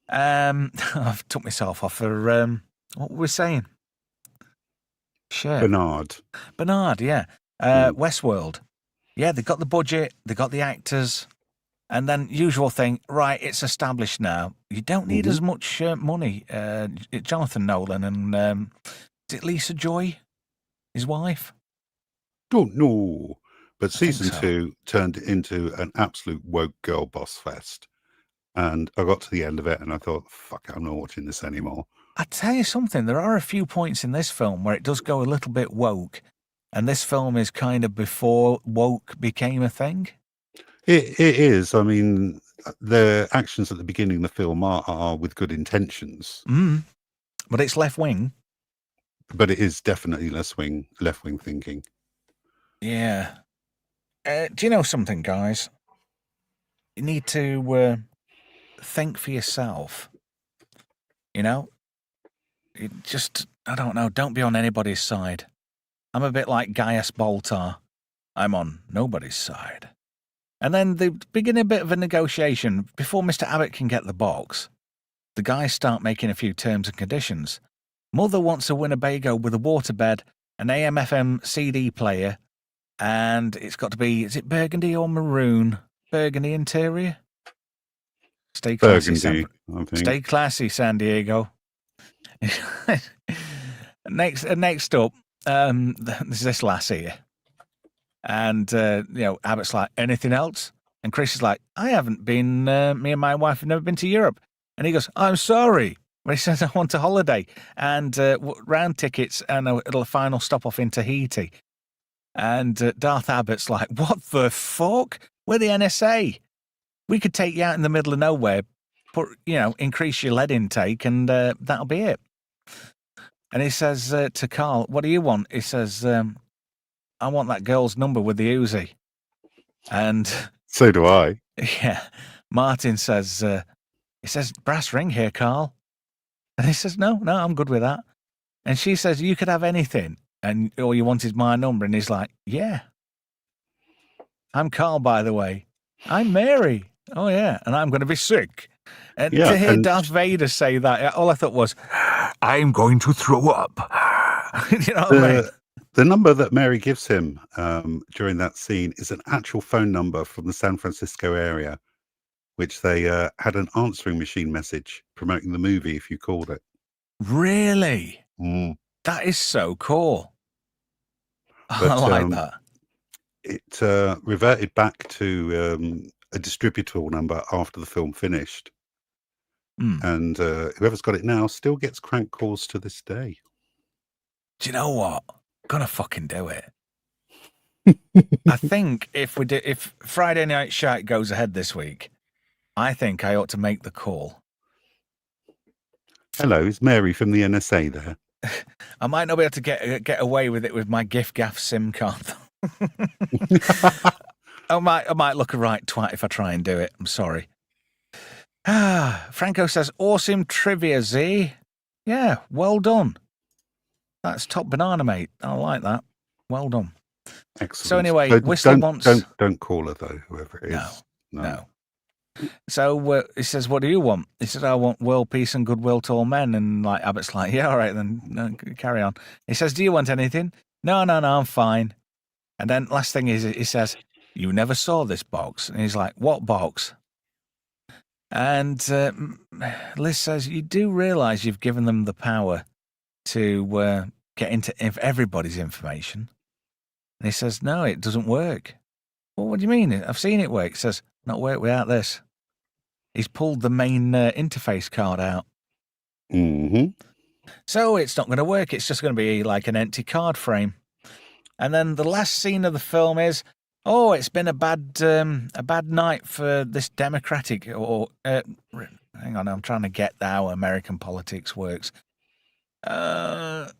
I've took myself off for... what were we saying? Sure. Bernard, yeah. Westworld. Yeah, they got the budget, they got the actors, And then usual thing, right, it's established now. You don't need as much money. Jonathan Nolan and is it Lisa Joy, his wife? Don't know. But I think season so. 2 turned into an absolute woke girl boss fest. And I got to the end of it and I thought, fuck, I'm not watching this anymore. I tell you something, there are a few points in this film where it does go a little bit woke. And this film is kind of before woke became a thing. It is. I mean, the actions at the beginning of the film are with good intentions. But it's left wing. But it is definitely left wing thinking. Yeah. Do you know something, guys? You need to think for yourself. You know? You just, I don't know, don't be on anybody's side. I'm a bit like Gaius Baltar. I'm on nobody's side. And then they begin a bit of a negotiation. Before Mr. Abbott can get the box, the guys start making a few terms and conditions. Mother wants a Winnebago with a waterbed, an AM/FM CD player, and it's got to be, is it burgundy or maroon? Burgundy interior? Stay classy, Burgundy, I think. Stay classy, San Diego. Next up, there's this lass here. And, Abbott's like, anything else? And Chris is like, I haven't been, me and my wife have never been to Europe. And he goes, I'm sorry. But he says, I want a holiday and round tickets and a final stop off in Tahiti. And Darth Abbott's like, what the fuck? We're the NSA. We could take you out in the middle of nowhere, increase your lead intake, and that'll be it. And he says to Carl, what do you want? He says, I want that girl's number with the Uzi. And so do I. Yeah. Martin says, he says, brass ring here, Carl. And he says, no, I'm good with that. And she says, you could have anything. And all you want is my number. And he's like, yeah. I'm Carl, by the way. I'm Mary. Oh, yeah. And I'm going to be sick. And to hear Darth Vader say that, all I thought was, I'm going to throw up. You know what I mean? The number that Mary gives him during that scene is an actual phone number from the San Francisco area, which they had an answering machine message promoting the movie if you called it. Really? That is so cool. But, I like that. It reverted back to a distributable number after the film finished. And whoever's got it now still gets crank calls to this day. Do you know what? Gonna fucking do it. I think if Friday Night Shite goes ahead this week, I think I ought to make the call. Hello, is Mary from the NSA there? I might not be able to get away with it with my GIF-GAF SIM card. I might look a right twat if I try and do it. I'm sorry. Franco says, awesome trivia, Z. Yeah, well done. That's top banana, mate. I like that. Well done. Excellent. So anyway, Whistler wants... Don't call her, though, whoever it is. No. So he says, what do you want? He says, I want world peace and goodwill to all men. And like Abbott's like, yeah, all right, then no, carry on. He says, do you want anything? No, I'm fine. And then last thing is, he says, you never saw this box. And he's like, what box? And Liz says, you do realize you've given them the power to get into everybody's information. And he says, no, it doesn't work. Well, what do you mean? I've seen it work. He says, not work without this. He's pulled the main interface card out. So it's not going to work. It's just going to be like an empty card frame. And then the last scene of the film is, it's been a bad night for this Democratic hang on, I'm trying to get how American politics works. The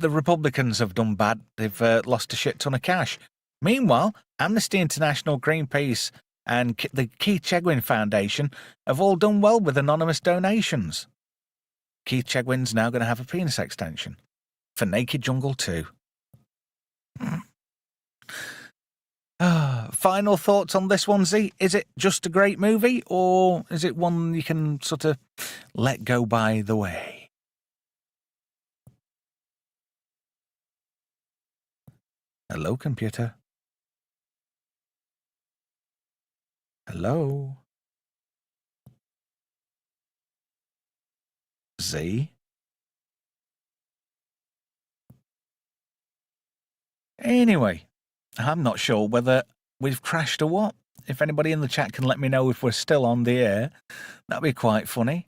Republicans have done bad. They've lost a shit ton of cash. Meanwhile, Amnesty International, Greenpeace, and the Keith Chegwin Foundation have all done well with anonymous donations. Keith Chegwin's now going to have a penis extension for Naked Jungle 2. Final thoughts on this one, Z? Is it just a great movie, or is it one you can sort of let go by the way? Hello, computer. Hello? Z? Anyway, I'm not sure whether we've crashed or what. If anybody in the chat can let me know if we're still on the air, that'd be quite funny.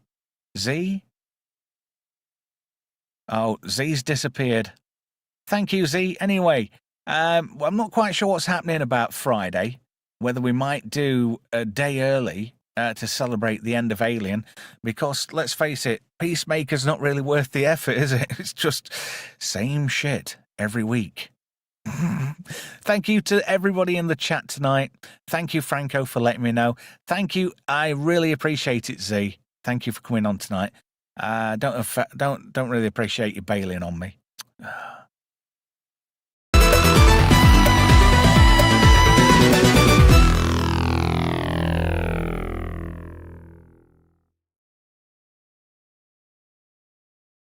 Z? Oh, Z's disappeared. Thank you, Z. Anyway, I'm not quite sure what's happening about Friday, whether we might do a day early to celebrate the end of Alien, because let's face it, Peacemaker's not really worth the effort, is it? It's just same shit every week. Thank you to everybody in the chat tonight. Thank you, Franco, for letting me know. Thank you. I really appreciate it, Z. Thank you for coming on tonight. Don't really appreciate you bailing on me.